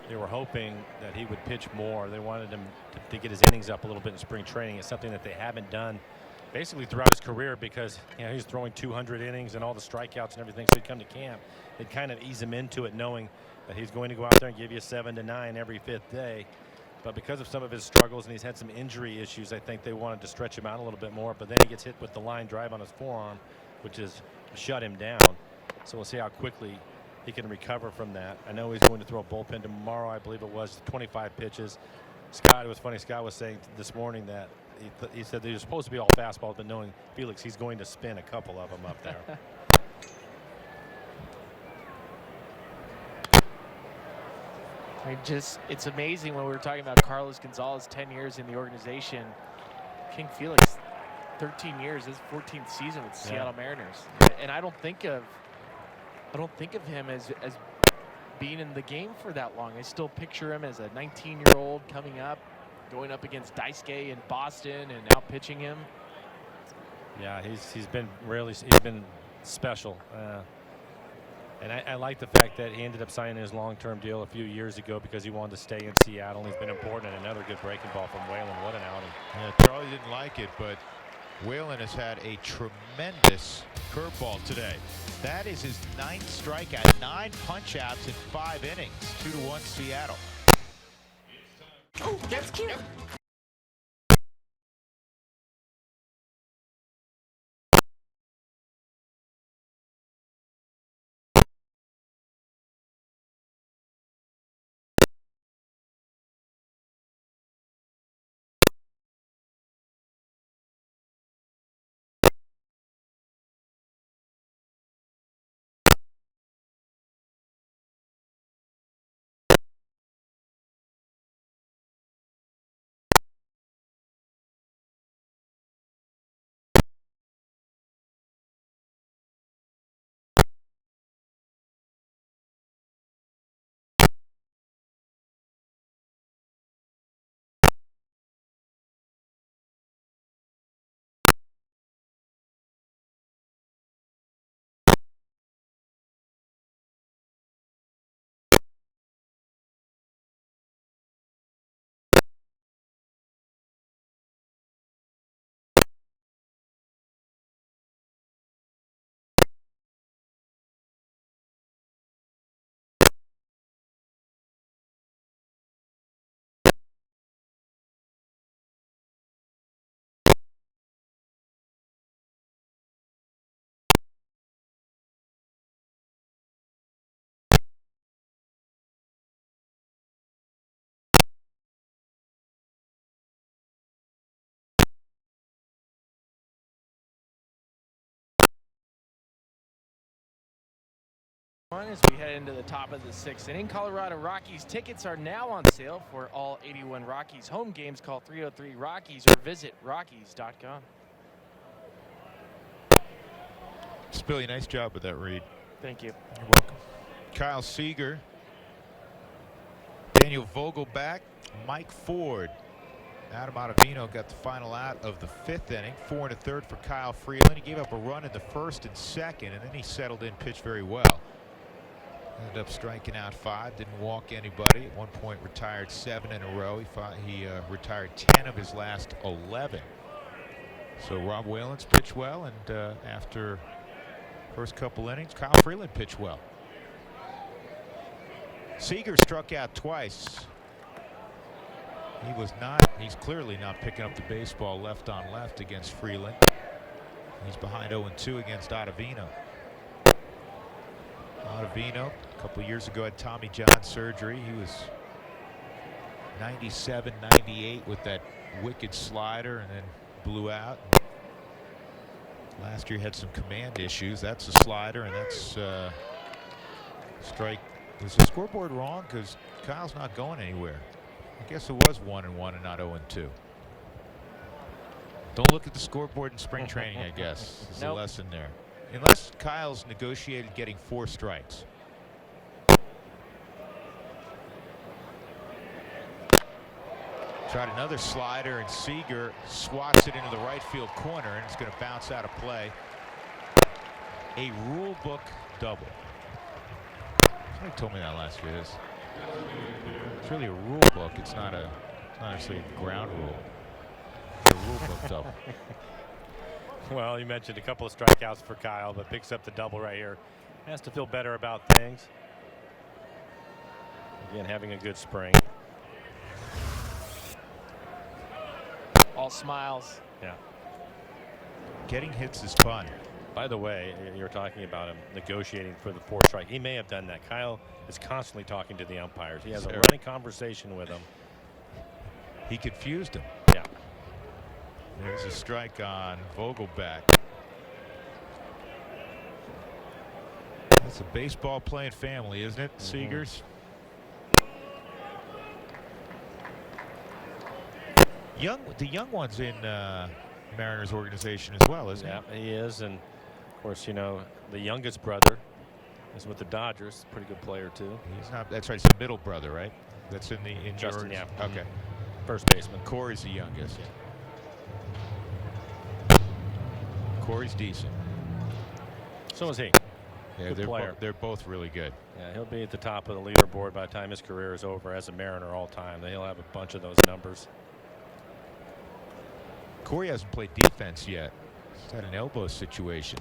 they were hoping that he would pitch more. They wanted him to get his innings up a little bit in spring training. It's something that they haven't done basically throughout his career because he's throwing 200 innings and all the strikeouts and everything. So he'd come to camp. They'd kind of ease him into it, knowing that he's going to go out there and give you 7 to 9 every 5th day. But because of some of his struggles and he's had some injury issues, I think they wanted to stretch him out a little bit more. But then he gets hit with the line drive on his forearm, which has shut him down. So we'll see how quickly he can recover from that. I know he's going to throw a bullpen tomorrow. I believe it was 25 pitches. Scott, it was funny. Scott was saying this morning that he said they're supposed to be all fastballs, but knowing Felix, he's going to spin a couple of them up there.
It's amazing when we were talking about Carlos Gonzalez, 10 years in the organization. King Felix, 13 years, his 14th season with Seattle Mariners. And I don't think of him as being in the game for that long. I still picture him as a 19-year-old coming up, going up against Daisuke in Boston and out pitching him.
Yeah, he's been special. And I like the fact that he ended up signing his long-term deal a few years ago because he wanted to stay in Seattle. He's been important, and another good breaking ball from Whalen. What an outing.
Yeah, Charlie didn't like it, but Whalen has had a tremendous curveball today. That is his 9th strikeout, 9 punch-outs in 5 innings. 2-1 Seattle.
Oh, that's cute.
As we head into the top of the 6th inning, Colorado Rockies tickets are now on sale for all 81 Rockies home games. Call 303 Rockies or visit Rockies.com.
Spilly, nice job with that read.
Thank you.
You're welcome. Kyle Seager, Daniel Vogelback, Mike Ford. Adam Ottavino got the final out of the 5th inning. 4 1/3 for Kyle Freeland. He gave up a run in the 1st and 2nd, and then he settled in, pitched very well. Ended up striking out 5, didn't walk anybody. At one point retired 7 in a row. He retired 10 of his last 11. So Rob Whalen's pitched well, and after first couple innings, Kyle Freeland pitched well. Seager struck out twice. He's clearly not picking up the baseball left on left against Freeland. He's behind 0-2 against Ottavino. Ottavino, a couple years ago, had Tommy John surgery. He was 97, 98 with that wicked slider and then blew out. Last year had some command issues. That's a slider, and that's strike. Was the scoreboard wrong? Because Kyle's not going anywhere. I guess it was 1-1 and not 0-2. Don't look at the scoreboard in spring training, I guess. There's a lesson there. Unless Kyle's negotiated getting 4 strikes. Tried another slider, and Seager swats it into the right field corner, and it's going to bounce out of play. A rule book double. Somebody told me that last year. It's really a rule book. It's not necessarily a ground rule. It's a rule book double.
Well, you mentioned a couple of strikeouts for Kyle, but picks up the double right here. Has to feel better about things. Again, having a good spring.
All smiles.
Yeah.
Getting hits is fun.
By the way, you're talking about him negotiating for the 4 strike. He may have done that. Kyle is constantly talking to the umpires. He has a running conversation with them.
He confused him.
Yeah.
There's a strike on Vogelback. That's a baseball playing family, isn't it, Seegers? The young one's in Mariners organization as well, isn't he?
Yeah, he is. And of course, you know, the youngest brother is with the Dodgers. Pretty good player too.
He's not. That's right. It's the middle brother, right? That's in
Justin. Yeah.
Okay.
First baseman.
Corey's the youngest. Corey's decent.
So is he.
Yeah,
good player.
They're both really good.
Yeah, he'll be at the top of the leaderboard by the time his career is over as a Mariner all time. He'll have a bunch of those numbers.
Corey hasn't played defense yet. He's had an elbow situation.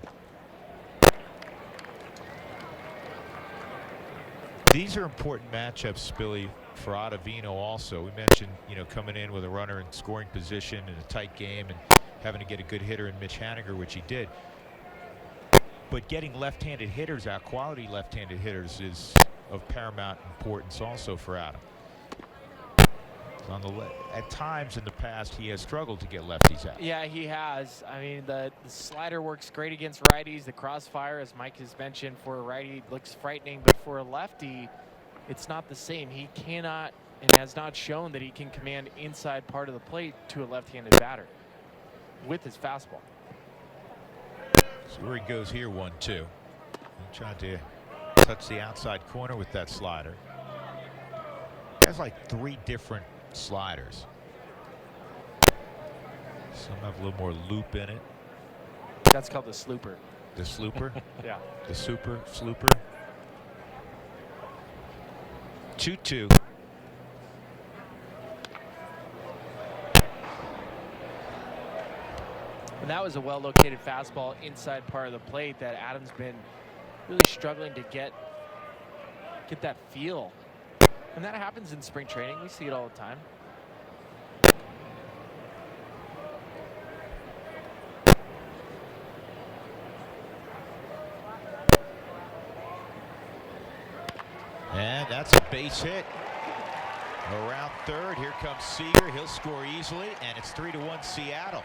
These are important matchups, Billy, for Ottavino also. We mentioned, you know, coming in with a runner in scoring position in a tight game and having to get a good hitter in Mitch Haniger, which he did. But getting left-handed hitters out, quality left-handed hitters, is of paramount importance also for Adam. At times in the past, he has struggled to get lefties out.
Yeah, he has. I mean, the slider works great against righties. The crossfire, as Mike has mentioned, for a righty looks frightening, but for a lefty, it's not the same. He cannot and has not shown that he can command inside part of the plate to a left-handed batter with his fastball.
So where he goes here, 1-2. He tried to touch the outside corner with that slider. He has like 3 different sliders. Some have a little more loop in it.
That's called the slooper.
The slooper?
Yeah.
The super slooper. 2-2.
And that was a well-located fastball inside part of the plate that Adam's been really struggling to get that feel. And that happens in spring training. We see it all the time.
And that's a base hit. Around third, here comes Seager. He'll score easily, and it's 3-1 Seattle.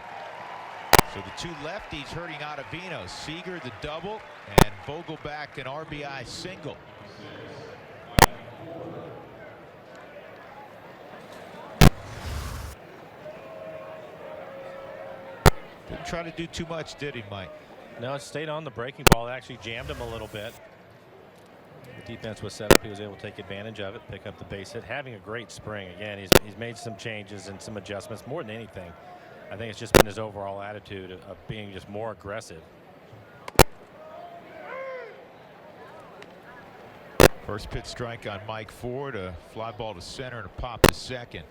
So the 2 lefties hurting Ottavino. Seager the double, and Vogelback an RBI single. Didn't try to do too much, did he, Mike?
No, it stayed on the breaking ball. It actually jammed him a little bit. The defense was set up. He was able to take advantage of it, pick up the base hit. Having a great spring. Again, he's made some changes and some adjustments. More than anything, I think it's just been his overall attitude of being just more aggressive.
First pitch strike on Mike Ford, a fly ball to center and a pop to second.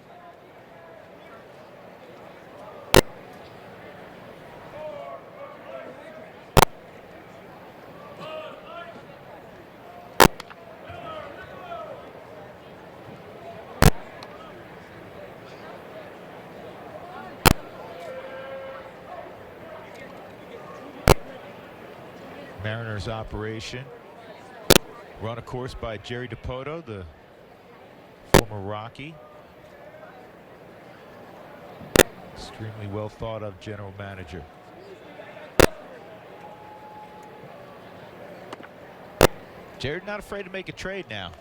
Mariners operation. Run, of course, by Jerry DiPoto, the former Rocky. Extremely well thought of general manager. Jared not afraid to make a trade now.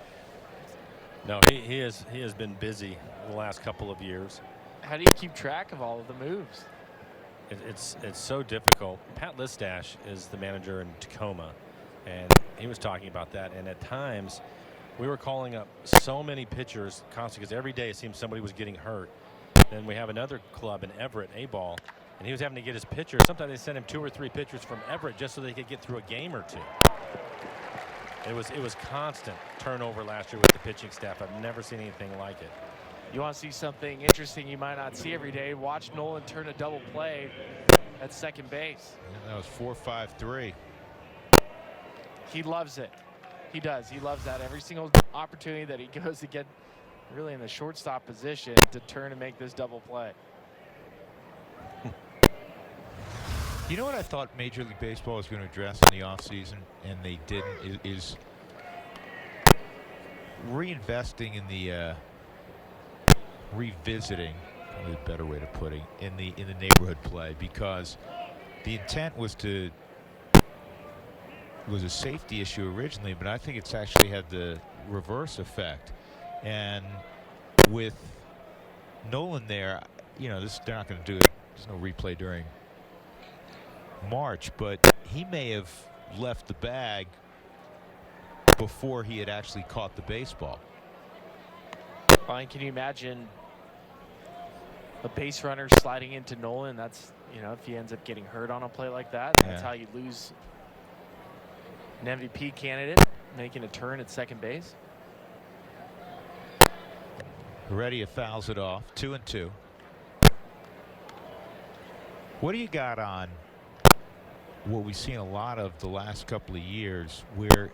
No, he has been busy the last couple of years.
How do you keep track of all of the moves?
It's so difficult. Pat Listash is the manager in Tacoma, and he was talking about that. And at times, we were calling up so many pitchers constantly because every day it seemed somebody was getting hurt. Then we have another club in Everett, A-Ball, and he was having to get his pitchers. Sometimes they sent him 2 or 3 pitchers from Everett just so they could get through a game or two. It was constant turnover last year with the pitching staff. I've never seen anything like it.
You want to see something interesting you might not see every day. Watch Nolan turn a double play at second base.
And that was 4-5-3.
He loves it. He does. He loves that. Every single opportunity that he goes to get really in the shortstop position to turn and make this double play.
You know what I thought Major League Baseball was going to address in the offseason, and they didn't, is reinvesting in the revisiting, probably a better way to put it, in the neighborhood play, because the intent was a safety issue originally, but I think it's actually had the reverse effect. And with Nolan there, you know, they're not going to do it. There's no replay during March, but he may have left the bag before he had actually caught the baseball.
Fine, can you imagine a base runner sliding into Nolan? That's, you know, if he ends up getting hurt on a play like that, that's how you lose an MVP candidate making a turn at second base.
Heredia fouls it off. 2-2. What do you got on what we've seen a lot of the last couple of years, where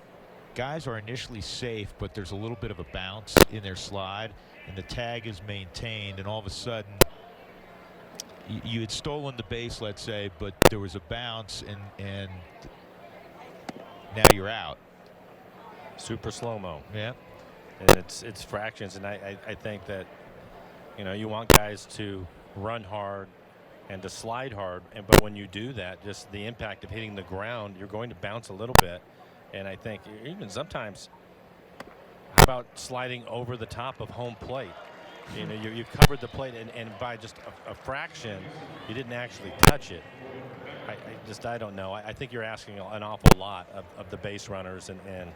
guys are initially safe, but there's a little bit of a bounce in their slide, and the tag is maintained, and all of a sudden you had stolen the base, let's say, but there was a bounce, and now you're out.
Super slow-mo.
Yeah.
And it's fractions, and I think that, you know, you want guys to run hard and to slide hard, but when you do that, just the impact of hitting the ground, you're going to bounce a little bit. And I think even sometimes, how about sliding over the top of home plate? You know, you've covered the plate, and by just a fraction, you didn't actually touch it. I don't know. I think you're asking an awful lot of the base runners and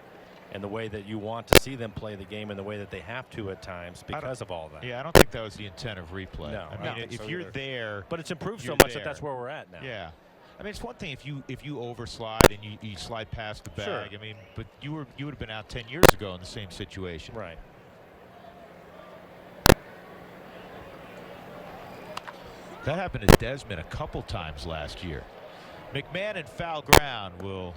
the way that you want to see them play the game and the way that they have to at times because of all that.
Yeah, I don't think that was the intent of replay.
No,
I mean, if you're there,
but it's improved so
you're
much
there.
that that's where we're at now.
Yeah. I mean, it's one thing if you overslide and you slide past the bag.
Sure.
I mean, but you would have been out 10 years ago in the same situation.
Right.
That happened to Desmond a couple times last year. McMahon in foul ground will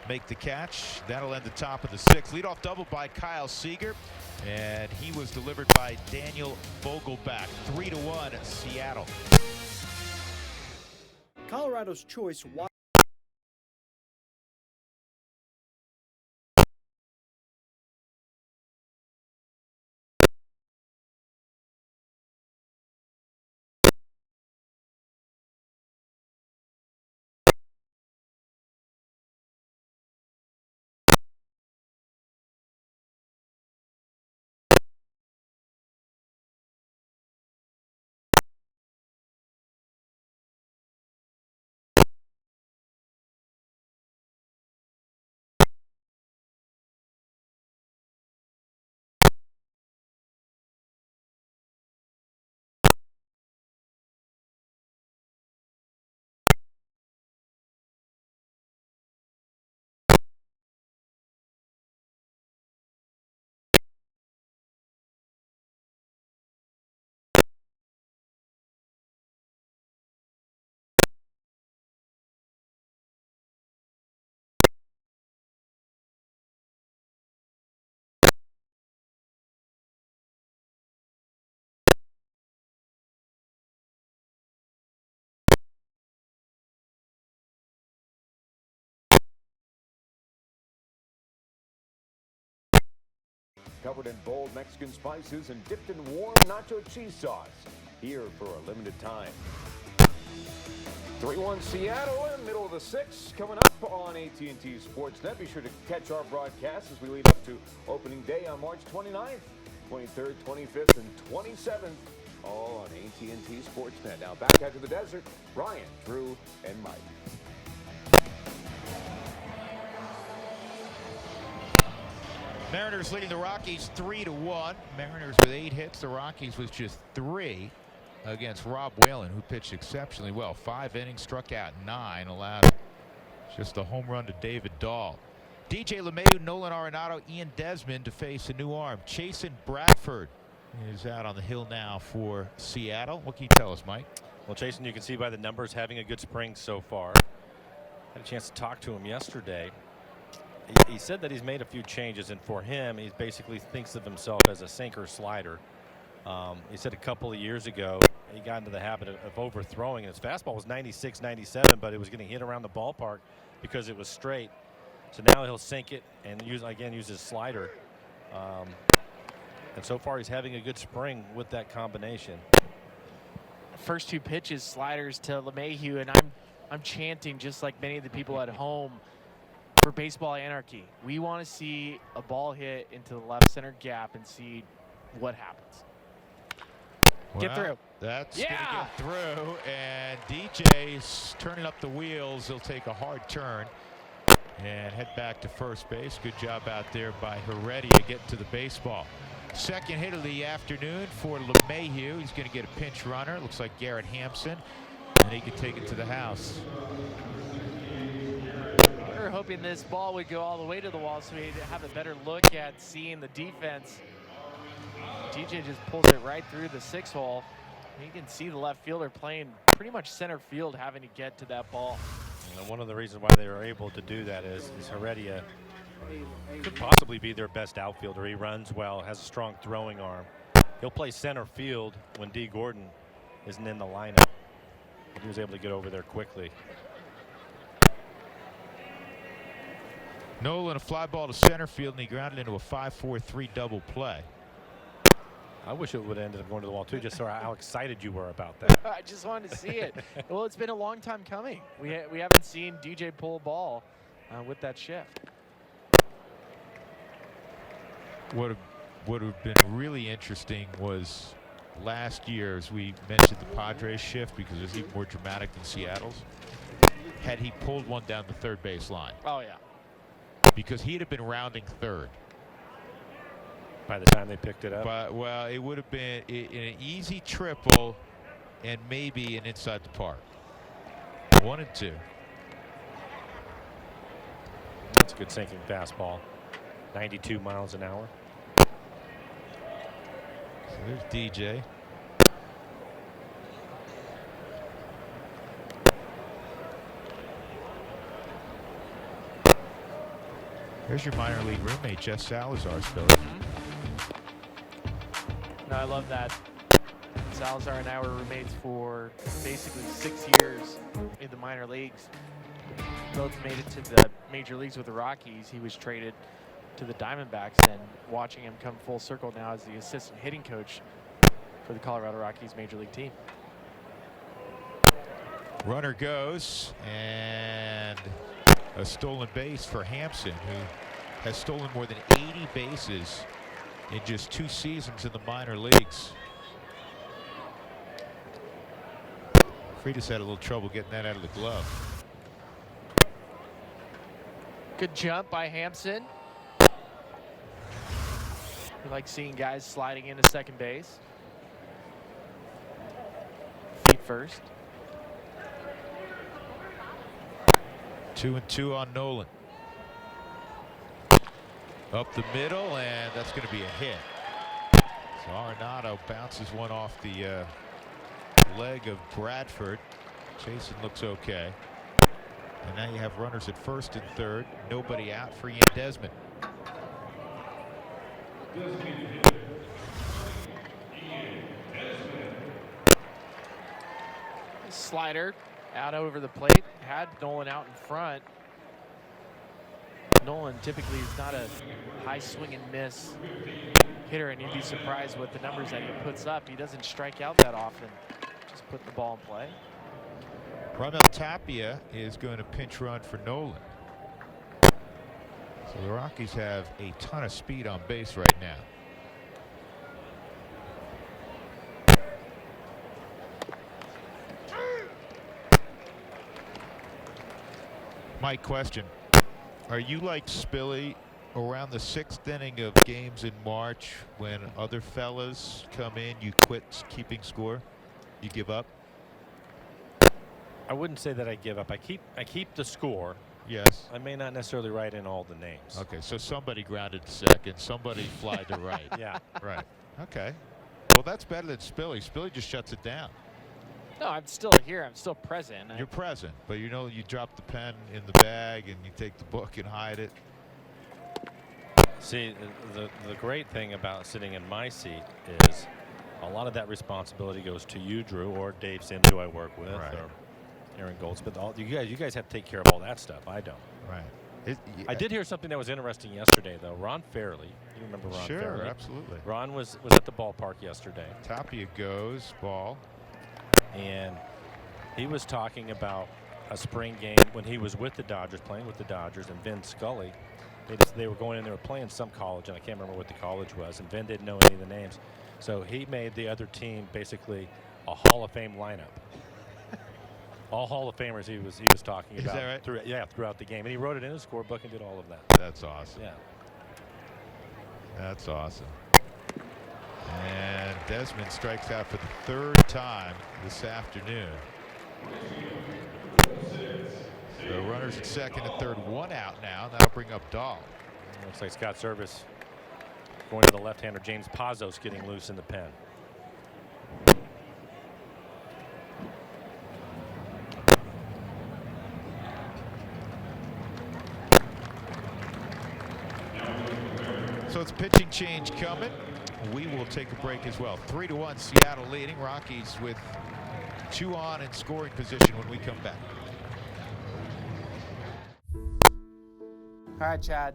make the catch. That'll end the top of the 6th. Leadoff double by Kyle Seager, and he was delivered by Daniel Vogelback. 3-1 Seattle.
Colorado's choice
covered in bold Mexican spices and dipped in warm nacho cheese sauce. Here for a limited time. 3-1 Seattle in the middle of the sixth. Coming up on AT&T Sportsnet. Be sure to catch our broadcast as we lead up to opening day on March 29th, 23rd, 25th, and 27th. All on AT&T Sportsnet. Now back out to the desert. Ryan, Drew, and Mike.
Mariners leading the Rockies 3-1. Mariners with 8 hits. The Rockies with just 3 against Rob Whalen, who pitched exceptionally well. 5 innings, struck out 9, allowed just a home run to David Dahl. DJ LeMahieu, Nolan Arenado, Ian Desmond to face a new arm. Chasen Bradford is out on the hill now for Seattle. What can you tell us, Mike?
Well, Chasen, you can see by the numbers having a good spring so far. Had a chance to talk to him yesterday. He said that he's made a few changes, and for him, he basically thinks of himself as a sinker slider. He said a couple of years ago he got into the habit of overthrowing. His fastball was 96, 97, but it was getting hit around the ballpark because it was straight. So now he'll sink it and use his slider. And so far he's having a good spring with that combination.
First 2 pitches, sliders to LeMahieu, and I'm chanting just like many of the people at home for baseball anarchy. We want to see a ball hit into the left center gap and see what happens.
Well,
get through.
That's
yeah.
going to get through, and DJ's turning up the wheels. He'll take a hard turn and head back to first base. Good job out there by Heredia getting to the baseball. Second hit of the afternoon for LeMahieu. He's going to get a pinch runner. Looks like Garrett Hampson, and he can take it to the house.
We were hoping this ball would go all the way to the wall so we'd have a better look at seeing the defense. DJ just pulls it right through the 6 hole. You can see the left fielder playing pretty much center field, having to get to that ball.
And one of the reasons why they were able to do that is Heredia could possibly be their best outfielder. He runs well, has a strong throwing arm. He'll play center field when Dee Gordon isn't in the lineup. But he was able to get over there quickly.
Nolan, a fly ball to center field, and he grounded into a 5-4-3 double play.
I wish it would have ended up going to the wall too, just so how excited you were about that.
I just wanted to see it. Well, it's been a long time coming. We haven't seen DJ pull a ball with that shift.
What would have been really interesting was last year, as we mentioned, the Padres shift, because it was even more dramatic than Seattle's. Had he pulled one down the third base line.
Oh, yeah.
Because he'd have been rounding third.
By the time they picked it up?
But, well, it would have been an easy triple and maybe an inside the park. 1 and 2.
That's a good sinking fastball. 92 miles an hour.
So there's DJ. There's your minor league roommate, Jeff Salazar, Billy.
No, I love that. Salazar and I were roommates for basically 6 years in the minor leagues. Both made it to the major leagues with the Rockies. He was traded to the Diamondbacks, and watching him come full circle now as the assistant hitting coach for the Colorado Rockies major league team.
Runner goes, and a stolen base for Hampson, who has stolen more than 80 bases in just 2 seasons in the minor leagues. Freitas had a little trouble getting that out of the glove.
Good jump by Hampson. We like seeing guys sliding into second base. Feet first.
2 and 2 on Nolan. Up the middle, and that's going to be a hit. So Arenado bounces one off the leg of Bradford. Chasen looks okay. And now you have runners at first and third. Nobody out for Ian Desmond.
Slider out over the plate. Had Nolan out in front. Nolan typically is not a high swing and miss hitter, and you'd be surprised with the numbers that he puts up. He doesn't strike out that often. Just put the ball in play.
Ramel Tapia is going to pinch run for Nolan. So the Rockies have a ton of speed on base right now. Mike, question. Are you like Spilly around the 6th inning of games in March when other fellas come in, you quit keeping score? You give up?
I wouldn't say that I give up. I keep the score.
Yes.
I may not necessarily write in all the names.
Okay, so somebody grounded to second, somebody fly to right.
Yeah.
Right. Okay. Well, that's better than Spilly. Spilly just shuts it down.
No, I'm still here. I'm still present.
You're present, but you know you drop the pen in the bag and you take the book and hide it.
See, the great thing about sitting in my seat is a lot of that responsibility goes to you, Drew, or Dave Sims, who I work with,
Right.
or Aaron Goldsmith. You guys have to take care of all that stuff. I don't.
Right.
I did hear something that was interesting yesterday, though. Ron Fairley, you remember Ron
Sure,
Fairley?
absolutely.
Ron was at the ballpark yesterday.
Tapia goes, ball.
And he was talking about a spring game when he was with the Dodgers, playing with the Dodgers, and Vin Scully. They were going in, they were playing some college, and I can't remember what the college was, and Vin didn't know any of the names. So he made the other team basically a Hall of Fame lineup. All Hall of Famers he was talking about.
Is that right?
Throughout the game. And he wrote it in his scorebook and did all of that.
That's awesome.
Yeah.
That's awesome. And Desmond strikes out for the 3rd time this afternoon. So runners at second and third, 1 out now. That'll bring up Dahl.
Looks like Scott Service going to the left-hander. James Pazos getting loose in the pen.
So it's pitching change coming. We will take a break as well. 3-1 Seattle leading. Rockies with 2 on in scoring position when we come back.
All right, Chad.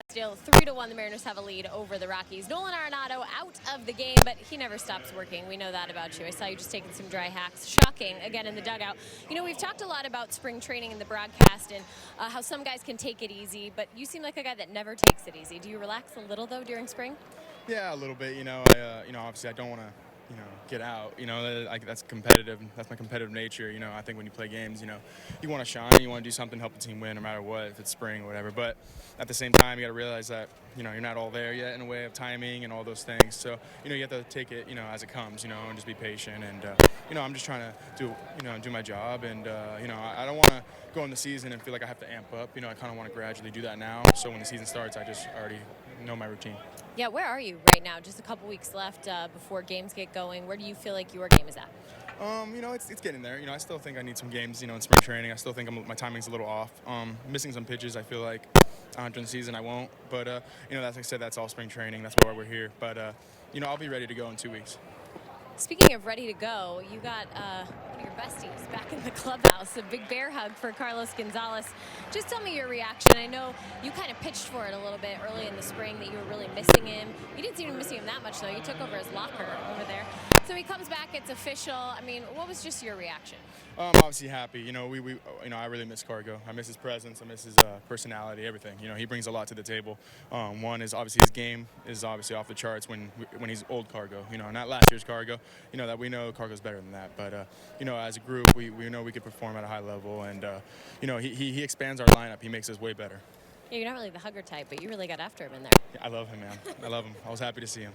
Still 3-1, the Mariners have a lead over the Rockies. Nolan Arenado out of the game, but he never stops working. We know that about you. I saw you just taking some dry hacks. Shocking, again, in the dugout. You know, we've talked a lot about spring training in the broadcast and how some guys can take it easy, but you seem like a guy that never takes it easy. Do you relax a little, though, during spring?
Yeah, a little bit. You know, obviously I don't want to, get out. That's competitive. That's my competitive nature. I think when you play games, you want to shine. You want to do something, help the team win, no matter what, if it's spring or whatever. But at the same time, you got to realize that, you're not all there yet in a way of timing and all those things. So, you have to take it, as it comes, and just be patient. And, I'm just trying to do my job. And, I don't want to go in the season and feel like I have to amp up. I kind of want to gradually do that now. So when the season starts, I just already know my routine.
Yeah, where are you right now? Just a couple weeks left before games get going. Where do you feel like your game is at?
You know, it's getting there. You know, I still think I need some games, you know, in spring training. I still think my timing's a little off. Missing some pitches, I feel like during the season I won't. But, you know, as I said, that's all spring training. That's why we're here. But, you know, I'll be ready to go in 2 weeks.
Speaking of ready to go, you got one of your besties back in the clubhouse. A big bear hug for Carlos Gonzalez. Just tell me your reaction. I know you kind of pitched for it a little bit early in the spring that you were really missing him. You didn't seem to be missing him that much, though. You took over his locker over there. So he comes back, it's official. I mean, what was just your reaction?
I'm obviously happy. You know, you know, I really miss Cargo. I miss his presence. I miss his personality, everything. You know, he brings a lot to the table. One is obviously his game is obviously off the charts when he's old Cargo. You know, not last year's Cargo. You know that we know Cargo's better than that. But you know, as a group, we know we could perform at a high level, and you know, he expands our lineup. He makes us way better.
Yeah, you're not really the hugger type, but you really got after him in there.
Yeah, I love him, man. I love him. I was happy to see him.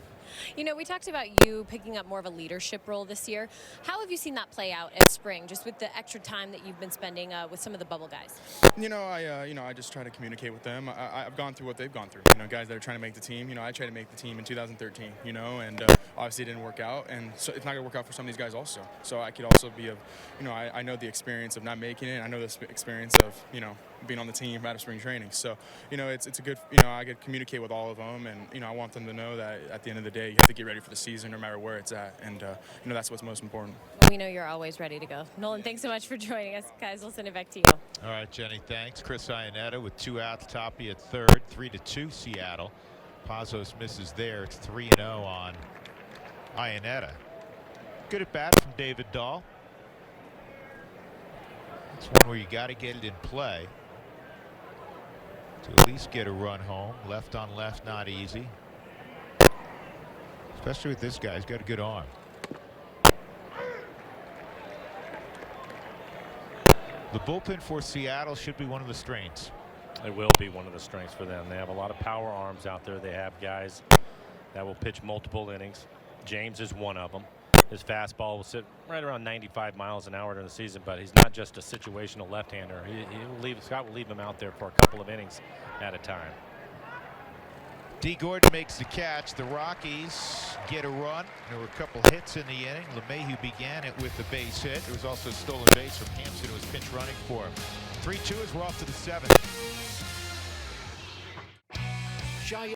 You know, we talked about you picking up more of a leadership role this year. How have you seen that play out at spring, just with the extra time that you've been spending with some of the bubble guys?
You know, I just try to communicate with them. I've gone through what they've gone through. You know, guys that are trying to make the team. You know, I tried to make the team in 2013. You know, and obviously it didn't work out, and so it's not going to work out for some of these guys also. So I could also be of, you know, I know the experience of not making it. I know the experience of, you know, being on the team out of spring training. So, you know, it's a good, you know, I get to communicate with all of them, and, you know, I want them to know that at the end of the day, you have to get ready for the season no matter where it's at, and, you know, that's what's most important.
We know you're always ready to go. Nolan, thanks so much for joining us. Guys, we'll send it back to you.
All right, Jenny, thanks. Chris Iannetta with 2 outs, Toppy at third, 3-2 Seattle. Pazos misses there. It's 3-0 on Iannetta. Good at bat from David Dahl. It's one where you got to get it in play to at least get a run home. Left on left, not easy. Especially with this guy. He's got a good arm. The bullpen for Seattle should be one of the strengths.
It will be one of the strengths for them. They have a lot of power arms out there. They have guys that will pitch multiple innings. James is one of them. His fastball will sit right around 95 miles an hour during the season, but he's not just a situational left-hander. Scott will leave him out there for a couple of innings at a time.
Dee Gordon makes the catch. The Rockies get a run. There were a couple hits in the inning. Lemahieu began it with the base hit. There was also a stolen base from Hampson, who was pinch running for him. 3-2 as we're off to the 7th.
Shy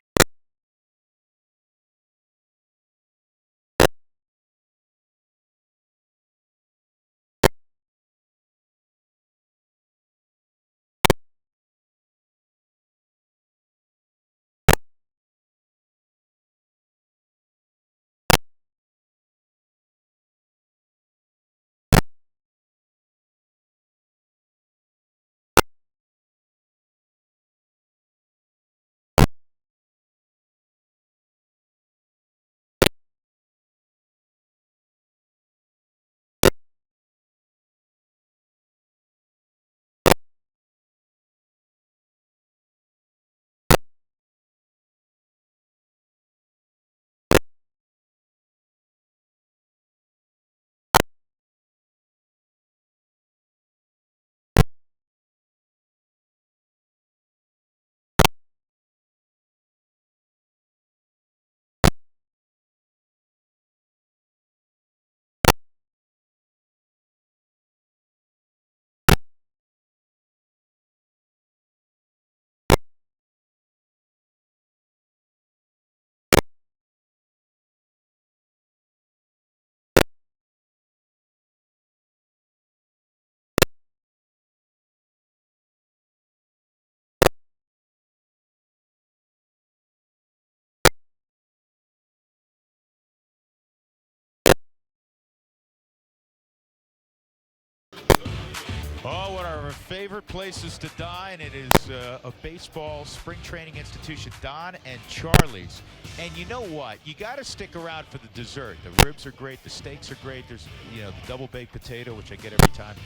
Oh, one of our favorite places to dine. It is a baseball spring training institution, Don and Charlie's. And you know what? You got to stick around for the dessert. The ribs are great. The steaks are great. There's, you know, the double baked potato, which I get every time.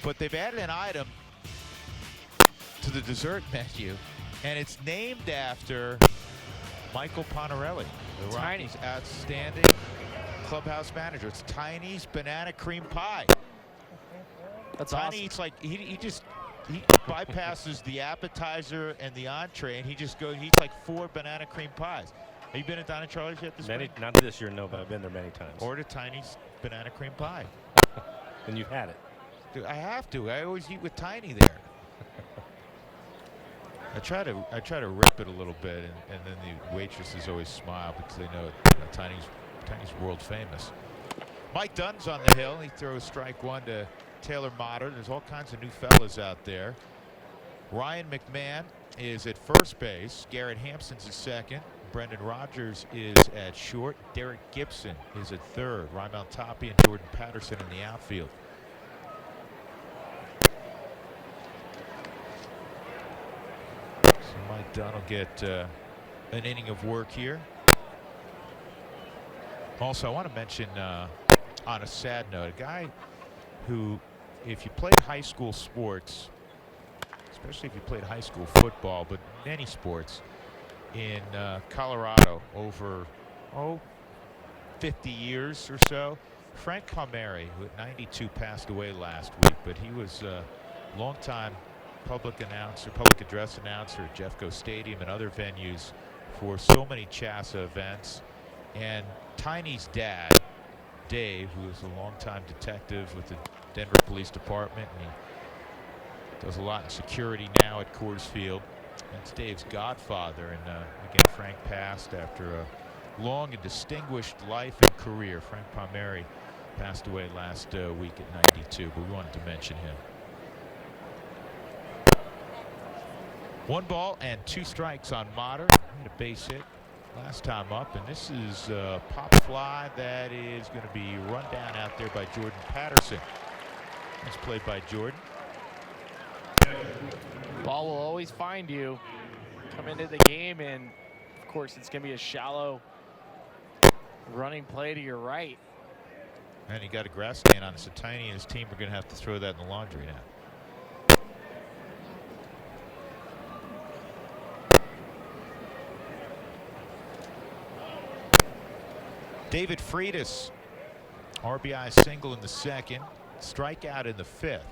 But they've added an item to the dessert menu, and it's named after Michael Ponarelli, the Rockies' outstanding clubhouse manager. It's Tiny's Banana Cream Pie.
That's
Tiny
awesome.
eats like he bypasses the appetizer and the entree, and he eats like 4 banana cream pies. Have you been at Don and Charlie's yet this spring?
Not this year, no, but I've been there many times.
Order Tiny's banana cream pie.
And you've had it.
Dude, I have to. I always eat with Tiny there. I try to rip it a little bit, and then the waitresses always smile because they know, Tiny's world famous. Mike Dunn's on the hill. He throws strike one to Taylor Motter. There's all kinds of new fellas out there. Ryan McMahon is at first base. Garrett Hampson's at second. Brendan Rodgers is at short. Derek Gibson is at third. Raimel Tapia and Jordan Patterson in the outfield. So Mike Dunn will get an inning of work here. Also, I want to mention, on a sad note, a guy who, if you played high school sports, especially if you played high school football, but many sports, in Colorado over 50 years or so. Frank Palmieri, who at 92 passed away last week, but he was a longtime public address announcer at Jeffco Stadium and other venues for so many CHASA events. And Tiny's dad, Dave, who is a longtime detective with the Denver Police Department, and he does a lot in security now at Coors Field. That's Dave's godfather, and again, Frank passed after a long and distinguished life and career. Frank Palmieri passed away last week at 92, but we wanted to mention him. 1 ball and 2 strikes on Motter. He had a base hit last time up, and this is a pop fly that is going to be run down out there by Jordan Patterson. That's played by Jordan.
Ball will always find you. Come into the game, and of course it's going to be a shallow running play to your right.
And he got a grass stain on it, so Tiny and his team are going to have to throw that in the laundry now. David Freitas, RBI single in the second, strikeout in the fifth.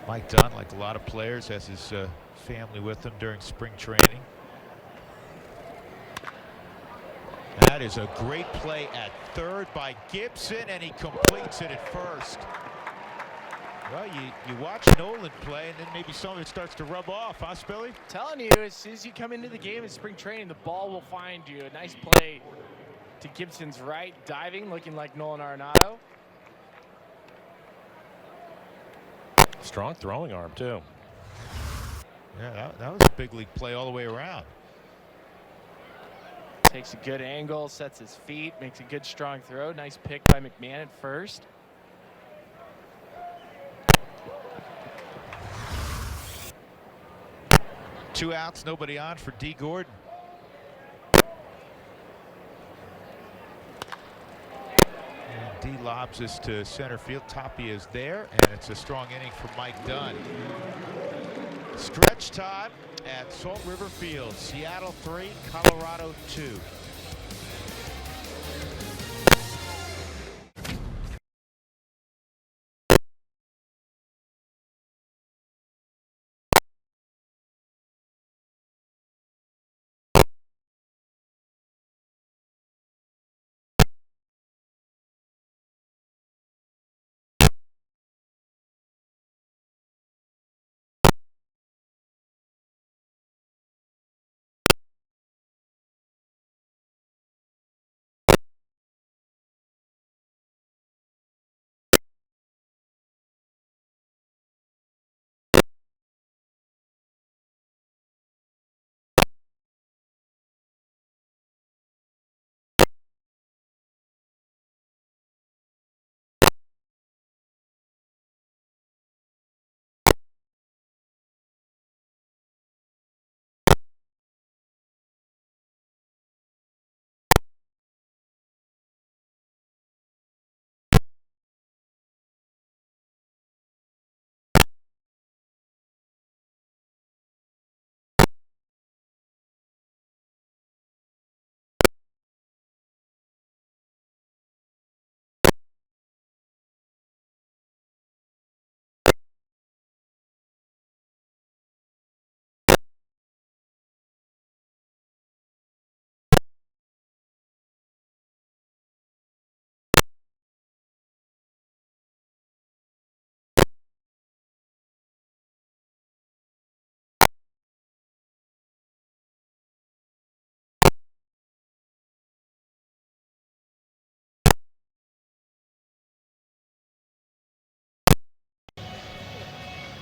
Mike Dunn, like a lot of players, has his family with him during spring training. That is a great play at third by Gibson, and he completes it at first. Well, you watch Nolan play, and then maybe some of it starts to rub off, huh, Spilly?
Telling you, as soon as you come into the game in spring training, the ball will find you. A nice play to Gibson's right, diving, looking like Nolan Arenado.
Strong throwing arm, too.
Yeah, that was a big league play all the way around.
Takes a good angle, sets his feet, makes a good strong throw. Nice pick by McMahon at first.
Two outs, nobody on for Dee Gordon. And Dee lobs this to center field. Tapia is there, and it's a strong inning for Mike Dunn. Stretch time at Salt River Field. Seattle 3, Colorado 2.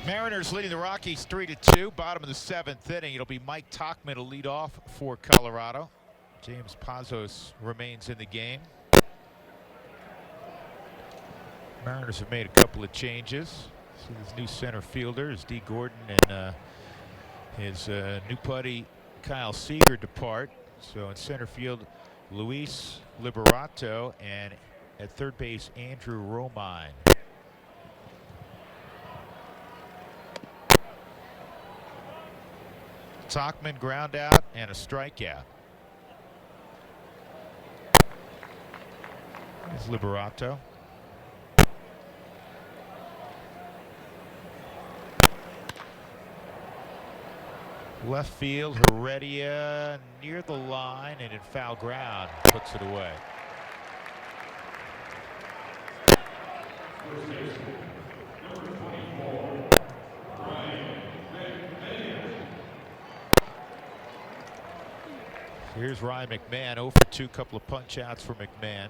Mariners leading the Rockies 3-2. Bottom of the 7th inning. It'll be Mike Tauchman to lead off for Colorado. James Pazos remains in the game. Mariners have made a couple of changes. See this new center fielder is Dee Gordon and his new putty Kyle Seager depart. So in center field, Luis Liberato, and at third base, Andrew Romine. Tauchman ground out and a strikeout. There's Liberato. Left field, Heredia near the line and in foul ground, puts it away. Here's Ryan McMahon, 0 for 2, couple of punch outs for McMahon.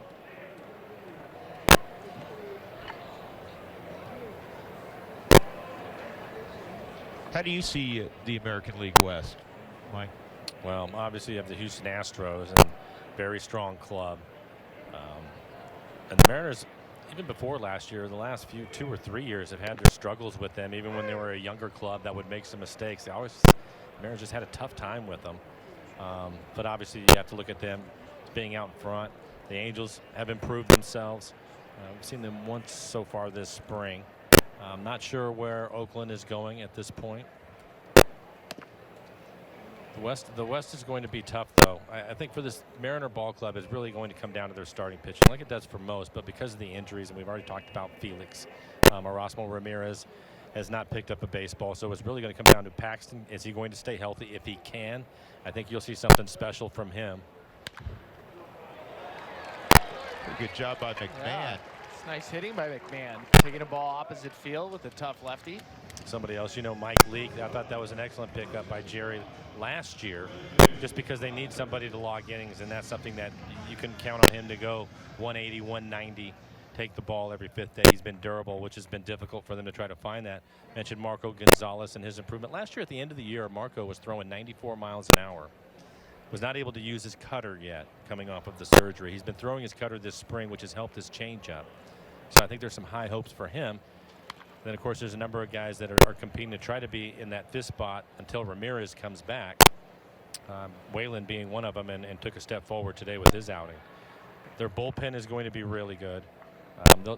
How do you see the American League West, Mike?
Well, obviously you have the Houston Astros, and very strong club. And the Mariners, even before last year, the last 2 or 3 years have had their struggles with them. Even when they were a younger club that would make some mistakes, the Mariners just had a tough time with them. But obviously you have to look at them being out in front. The Angels have improved themselves. We've seen them once so far this spring. I'm not sure where Oakland is going at this point. The West is going to be tough, though. I think for this Mariner ball club, it's really going to come down to their starting pitching, like it does for most. But because of the injuries, and we've already talked about Felix, Erasmo Ramirez has not picked up a baseball, so it's really going to come down to Paxton. Is he going to stay healthy? If he can, I think you'll see something special from him.
Good job by McMahon.
Yeah. It's nice hitting by McMahon. Taking a ball opposite field with a tough lefty.
Somebody else, Mike Leake. I thought that was an excellent pickup by Jerry last year, just because they need somebody to log innings, and that's something that you can count on him to go 180, 190, take the ball every 5th day. He's been durable, which has been difficult for them to try to find that. Mentioned Marco Gonzalez and his improvement. Last year at the end of the year, Marco was throwing 94 miles an hour. Was not able to use his cutter yet coming off of the surgery. He's been throwing his cutter this spring, which has helped his changeup. So I think there's some high hopes for him. Then, of course, there's a number of guys that are competing to try to be in that 5th spot until Ramirez comes back. Whalen being one of them, and took a step forward today with his outing. Their bullpen is going to be really good.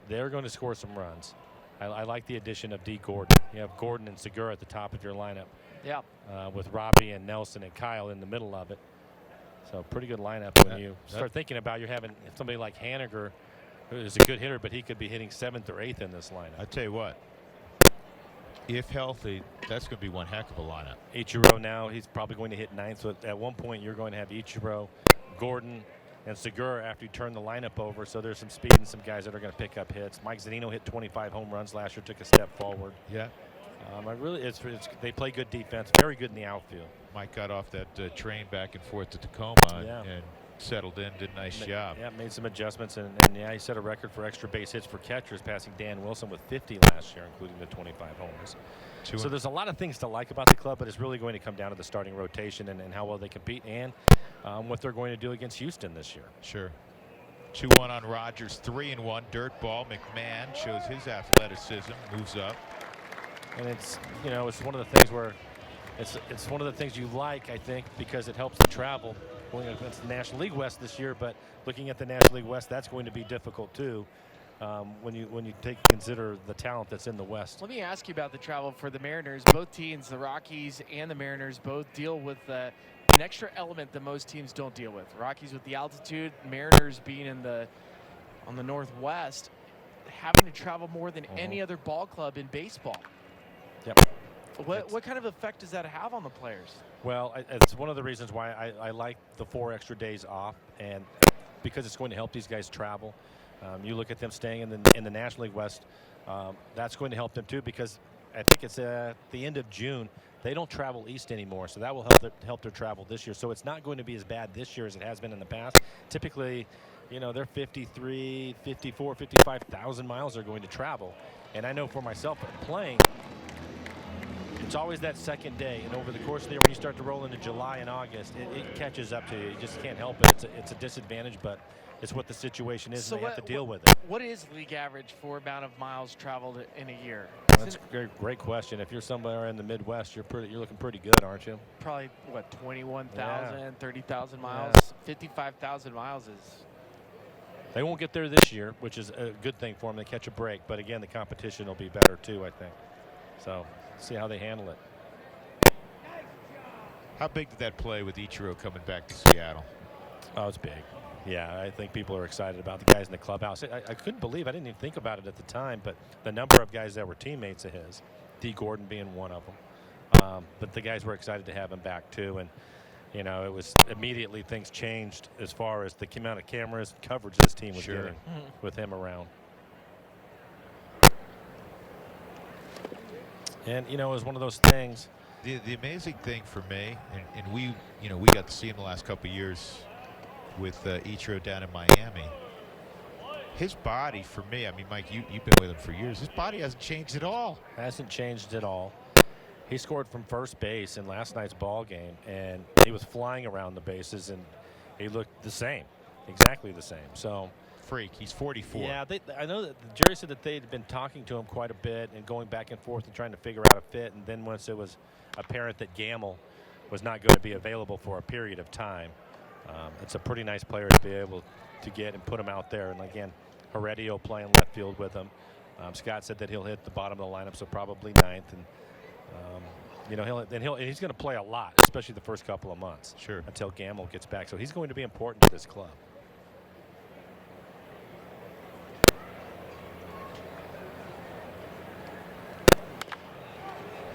They're going to score some runs. I like the addition of Dee Gordon. You have Gordon and Segura at the top of your lineup.
Yeah.
With Robbie and Nelson and Kyle in the middle of it. So pretty good lineup when you start thinking about you're having somebody like Haniger, who is a good hitter, but he could be hitting 7th or 8th in this lineup.
I tell you what, if healthy, that's going to be one heck of a lineup.
Ichiro now, he's probably going to hit 9th. So at one point, you're going to have Ichiro, Gordon, and Segura after you turn the lineup over. So there's some speed and some guys that are going to pick up hits. Mike Zunino hit 25 home runs last year, took a step forward.
Yeah.
They play good defense, very good in the outfield.
Mike got off that train back and forth to Tacoma and settled in, did a nice job.
Yeah, made some adjustments, and he set a record for extra base hits for catchers, passing Dan Wilson with 50 last year, including the 25 homers. So there's a lot of things to like about the club, but it's really going to come down to the starting rotation and how well they compete, and what they're going to do against Houston this year.
Sure. 2-1 on Rogers, 3-1 dirt ball. McMahon shows his athleticism, moves up.
And it's one of the things where it's one of the things you like, I think, because it helps the travel going against the National League West this year. But looking at the National League West, that's going to be difficult too, when you consider the talent that's in the West.
Let me ask you about the travel for the Mariners. Both teams, the Rockies and the Mariners, both deal with an extra element that most teams don't deal with. Rockies with the altitude, Mariners being on the Northwest, having to travel more than any other ball club in baseball.
Yep.
What kind of effect does that have on the players?
Well, it's one of the reasons why I like the 4 extra days off, and because it's going to help these guys travel. You look at them staying in the National League West, that's going to help them too, because I think it's at the end of June. They don't travel east anymore, so that will help their travel this year. So it's not going to be as bad this year as it has been in the past. Typically, they're 53, 54, 55,000 miles they're going to travel. And I know for myself playing, it's always that second day, and over the course of the year, when you start to roll into July and August, it catches up to you. You just can't help it. It's a disadvantage, but it's what the situation is,
So
and they have to deal with it.
What is league average for amount of miles traveled in a year?
That's a great question. If you're somewhere in the Midwest, you're looking pretty good, aren't you?
Probably, what, 21,000,
Yeah.
30,000 miles?
Yeah.
55,000 miles is...
They won't get there this year, which is a good thing for them. They catch a break, but again, the competition will be better too, I think. So, see how they handle it.
How big did that play with Ichiro coming back to Seattle?
Oh, it's big. Yeah, I think people are excited about the guys in the clubhouse. I couldn't believe, I didn't even think about it at the time, but the number of guys that were teammates of his, Dee Gordon being one of them. But the guys were excited to have him back too, and you know, it was immediately things changed as far as the amount of cameras and coverage this team was getting with him around. And you know, it was one of those things.
The amazing thing for me, and we got to see him the last couple of years with Ichiro down in Miami. His body, for me, I mean, Mike, you've been with him for years. His body hasn't changed at all.
Hasn't changed at all. He scored from first base in last night's ball game, and he was flying around the bases, and he looked the same, exactly the same. So,
freak, he's 44.
Yeah, I know that Jerry said that they'd been talking to him quite a bit and going back and forth and trying to figure out a fit. And then once it was apparent that Gamble was not going to be available for a period of time, it's a pretty nice player to be able to get and put him out there. And again, Heredia playing left field with him. Scott said that he'll hit the bottom of the lineup, so probably ninth. And you know, he's going to play a lot, especially the first couple of months.
Sure. Until
Gamble gets back, so he's going to be important to this club.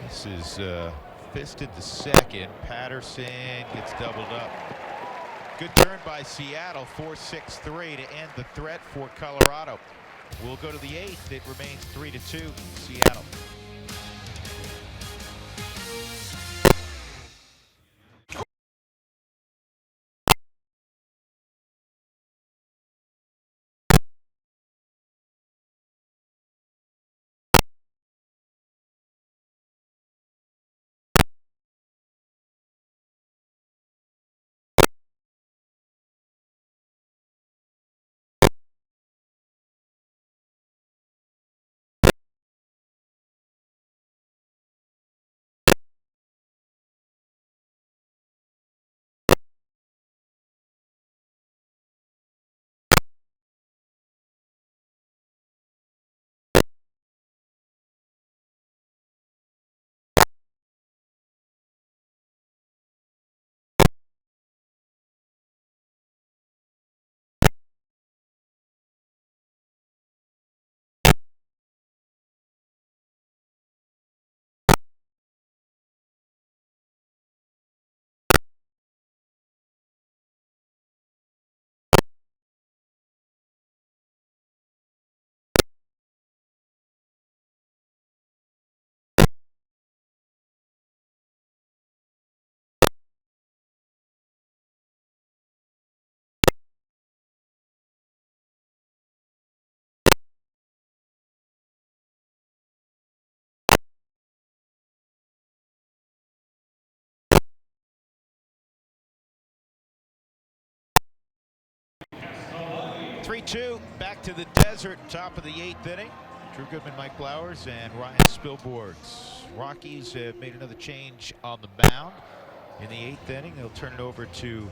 This is fisted to second. Patterson gets doubled up. Good turn by Seattle, 4-6-3 to end the threat for Colorado. We'll go to the eighth. It remains 3-2 Seattle. Three-two, back to the desert, top of the eighth inning. Drew Goodman, Mike Blowers, and Ryan Spilborghs. Rockies have made another change on the mound in the eighth inning. They'll turn it over to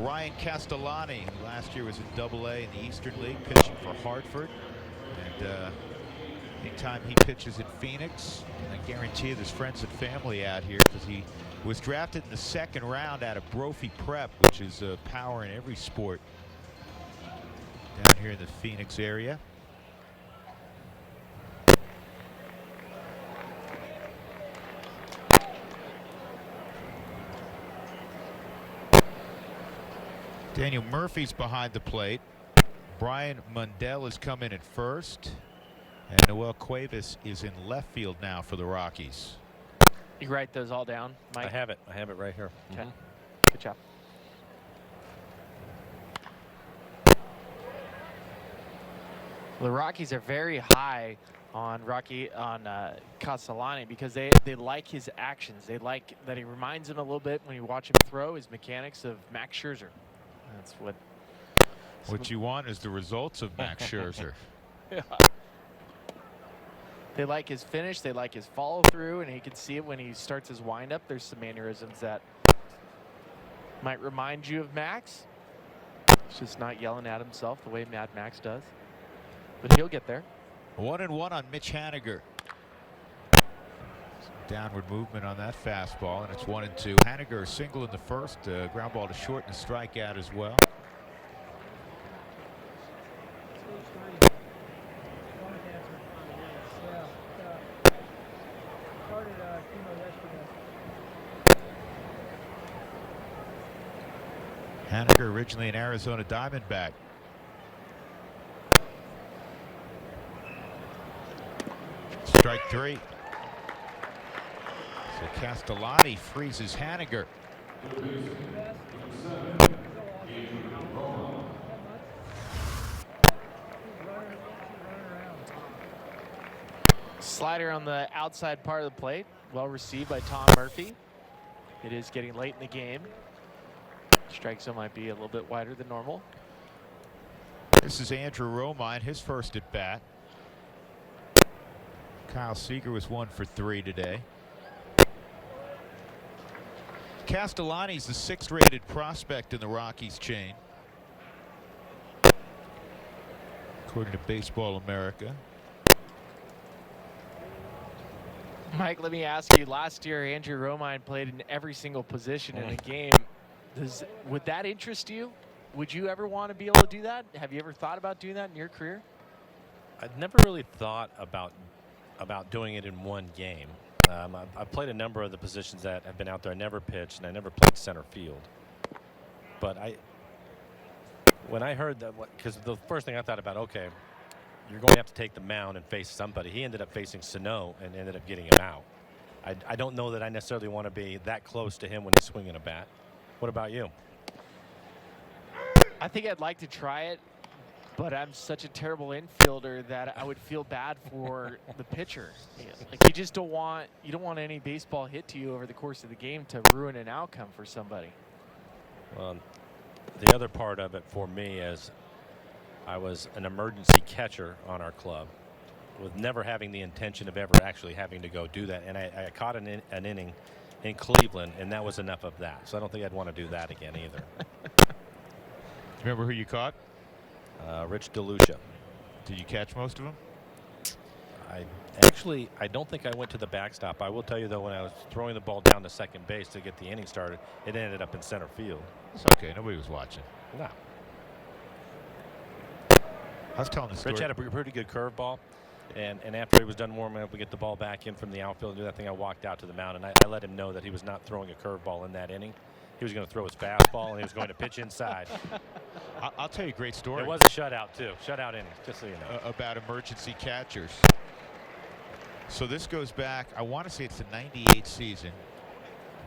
Ryan Castellani, who last year was in Double-A in the Eastern League, pitching for Hartford. And anytime he pitches in Phoenix, I guarantee you there's friends and family out here, because he was drafted in the second round out of Brophy Prep, which is power in every sport down here in the Phoenix area. Daniel Murphy's behind the plate. Brian Mundell has come in at first. And Noel Cuevas is in left field now for the Rockies.
You write those all down, Mike?
I have it right here.
Okay. Good job. The Rockies are very high on Castellani because they like his actions. They like that he reminds them a little bit when you watch him throw his mechanics of Max Scherzer. That's
what you want is the results of Max Scherzer.
Yeah. They like his finish. They like his follow through, and he can see it when he starts his windup. There's some mannerisms that might remind you of Max. He's just not yelling at himself the way Mad Max does. But he'll get there.
1-1 on Mitch Haniger. Downward movement on that fastball, and it's 1-2. Haniger a single in the first, ground ball to short and a strikeout as well. Haniger originally an Arizona Diamondback. Strike 3. So Castellani freezes Haniger.
Slider on the outside part of the plate. Well received by Tom Murphy. It is getting late in the game. Strike zone might be a little bit wider than normal.
This is Andrew Romine, his first at bat. Kyle Seager was 1 for 3 today. Castellani's the 6th rated prospect in the Rockies chain, according to Baseball America.
Mike, let me ask you, last year Andrew Romine played in every single position in a game. Would that interest you? Would you ever want to be able to do that? Have you ever thought about doing that in your career?
I've never really thought about doing it in one game. I've played a number of the positions that have been out there. I never pitched, and I never played center field. But when I heard that, because the first thing I thought about, okay, you're going to have to take the mound and face somebody. He ended up facing Sano and ended up getting him out. I don't know that I necessarily want to be that close to him when he's swinging a bat. What about you?
I think I'd like to try it, but I'm such a terrible infielder that I would feel bad for the pitcher. Like you don't want any baseball hit to you over the course of the game to ruin an outcome for somebody.
Well, the other part of it for me is I was an emergency catcher on our club with never having the intention of ever actually having to go do that. And I caught an inning in Cleveland, and that was enough of that. So I don't think I'd want to do that again either.
Remember who you caught?
Rich DeLucia.
Did you catch most of them?
I don't think I went to the backstop. I will tell you, though, when I was throwing the ball down to second base to get the inning started, it ended up in center field.
It's okay. Nobody was watching.
No.
I was telling the story.
Rich had a pretty good curveball, and after he was done warming up, we get the ball back in from the outfield and do that thing. I walked out to the mound, and I let him know that he was not throwing a curveball in that inning. He was going to throw his fastball, and he was going to pitch inside.
I'll tell you a great story.
It was a shutout, too. Shutout inning, just so you know.
About emergency catchers. So this goes back, I want to say it's the '98 season.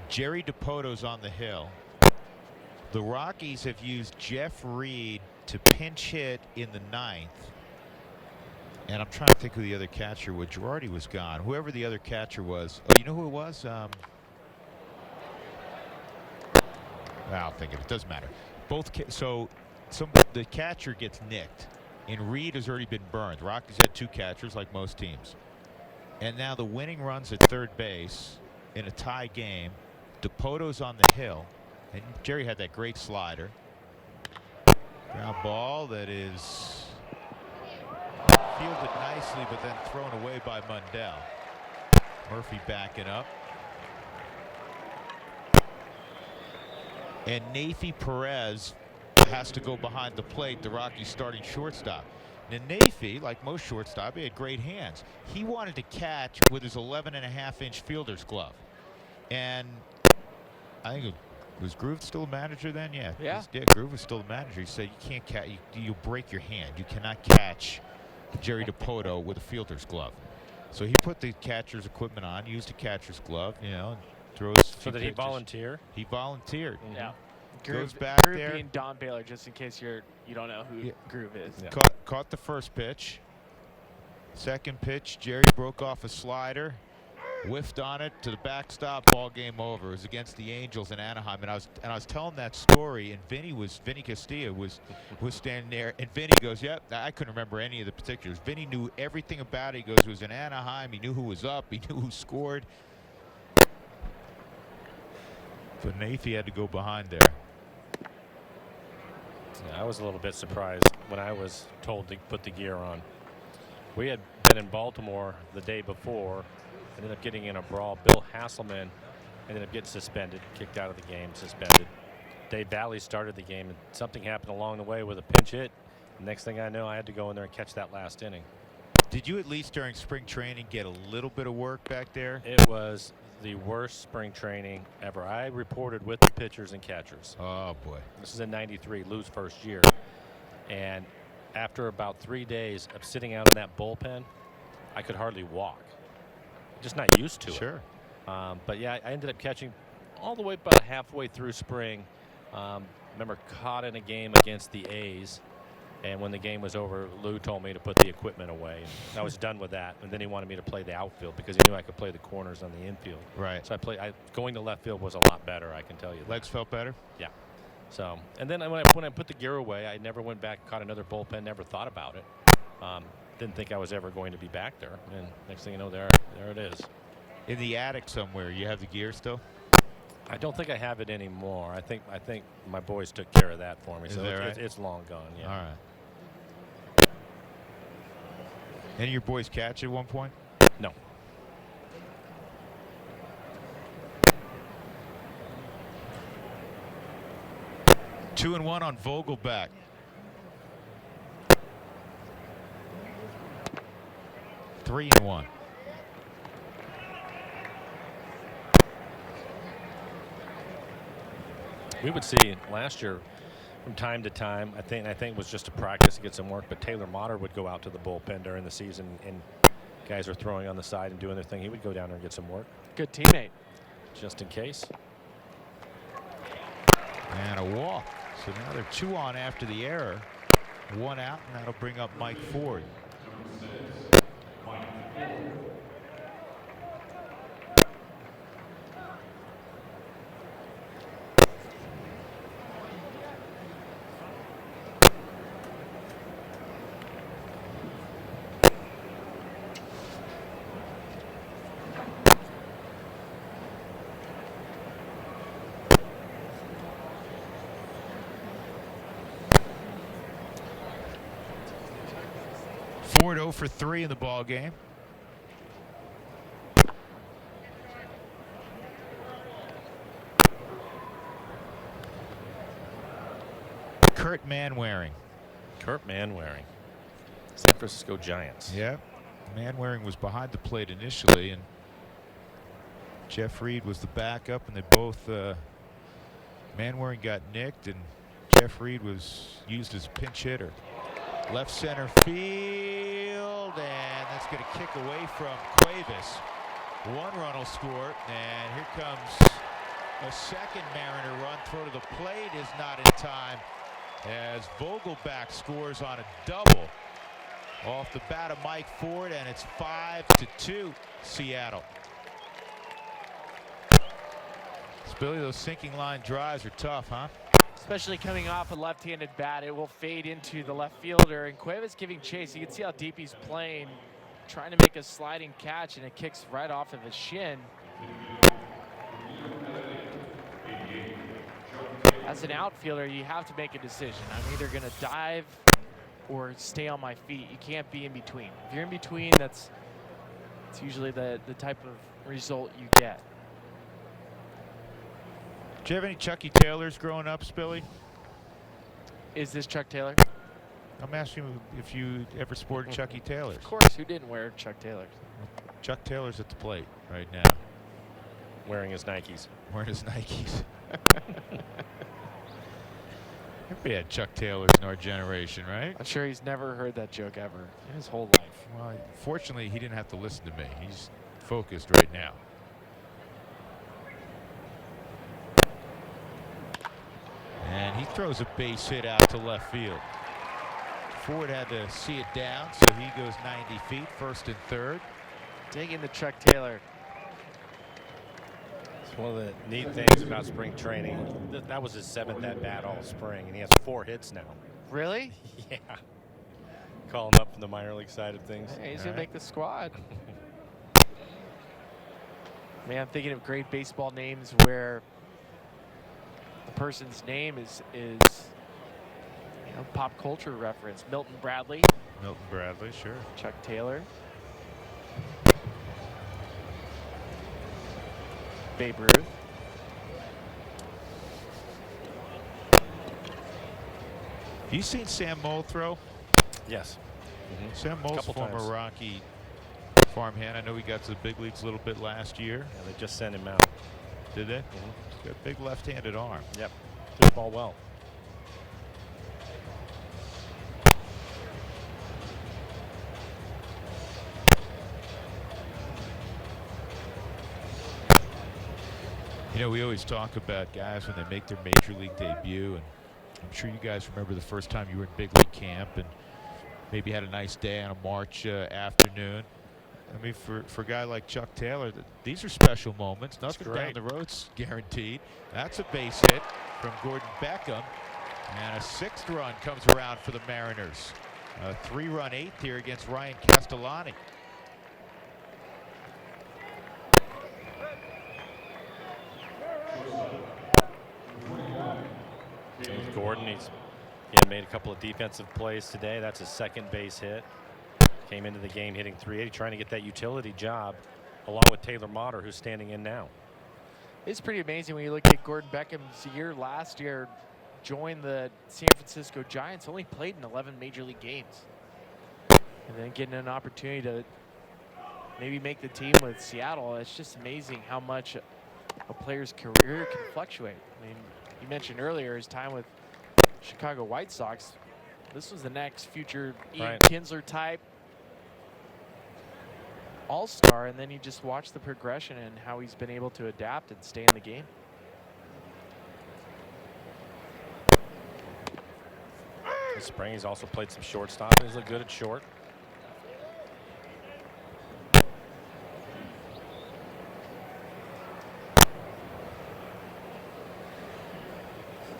Jerry DiPoto's on the hill. The Rockies have used Jeff Reed to pinch hit in the 9th. And I'm trying to think who the other catcher was. Girardi was gone. Whoever the other catcher was. Oh, you know who it was? I'll think of it. Doesn't matter. The catcher gets nicked, and Reed has already been burned. The Rockies had 2 catchers, like most teams. And now the winning runs at third base in a tie game. DiPoto's on the hill, and Jerry had that great slider. Ground ball that is fielded nicely, but then thrown away by Mundell. Murphy backing up. And Nafi Perez has to go behind the plate, the Rockies starting shortstop. Now Nafi, like most shortstop, he had great hands. He wanted to catch with his 11.5-inch fielder's glove. And I think was Groove still a manager then? Yeah.
Yeah.
Groove was still a manager. He said you can't catch, you break your hand. You cannot catch Jerry DiPoto with a fielder's glove. So he put the catcher's equipment on, used a catcher's glove, and throws.
So did he volunteer?
He volunteered.
Yeah.
Goes back
Groove
there.
being Don Baylor, just in case you don't know who Groove is.
Yeah. Caught the first pitch. Second pitch, Jerry broke off a slider, whiffed on it to the backstop. Ball game over. It was against the Angels in Anaheim, and I was telling that story, and Vinny Castilla was standing there, and Vinny goes, "Yep, I couldn't remember any of the particulars." Vinny knew everything about it. He goes, "It was in Anaheim. He knew who was up. He knew who scored." But Nathan had to go behind there.
Yeah, I was a little bit surprised when I was told to put the gear on. We had been in Baltimore the day before, ended up getting in a brawl. Bill Hasselman ended up getting suspended, kicked out of the game, suspended. Dave Valley started the game, and something happened along the way with a pinch hit. The next thing I know, I had to go in there and catch that last inning.
Did you at least during spring training get a little bit of work back there?
It was the worst spring training ever. I reported with the pitchers and catchers.
Oh boy.
This is in '93, Lou's first year. And after about 3 days of sitting out in that bullpen, I could hardly walk. Just not used to it.
Sure.
But yeah, I ended up catching all the way about halfway through spring. Remember, caught in a game against the A's. And when the game was over, Lou told me to put the equipment away. And I was done with that. And then he wanted me to play the outfield because he knew I could play the corners on the infield.
Right.
So going to left field was a lot better, I can tell you that.
Legs felt better?
Yeah. So, and then when I put the gear away, I never went back, caught another bullpen, never thought about it. Didn't think I was ever going to be back there. And next thing you know, there it is.
In the attic somewhere, you have the gear still?
I don't think I have it anymore. I think my boys took care of that for me. So it's long gone. Yeah.
All right. Any of your boys catch at one point?
No.
Two and one on Vogelback. Three and one.
We would see last year from time to time. I think it was just a practice to get some work. But Taylor Motter would go out to the bullpen during the season, and guys are throwing on the side and doing their thing. He would go down there and get some work.
Good teammate.
Just in case.
And a walk. So now they're 2 on after the error. 1 out, and that'll bring up Mike Ford. Ford 0 for 3 in the ball game. Kurt Manwaring.
Kurt Manwaring. San Francisco Giants.
Yeah. Manwaring was behind the plate initially, and Jeff Reed was the backup, and they both Manwaring got nicked, and Jeff Reed was used as a pinch hitter. Left center field, and that's going to kick away from Cuevas. 1 run will score, and here comes a second Mariner run. Throw to the plate is not in time as Vogelback scores on a double off the bat of Mike Ford, and it's 5-2 Seattle. Billy, those sinking line drives are tough, huh?
Especially coming off a left-handed bat, it will fade into the left fielder, and Cuevas giving chase. You can see how deep he's playing, trying to make a sliding catch, and it kicks right off of his shin. As an outfielder, you have to make a decision. I'm either going to dive or stay on my feet. You can't be in between. If you're in between, it's usually the type of result you get.
Did you have any Chucky Taylors growing up, Spilly?
Is this Chuck Taylor?
I'm asking if you ever sported Chucky Taylors.
Of course, who didn't wear Chuck Taylors?
Chuck Taylor's at the plate right now.
Wearing his Nikes.
Wearing his Nikes. Everybody had Chuck Taylors in our generation, right?
I'm sure he's never heard that joke ever in his whole life.
Well, fortunately, he didn't have to listen to me. He's focused right now. throws a base hit out to left field. Ford had to see it down, so he goes 90 feet, first and third.
Digging the Chuck Taylor.
It's one of the neat things about spring training. That was his 7th at bat all spring, and he has 4 hits now.
Really?
Yeah. Call him up from the minor league side of things.
Hey, he's going to make the squad. Man, I'm thinking of great baseball names where the person's name is you know, pop culture reference. Milton Bradley.
Milton Bradley, sure.
Chuck Taylor. Babe Ruth.
Have you seen Sam Moll throw?
Yes.
Sam Moll's former
times.
Rocky farmhand. I know he got to the big leagues a little bit last year.
Yeah, they just sent him out.
Did they? He's got a big left-handed arm.
Yep. Threw the ball well.
You know, we always talk about guys when they make their major league debut, and I'm sure you guys remember the first time you were in big league camp and maybe had a nice day on a March afternoon. I mean, for a guy like Chuck Taylor, these are special moments. Nothing down the road's guaranteed. That's a base hit from Gordon Beckham, and a 6th run comes around for the Mariners. A 3-run 8th here against Ryan Castellani.
Gordon, he's made a couple of defensive plays today. That's his 2nd base hit. Came into the game hitting .380, trying to get that utility job, along with Taylor Motter, who's standing in now.
It's pretty amazing when you look at Gordon Beckham's year last year, joined the San Francisco Giants, only played in 11 major league games. And then getting an opportunity to maybe make the team with Seattle, it's just amazing how much a player's career can fluctuate. I mean, you mentioned earlier his time with Chicago White Sox. This was the next future Ian Kinsler type all-star, and then you just watch the progression and how he's been able to adapt and stay in the game.
This spring, he's also played some shortstop, and he's looked good at short.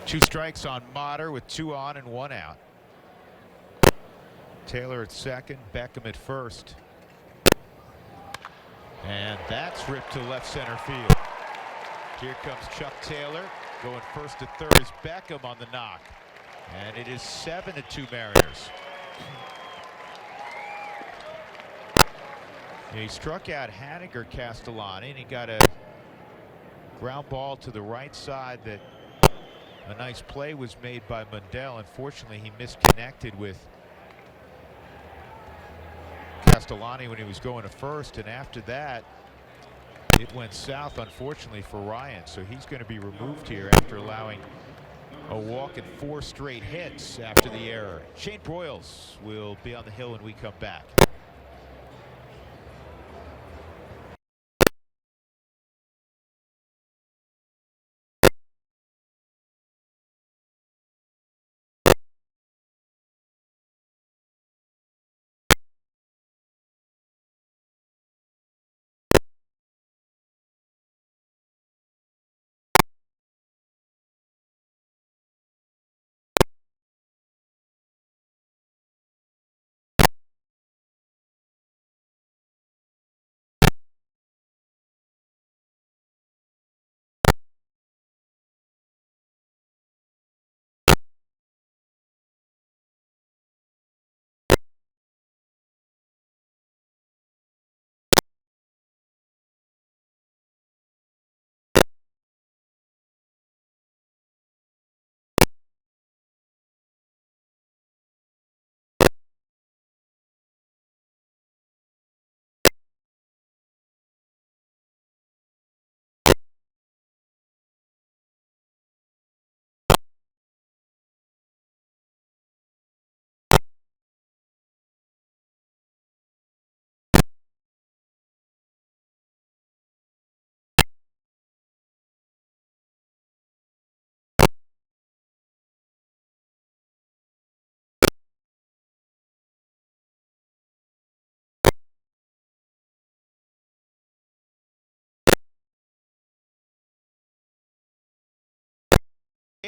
Two strikes on Motter with 2 on and 1 out. Taylor at 2nd, Beckham at 1st. And that's ripped to left center field. Here comes Chuck Taylor. Going 1st to 3rd is Beckham on the knock. And it is 7-2 Mariners. He struck out Haniger Castellani, and he got a ground ball to the right side that a nice play was made by Mundell. Unfortunately, he misconnected with Castellani when he was going to 1st, and after that it went south, unfortunately, for Ryan. So he's going to be removed here after allowing a walk and 4 straight hits after the error. Shane Broyles will be on the hill when we come back.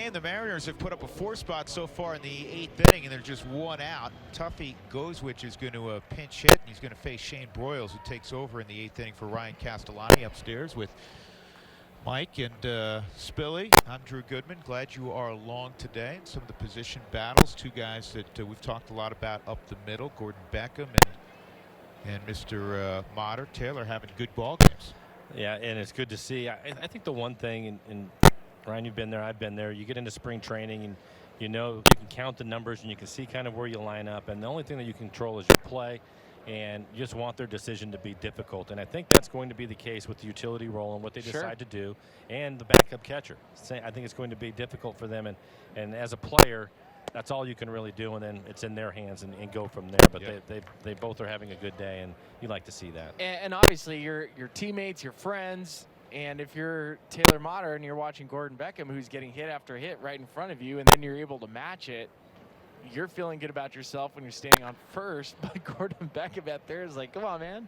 game. The Mariners have put up a 4 spot so far in the 8th inning, and they're just 1 out. Tuffy Gozwich is going to pinch hit, and he's going to face Shane Broyles, who takes over in the 8th inning for Ryan Castellani upstairs with Mike and Spilly. I'm Drew Goodman. Glad you are along today. Some of the position battles, 2 guys that we've talked a lot about up the middle, Gordon Beckham and Mr. Motter. Taylor having good ball games.
Yeah, and it's good to see. I think the one thing, and Ryan, you've been there, I've been there, you get into spring training and you know you can count the numbers and you can see kind of where you line up, and the only thing that you control is your play, and you just want their decision to be difficult. And I think that's going to be the case with the utility role and what they decide to do, and the backup catcher. I think it's going to be difficult for them, and as a player, that's all you can really do, and then it's in their hands and go from there. But they both are having a good day, and you like to see that.
And obviously your teammates, your friends, and if you're Taylor Motter and you're watching Gordon Beckham, who's getting hit after hit right in front of you, and then you're able to match it, you're feeling good about yourself when you're standing on first. But Gordon Beckham out there is like, come on, man,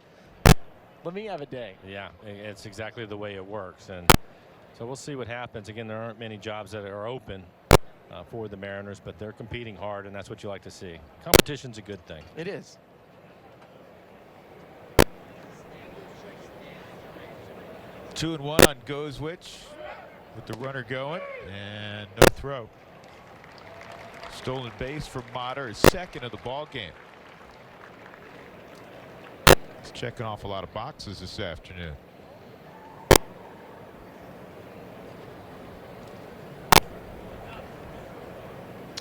let me have a day.
Yeah, it's exactly the way it works, and so we'll see what happens. Again, there aren't many jobs that are open for the Mariners, but they're competing hard, and that's what you like to see. Competition's a good thing.
It is.
Two and 1 on Gozwich with the runner going, and no throw. Stolen base for Motter, his 2nd of the ball game. He's checking off a lot of boxes this afternoon.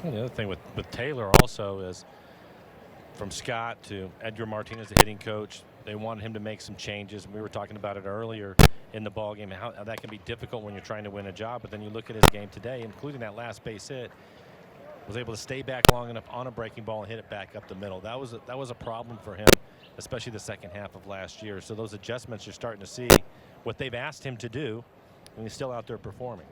The other thing with Taylor also is, from Scott to Edgar Martinez, the hitting coach, they wanted him to make some changes. And we were talking about it earlier in the ball game, how that can be difficult when you're trying to win a job. But then you look at his game today, including that last base hit, was able to stay back long enough on a breaking ball and hit it back up the middle. That was a problem for him, especially the second half of last year. So those adjustments, you're starting to see what they've asked him to do, and he's still out there performing.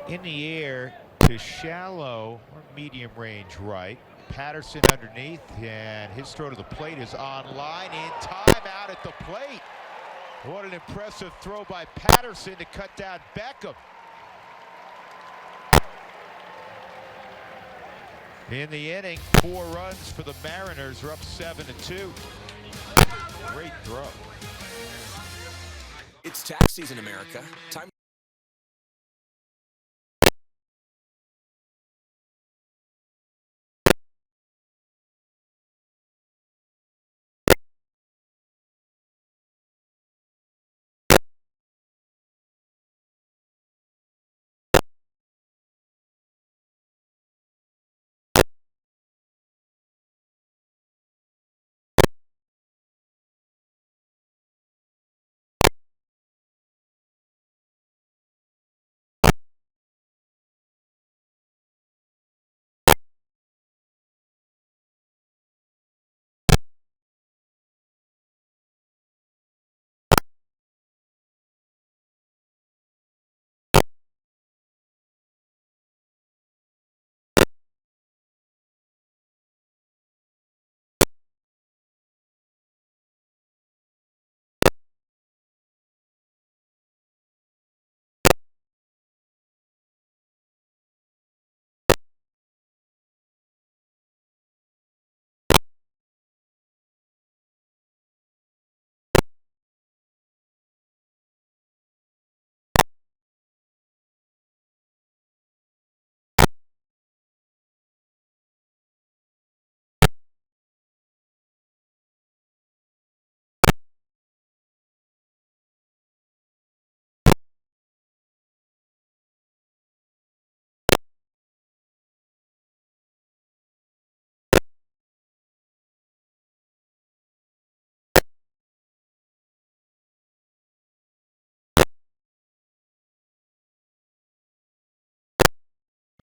In the air to shallow or medium range right. Patterson underneath, and his throw to the plate is on line in time out at the plate. What an impressive throw by Patterson to cut down Beckham. In the inning, 4 runs for the Mariners, are up 7-2. Great throw.
It's tax season, America. Time.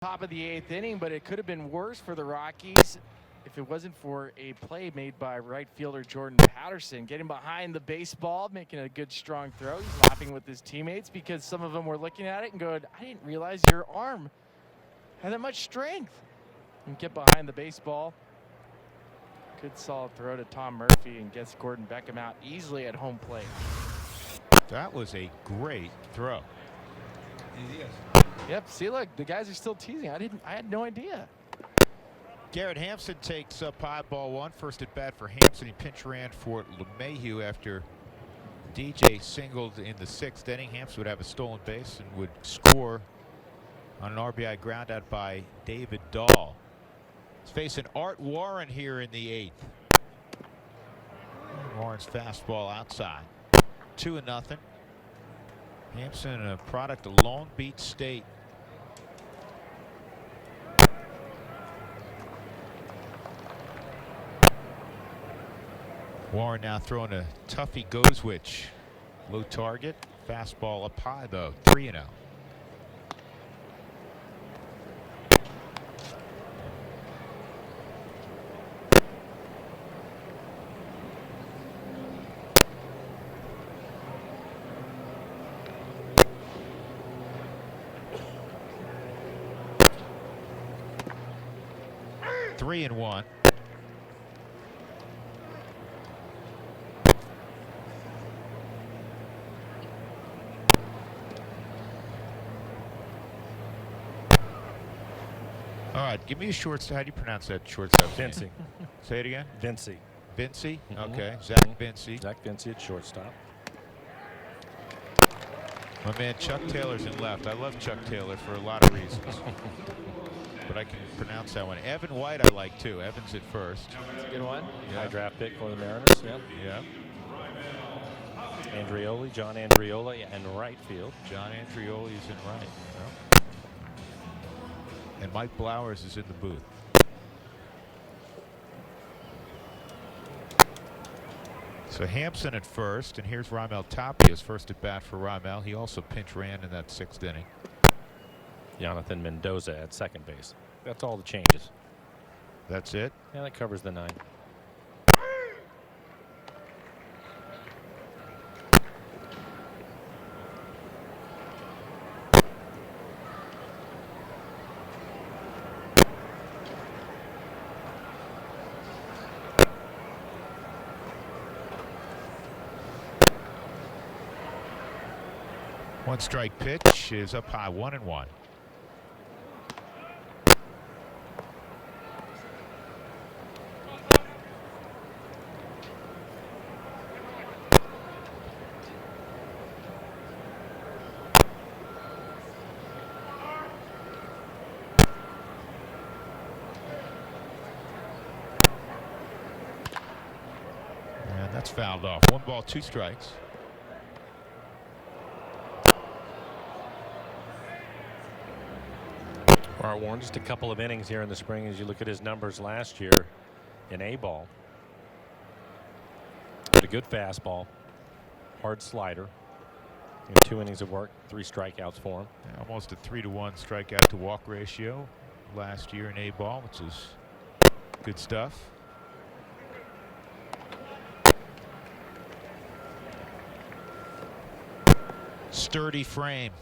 Top of the 8th inning, but it could have been worse for the Rockies if it wasn't for a play made by right fielder Jordan Patterson, getting behind the baseball, making a good strong throw. He's laughing with his teammates because some of them were looking at it and going, I didn't realize your arm had that much strength. And get behind the baseball. Good solid throw to Tom Murphy and gets Gordon Beckham out easily at home plate.
That was a great throw.
Yep. See, look, the guys are still teasing. I had no idea.
Garrett Hampson takes up high ball one. First at bat for Hampson. He pinch ran for Lemahieu after DJ singled in the 6th inning. Hampson would have a stolen base and would score on an RBI ground out by David Dahl. He's facing Art Warren here in the 8th. Warren's fastball outside. 2-0. Hampson, a product of Long Beach State. Warren now throwing a toughy Gozwich. Low target. Fastball up high, though. 3-0. Three and one. All right, give me a shortstop. How do you pronounce that shortstop?
Vinci.
Say it again.
Vinci.
Vinci?
Mm-hmm.
Okay. Zach Vinci.
Zach Vinci at shortstop.
My man Chuck Taylor's in left. I love Chuck Taylor for a lot of reasons. But I can pronounce that one. Evan White I like too. Evan's at first.
That's a good one.
High draft pick for the Mariners. Yeah.
Yeah.
Andrioli, John Andrioli, and right field.
John Andrioli's in right. Yeah. And Mike Blowers is in the booth. So Hampson at first, and here's Raimel Tapia's first at bat for Raimel. He also pinch ran in that 6th inning.
Jonathan Mendoza at second base. That's all the changes.
That's it?
Yeah, that covers the 9.
One strike pitch is up high, 1-1. And that's fouled off. 1 ball, 2 strikes.
Art Warren, just a couple of innings here in the spring as you look at his numbers last year in A-ball. But a good fastball, hard slider. In 2 innings of work, 3 strikeouts for him.
Yeah, almost a 3-to-1 strikeout to walk ratio last year in A-ball, which is good stuff. Sturdy frame.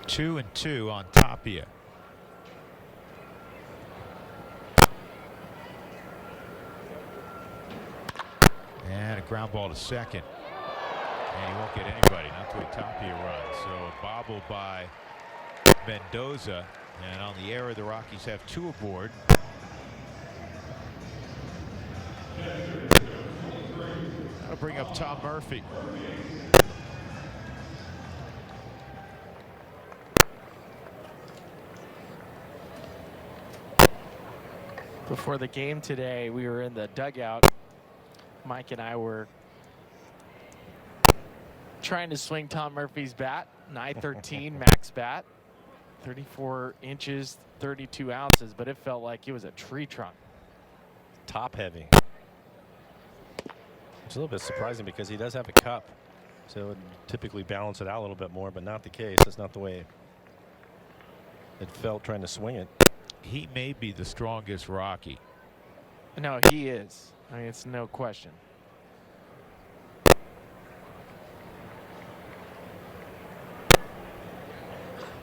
2-2 on Tapia. And a ground ball to second. And he won't get anybody, not the way Tapia runs. So a bobble by Mendoza. And on the error, the Rockies have 2 aboard. That'll bring up Tom Murphy.
Before the game today, we were in the dugout. Mike and I were trying to swing Tom Murphy's bat, an I-13 max bat, 34 inches, 32 ounces, but it felt like it was a tree trunk.
Top heavy. It's a little bit surprising because he does have a cup, so it would typically balance it out a little bit more, but not the case. That's not the way it felt trying to swing it.
He may be the strongest Rocky.
No, he is. I mean, it's no question.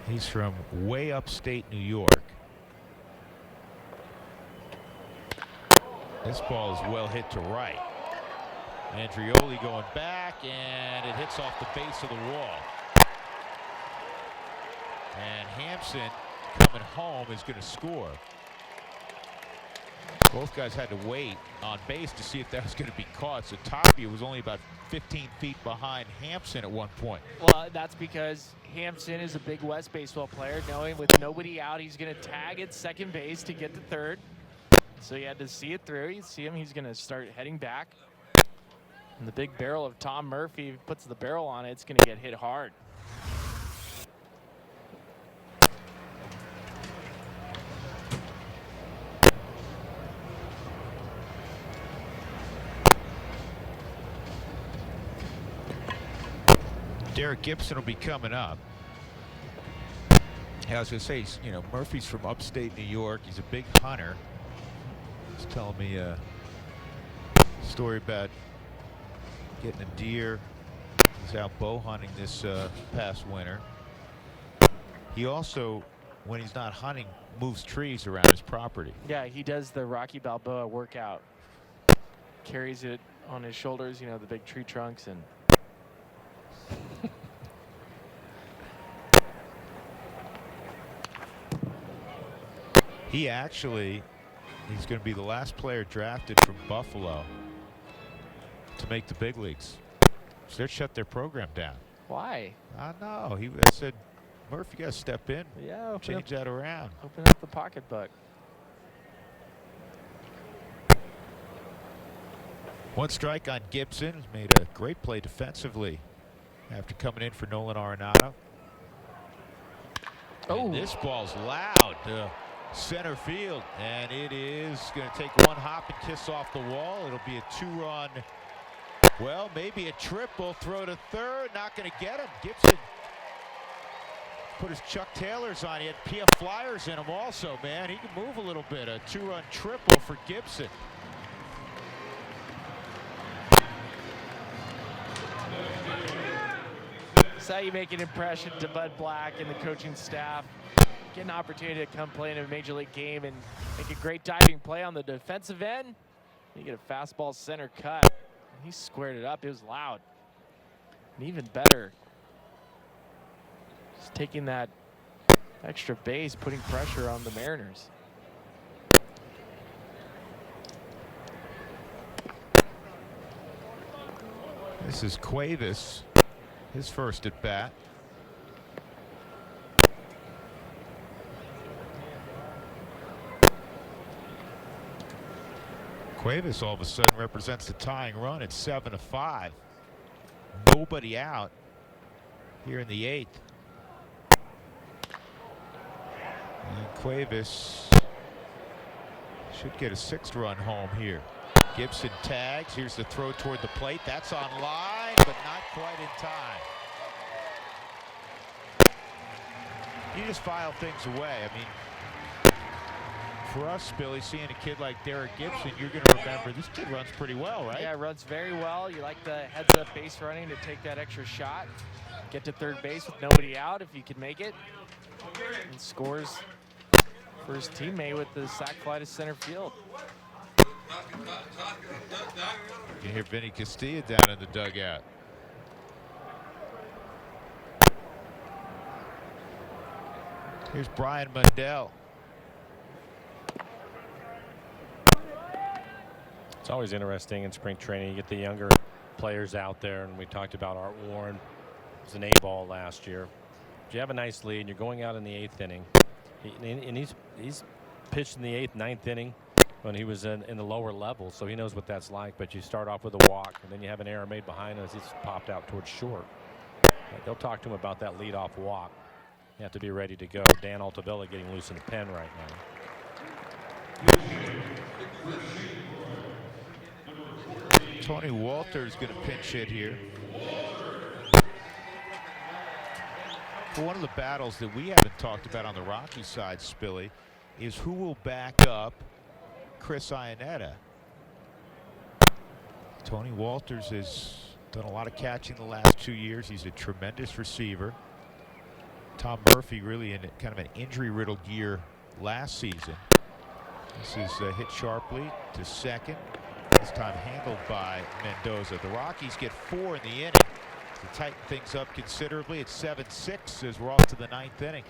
He's from way upstate New York. This ball is well hit to right. Andrioli going back, and it hits off the base of the wall. And Hampson coming home is going to score. Both guys had to wait on base to see if that was going to be caught. So Tapia was only about 15 feet behind Hampson at one point.
Well, that's because Hampson is a big West baseball player, knowing with nobody out, he's going to tag at second base to get to third. So he had to see it through. You see him, he's going to start heading back. And the big barrel of Tom Murphy puts the barrel on it, it's going to get hit hard.
Derek Gibson will be coming up. Yeah, I was going to say, you know, Murphy's from upstate New York. He's a big hunter. He's telling me a story about getting a deer. He's out bow hunting this past winter. He also, when he's not hunting, moves trees around his property.
Yeah, he does the Rocky Balboa workout. Carries it on his shoulders, you know, the big tree trunks, and
he's going to be the last player drafted from Buffalo to make the big leagues. So they shut their program down.
Why?
I know. I said, Murph, you got to step in.
Yeah,
change that around.
Open up the pocketbook.
One strike on Gibson. He's made a great play defensively after coming in for Nolan Arenado. Oh, this ball's loud to center field, and it is going to take one hop and kiss off the wall. It'll be a two-run, well, maybe a triple. Throw to third, not going to get him. Gibson put his Chuck Taylors on. He had PF Flyers in him also, man. He can move a little bit. A two-run triple for Gibson.
That's how you make an impression to Bud Black and the coaching staff. Get an opportunity to come play in a major league game and make a great diving play on the defensive end. You get a fastball center cut. He squared it up. It was loud. And even better, just taking that extra base, putting pressure on the Mariners.
This is Cuevas, his first at bat. Cuevas all of a sudden represents the tying run at 7-5. Nobody out here in the 8th. And Cuevas should get a 6th run home here. Gibson tags. Here's the throw toward the plate. That's on line, but not quite in time. You just file things away. I mean, for us, Billy, seeing a kid like Derek Gibson, you're going to remember this kid runs pretty well, right?
Yeah, runs very well. You like the heads-up base running to take that extra shot. Get to third base with nobody out if you can make it. And scores for his teammate with the sac fly to center field.
You can hear Vinny Castilla down in the dugout. Here's Brian Mundell.
It's always interesting in spring training. You get the younger players out there, and we talked about Art Warren. It was an A-ball last year. If you have a nice lead, and you're going out in the 8th inning, and he's pitched in the 8th, 9th inning when he was in the lower level, so he knows what that's like. But you start off with a walk, and then you have an error made behind us. He's popped out towards short. They'll talk to him about that leadoff walk. You have to be ready to go. Dan Altavilla getting loose in the pen right now.
Tony Walter's going to pinch hit here. Well, one of the battles that we haven't talked about on the Rocky side, Spilly, is who will back up Chris Iannetta. Tony Walters has done a lot of catching the last 2 years. He's a tremendous receiver. Tom Murphy really in kind of an injury-riddled year last season. This is hit sharply to second. This time handled by Mendoza. The Rockies get 4 in the inning to tighten things up considerably. It's 7-6 as we're off to the 9th inning.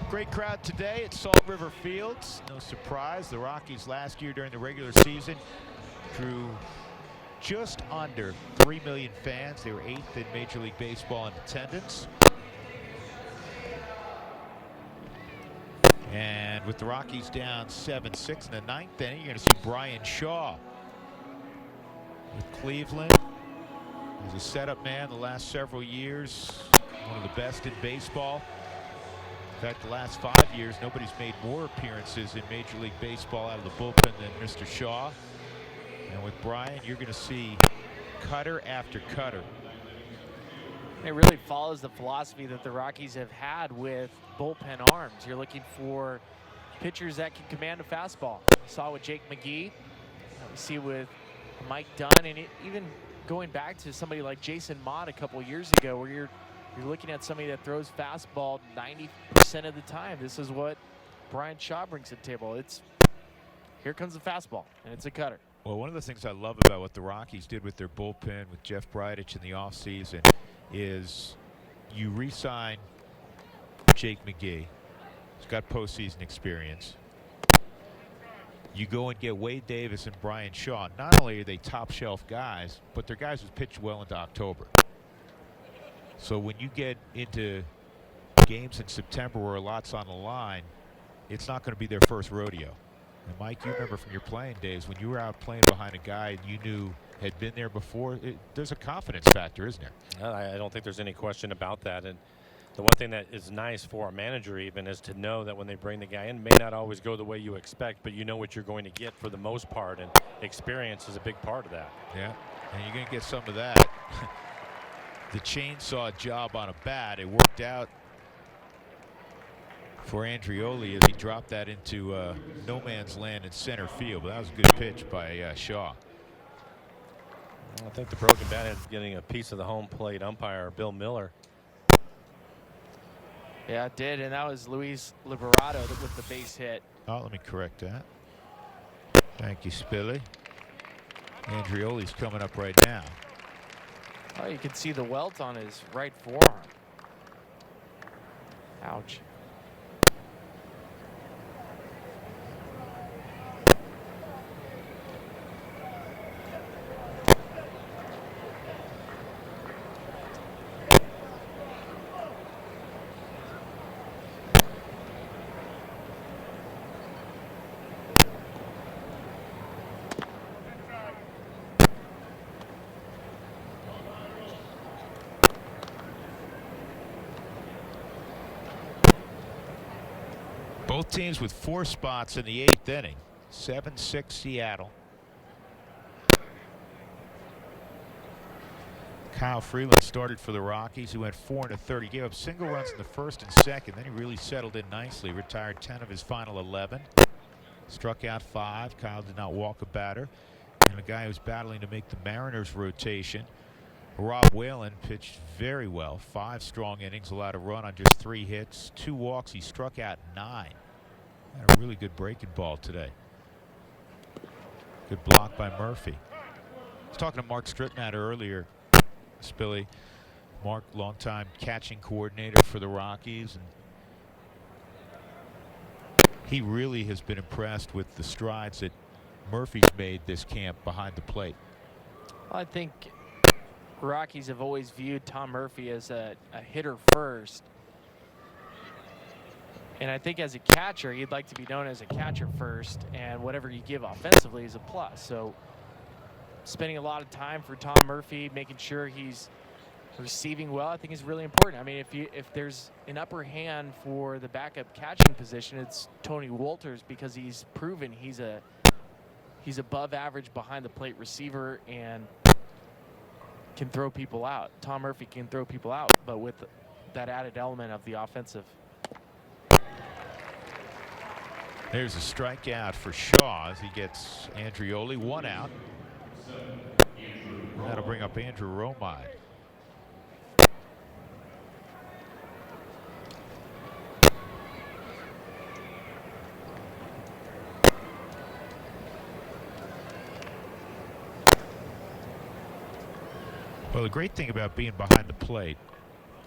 Great crowd today at Salt River Fields. No surprise, the Rockies last year during the regular season drew just under 3 million fans. They were 8th in Major League Baseball in attendance. And with the Rockies down 7-6 in the 9th inning, you're going to see Brian Shaw with Cleveland as a setup man the last several years. One of the best in baseball. In fact, the last 5 years, nobody's made more appearances in Major League Baseball out of the bullpen than Mr. Shaw. And with Brian, you're going to see cutter after cutter.
It really follows the philosophy that the Rockies have had with bullpen arms. You're looking for pitchers that can command a fastball. We saw with Jake McGee. We see with Mike Dunn, and even going back to somebody like Jason Mott a couple years ago, where you're looking at somebody that throws fastball 90% of the time. This is what Brian Shaw brings to the table. It's here comes the fastball, and it's a cutter.
Well, one of the things I love about what the Rockies did with their bullpen with Jeff Bridich in the offseason is you re-sign Jake McGee. He's got postseason experience. You go and get Wade Davis and Brian Shaw. Not only are they top shelf guys, but they're guys who pitch well into October. So when you get into games in September where a lot's on the line, it's not going to be their first rodeo. And Mike, you remember from your playing days when you were out playing behind a guy you knew had been there before, there's a confidence factor, isn't there?
I don't think there's any question about that. And the one thing that is nice for a manager even is to know that when they bring the guy in, may not always go the way you expect, but you know what you're going to get for the most part, and experience is a big part of that.
Yeah, and you're going to get some of that. The chainsaw job on a bat, it worked out for Andreoli as he dropped that into no man's land in center field. But that was a good pitch by Shaw.
I think the broken bat is getting a piece of the home plate umpire, Bill Miller.
Yeah, it did, and that was Luis Liberato with the base hit.
Oh, let me correct that. Thank you, Spilly. Andreoli's coming up right now.
Oh, you can see the welt on his right forearm. Ouch.
Both teams with 4 spots in the 8th inning. 7-6 Seattle. Kyle Freeland started for the Rockies. He went 4 1/3. He gave up single runs in the first and second. Then he really settled in nicely. Retired 10 of his final 11. Struck out 5. Kyle did not walk a batter. And a guy who's battling to make the Mariners rotation, Rob Whalen, pitched very well. 5 strong innings, allowed a run on just 3 hits, 2 walks. He struck out 9. Had a really good breaking ball today. Good block by Murphy. was talking to Mark Stripmatter earlier, Spilly. Mark, longtime catching coordinator for the Rockies, and he really has been impressed with the strides that Murphy's made this camp behind the plate.
I think Rockies have always viewed Tom Murphy as a hitter first. And I think as a catcher, you'd like to be known as a catcher first, and whatever you give offensively is a plus. So spending a lot of time for Tom Murphy, making sure he's receiving well, I think is really important. I mean, if there's an upper hand for the backup catching position, it's Tony Wolters, because he's proven he's above average behind the plate receiver and can throw people out. Tom Murphy can throw people out, but with that added element of the offensive.
There's a strikeout for Shaw as he gets Andrioli, 1 out. That'll bring up Andrew Romine. Well, the great thing about being behind the plate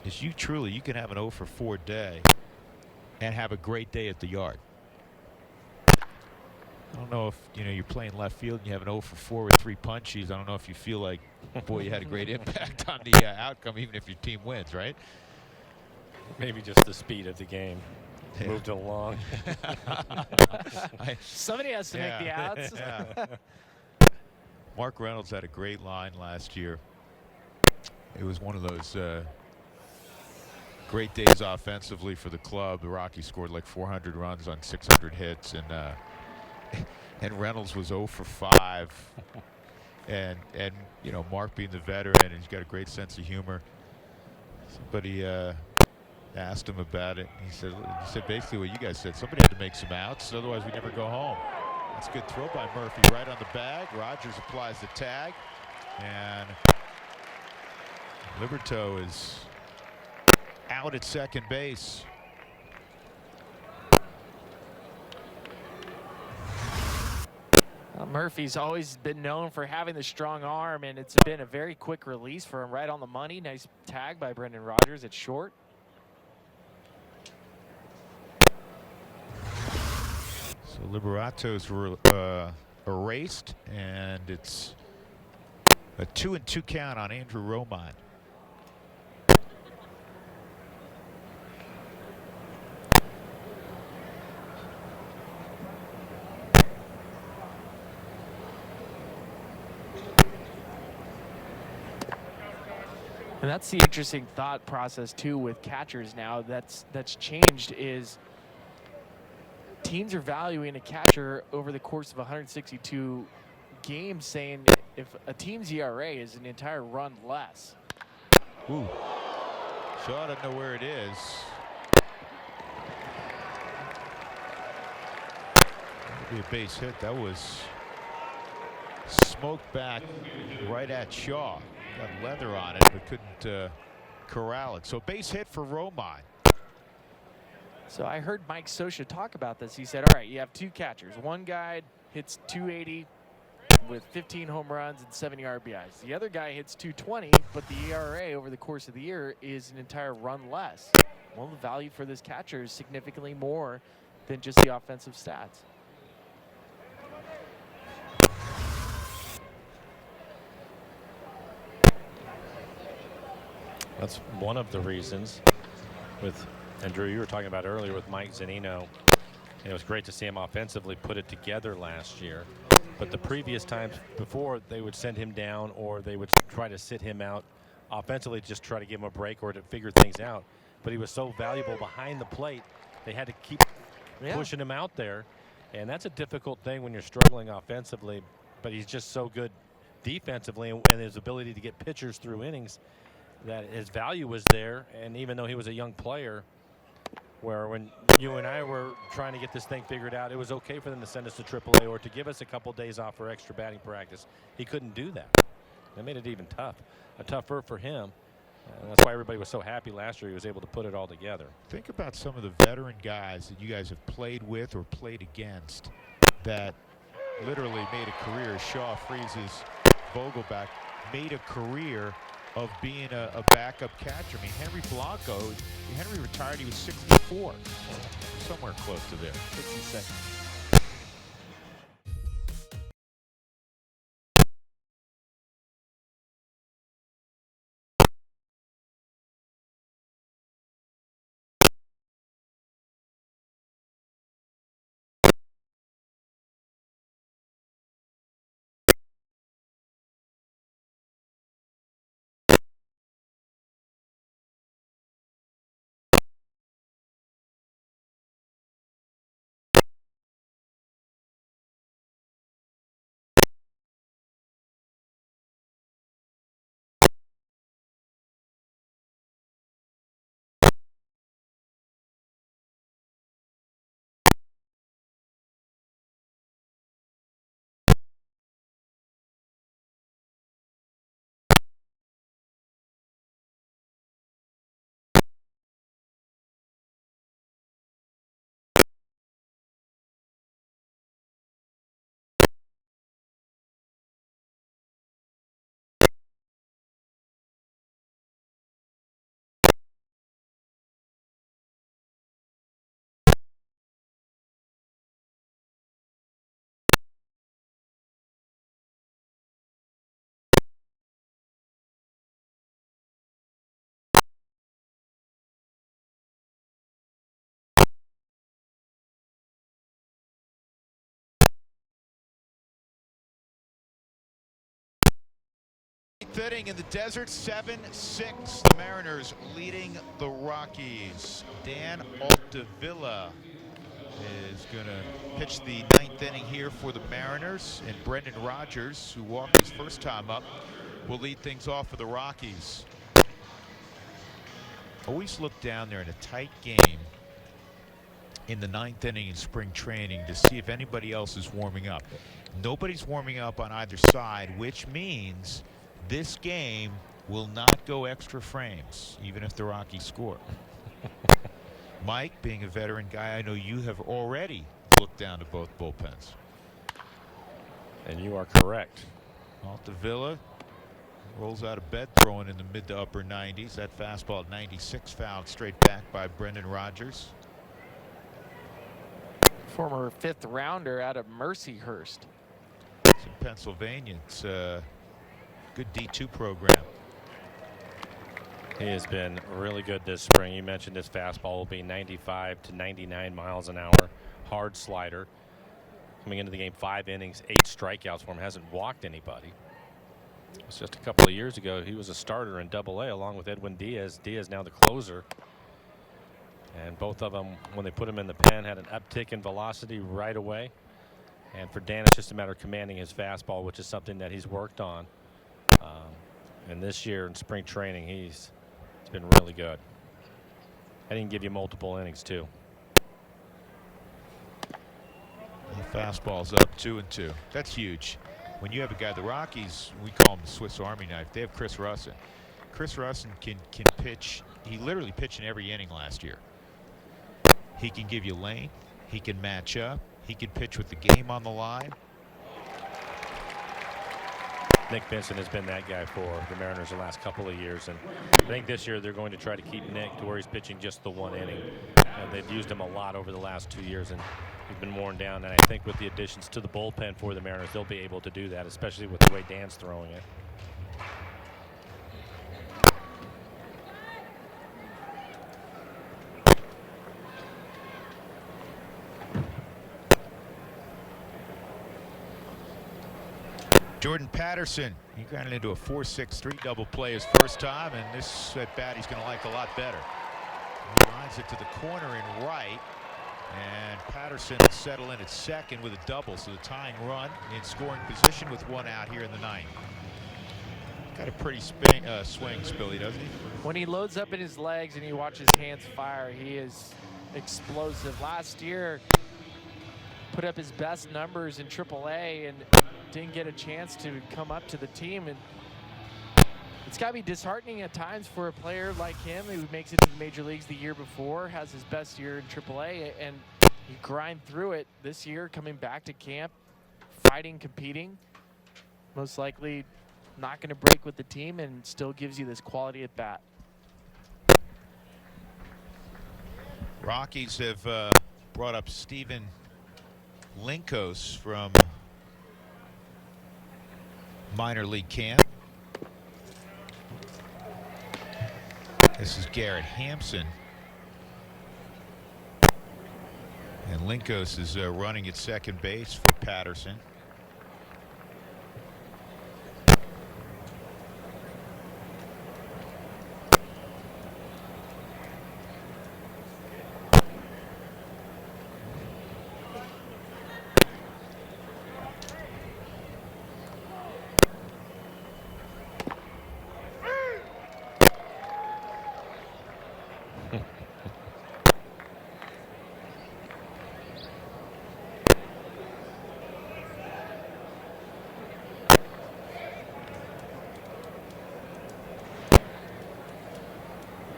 is you can have an 0 for 4 day and have a great day at the yard. I don't know if you're playing left field and you have an 0 for 4 with 3 punchies. I don't know if you feel like, boy, you had a great impact on the outcome, even if your team wins, right?
Maybe just the speed of the game moved along.
Somebody has to make the outs.
Yeah. Mark Reynolds had a great line last year. It was one of those great days offensively for the club. The Rockies scored like 400 runs on 600 hits, and Reynolds was 0 for 5. and Mark being the veteran, and he's got a great sense of humor. Somebody asked him about it. He said basically what you guys said. Somebody had to make some outs, otherwise we never go home. That's a good throw by Murphy, right on the bag. Rogers applies the tag, and Liberto is out at second base.
Murphy's always been known for having the strong arm, and it's been a very quick release for him, right on the money. Nice tag by Brendan Rogers at short.
So Liberato's erased, and it's a 2-2 count on Andrew Romine.
And that's the interesting thought process too with catchers now. That's changed, is teams are valuing a catcher over the course of 162 games, saying if a team's ERA is an entire run less.
Ooh. Shaw doesn't know where it is. That'll be a base hit. That was smoked back right at Shaw. Got leather on it, but couldn't corral it. So base hit for Romine.
So I heard Mike Scioscia talk about this. He said, all right, you have 2 catchers. One guy hits 280 with 15 home runs and 70 RBIs. The other guy hits 220, but the ERA over the course of the year is an entire run less. Well, the value for this catcher is significantly more than just the offensive stats.
That's one of the reasons with, and Drew, you were talking about earlier with Mike Zunino. It was great to see him offensively put it together last year. But the previous times before, they would send him down or they would try to sit him out offensively, just try to give him a break or to figure things out. But he was so valuable behind the plate, they had to keep pushing him out there. And that's a difficult thing when you're struggling offensively, but he's just so good defensively, and his ability to get pitchers through innings, that his value was there. And even though he was a young player, where when you and I were trying to get this thing figured out, it was okay for them to send us to AAA or to give us a couple days off for extra batting practice. He couldn't do that. That made it even tougher for him. And that's why everybody was so happy last year he was able to put it all together.
Think about some of the veteran guys that you guys have played with or played against that literally made a career. Shaw freezes Vogelback made a career of being a backup catcher. I mean, Henry retired, he was 64. Somewhere close to there.
66.
Inning in the desert, 7-6. The Mariners leading the Rockies. Dan Altavilla is going to pitch the 9th inning here for the Mariners, and Brendan Rodgers, who walked his first time up, will lead things off for the Rockies. Always look down there in a tight game in the 9th inning in spring training to see if anybody else is warming up. Nobody's warming up on either side, which means this game will not go extra frames, even if the Rockies score. Mike, being a veteran guy, I know you have already looked down to both bullpens.
And you are correct.
Altavilla rolls out of bed throwing in the mid to upper 90s. That fastball at 96 fouled straight back by Brendan Rodgers.
Former 5th rounder out of Mercyhurst.
It's in Pennsylvania. It's a good D2 program.
He has been really good this spring. You mentioned his fastball will be 95 to 99 miles an hour. Hard slider. Coming into the game, 5 innings, 8 strikeouts for him. Hasn't walked anybody. It was just a couple of years ago. He was a starter in Double-A along with Edwin Diaz. Diaz now the closer. And both of them, when they put him in the pen, had an uptick in velocity right away. And for Dan, it's just a matter of commanding his fastball, which is something that he's worked on. And this year in spring training, he's been really good. And he can give you multiple innings too.
The fastball's up 2-2. That's huge. When you have a guy, the Rockies, we call him the Swiss Army knife. They have Chris Russin. Chris Russin can pitch. He literally pitched in every inning last year. He can give you lane. He can match up. He can pitch with the game on the line.
Nick Benson has been that guy for the Mariners the last couple of years, and I think this year they're going to try to keep Nick to where he's pitching just the 1 inning. They've used him a lot over the last 2 years, and he's been worn down. And I think with the additions to the bullpen for the Mariners, they'll be able to do that, especially with the way Dan's throwing it.
Jordan Patterson, he grounded into a 4-6-3 double play his first time, and this at bat he's going to like a lot better. He lines it to the corner in right, and Patterson will settle in at second with a double, so the tying run in scoring position with 1 out here in the 9th. Got a pretty swing, Spilly, doesn't he?
When he loads up in his legs and you watch his hands fire, he is explosive. Last year, put up his best numbers in AAA and didn't get a chance to come up to the team. And it's got to be disheartening at times for a player like him who makes it to the major leagues the year before, has his best year in AAA, and he grind through it this year, coming back to camp, fighting, competing. most likely not going to break with the team and still gives you this quality at bat.
Rockies have brought up Steven Linkos from minor league camp. This is Garrett Hampson. And Linkos is running at second base for Patterson.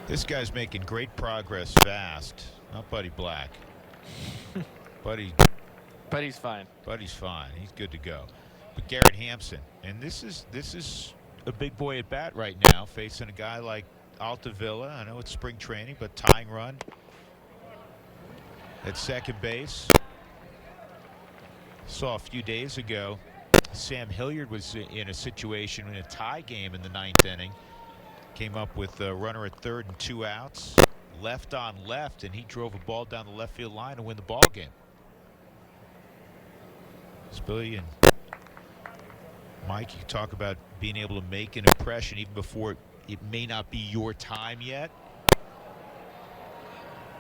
This guy's making great progress fast. Not Buddy Black.
Buddy's fine.
Buddy's fine. He's good to go. But Garrett Hampson, and this is a big boy at bat right now, facing a guy like Altavilla. I know it's spring training, but tying run at second base. Saw a few days ago, Sam Hilliard was in a situation in a tie game in the 9th inning. Came up with a runner at third and 2 outs, left on left, and he drove a ball down the left field line to win the ball game. Billy and Mike, you talk about being able to make an impression even before it may not be your time yet.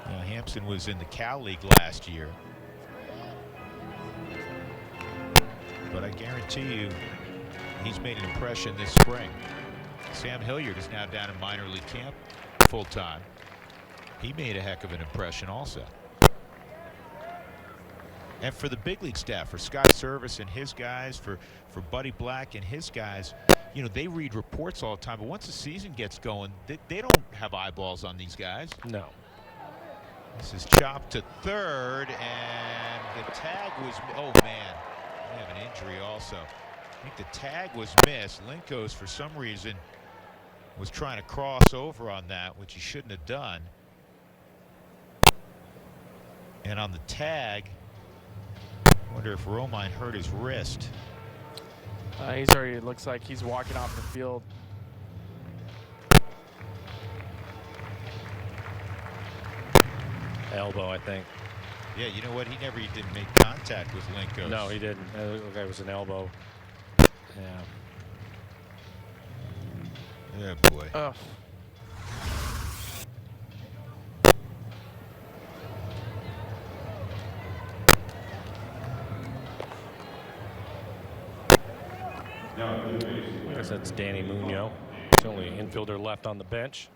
Hampson was in the Cal League last year, but I guarantee you he's made an impression this spring. Sam Hilliard is now down in minor league camp full time. He made a heck of an impression also. And for the big league staff, for Scott Service and his guys, for Buddy Black and his guys, you know, they read reports all the time, but once the season gets going, they don't have eyeballs on these guys.
No.
This is chopped to third, and the tag was, oh man, we have an injury also. I think the tag was missed. Linkos, for some reason, was trying to cross over on that, which he shouldn't have done. And on the tag, I wonder if Romine hurt his wrist.
He's already, it looks like he's walking off the field.
Elbow, I think.
Yeah, you know what? He didn't make contact with Linkos.
No, he didn't. It was an elbow. Yeah.
Yeah, boy.
Oh.
I guess that's Danny Munoz. It's the only infielder left on the bench.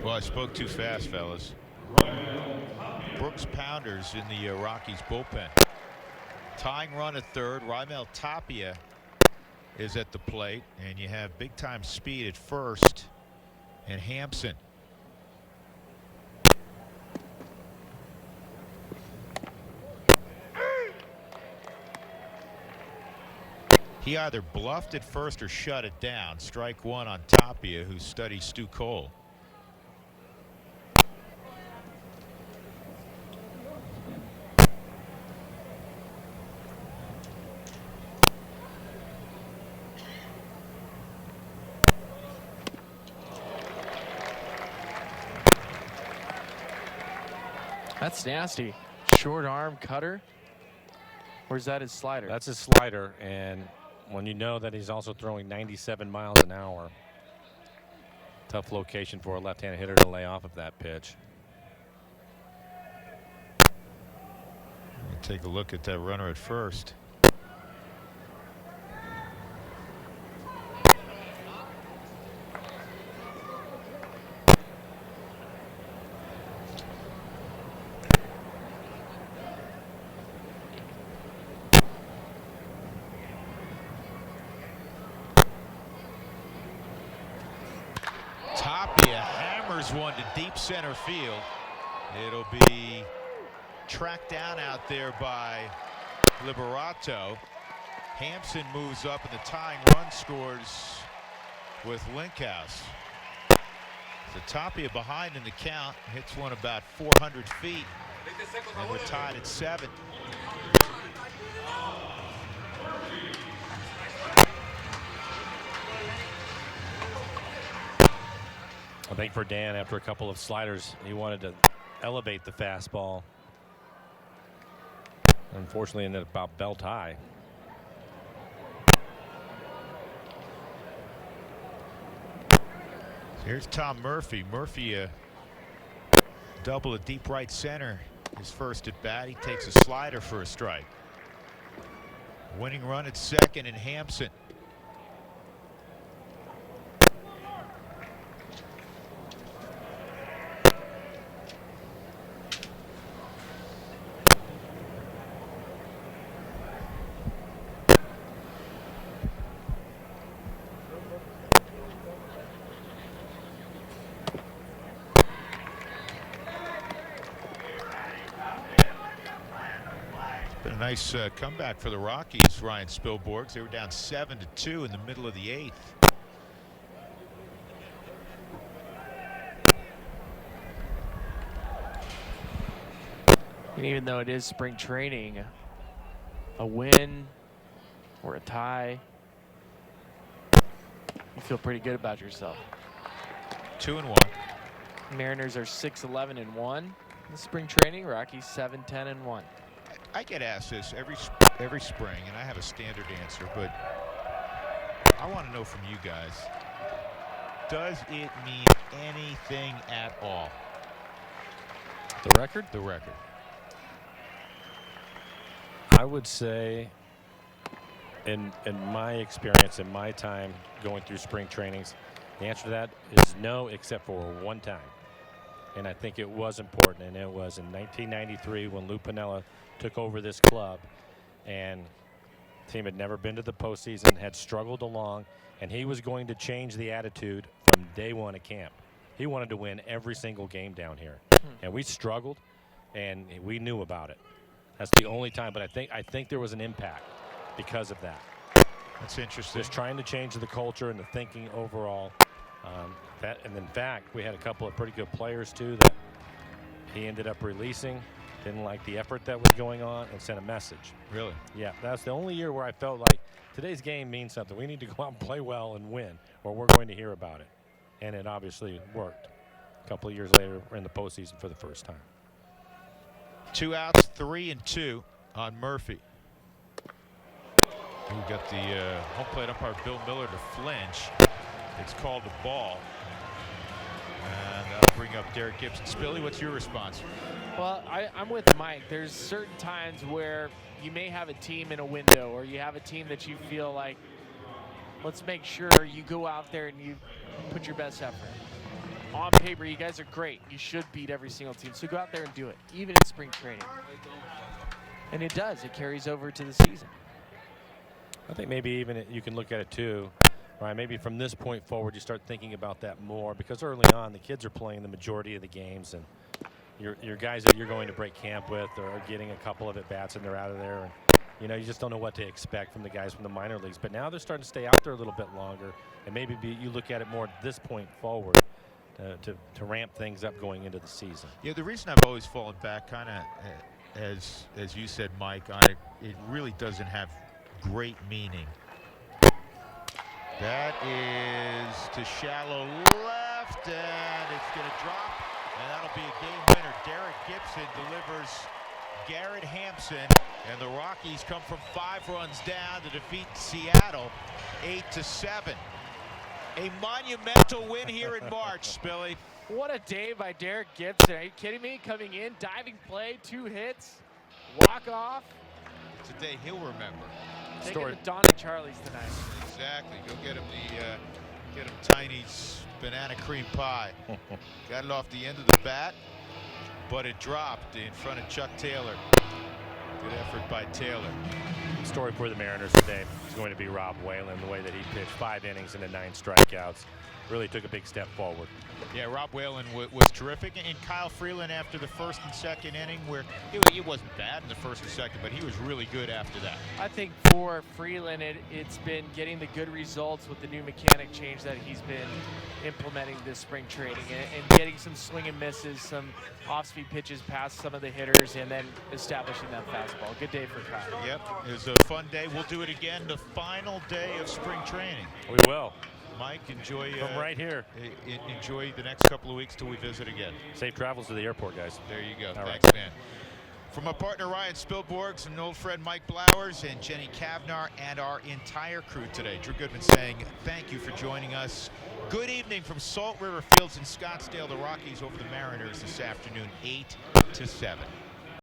Well, I spoke too fast, fellas. Brooks Pounders in the Rockies bullpen. Tying run at third. Raimel Tapia is at the plate, and you have big time speed at first and Hampson. He either bluffed at first or shut it down. Strike one on Tapia, who studies Stu Cole.
That's nasty. Short arm cutter. Or is that his slider?
That's his slider, and when you know that he's also throwing 97 miles an hour, tough location for a left-handed hitter to lay off of that pitch.
We'll take a look at that runner at first. delivers one to deep center field. It'll be tracked down out there by Liberato. Hampson moves up, and the tying run scores with Linkhouse. So Tapia behind in the count, hits one about 400 feet, and we're tied at 7.
I think for Dan, after a couple of sliders, he wanted to elevate the fastball. Unfortunately, ended up about belt high.
Here's Tom Murphy. Murphy double a deep right center. His first at bat, he takes a slider for a strike. Winning run at second, and Hampson. Been a nice comeback for the Rockies, Ryan Spilborghs. They were down 7-2 in the middle of the 8th.
And even though it is spring training, a win or a tie, you feel pretty good about yourself.
2-1.
Mariners are 6-11-1 in spring training. Rockies 7-10-1.
I get asked this every spring, and I have a standard answer, but I want to know from you guys, does it mean anything at all?
The record?
The record.
I would say, in my experience, in my time going through spring trainings, the answer to that is no, except for one time. And I think it was important, and it was in 1993 when Lou Piniella took over this club, and the team had never been to the postseason, had struggled along, and he was going to change the attitude from day one at camp. He wanted to win every single game down here, and we struggled, and we knew about it. That's the only time, but I think there was an impact because of that.
That's interesting.
Just trying to change the culture and the thinking overall. And in fact, we had a couple of pretty good players too that he ended up releasing. Didn't like the effort that was going on and sent a message.
Really?
Yeah, that's the only year where I felt like today's game means something. We need to go out and play well and win, or we're going to hear about it. And it obviously worked. A couple of years later, we're in the postseason for the first time.
2 outs, 3-2 on Murphy. We got the home plate umpire Bill Miller to flinch. It's called a ball. And that'll bring up Derek Gibson. Spilly, what's your response?
Well, I'm with Mike. There's certain times where you may have a team in a window, or you have a team that you feel like, let's make sure you go out there and you put your best effort. On paper, you guys are great. You should beat every single team. So go out there and do it, even in spring training. And it does. It carries over to the season.
I think maybe even you can look at it too. Right, maybe from this point forward, you start thinking about that more, because early on the kids are playing the majority of the games, and your guys that you're going to break camp with are getting a couple of at bats and they're out of there, and you just don't know what to expect from the guys from the minor leagues. But now they're starting to stay out there a little bit longer, and maybe you look at it more at this point forward to ramp things up going into the season.
Yeah, the reason I've always fallen back, kind of as you said, Mike, on it, it really doesn't have great meaning. That is to shallow left, and it's going to drop, and that'll be a game winner. Derek Gibson delivers Garrett Hampson, and the Rockies come from 5 runs down to defeat Seattle 8-7. A monumental win here in March, Spilly.
What a day by Derek Gibson. Are you kidding me? Coming in, diving play, 2 hits, walk off.
It's a day he'll remember.
Taking it to Don and Charlie's tonight.
Exactly. Go get him Tiny's banana cream pie. Got it off the end of the bat, but it dropped in front of Chuck Taylor. Good effort by Taylor.
Story for the Mariners today is going to be Rob Whalen, the way that he pitched 5 innings into 9 strikeouts. really took a big step forward.
Yeah, Rob Whalen was terrific, and Kyle Freeland after the first and second inning, where it wasn't bad in the first and second, but he was really good after that.
I think for Freeland, it's been getting the good results with the new mechanic change that he's been implementing this spring training, and getting some swing and misses, some off-speed pitches past some of the hitters, and then establishing that fastball. Good day for Kyle.
Yep, it was a fun day. We'll do it again the final day of spring training.
We will.
Mike, enjoy
from right here.
Enjoy the next couple of weeks till we visit again.
Safe travels to the airport, guys.
There you go.
All
Thanks,
right.
man. From my partner Ryan Spilborgs and old friend Mike Blowers and Jenny Kavnar and our entire crew today, Drew Goodman saying thank you for joining us. Good evening from Salt River Fields in Scottsdale. The Rockies over the Mariners this afternoon, 8-7.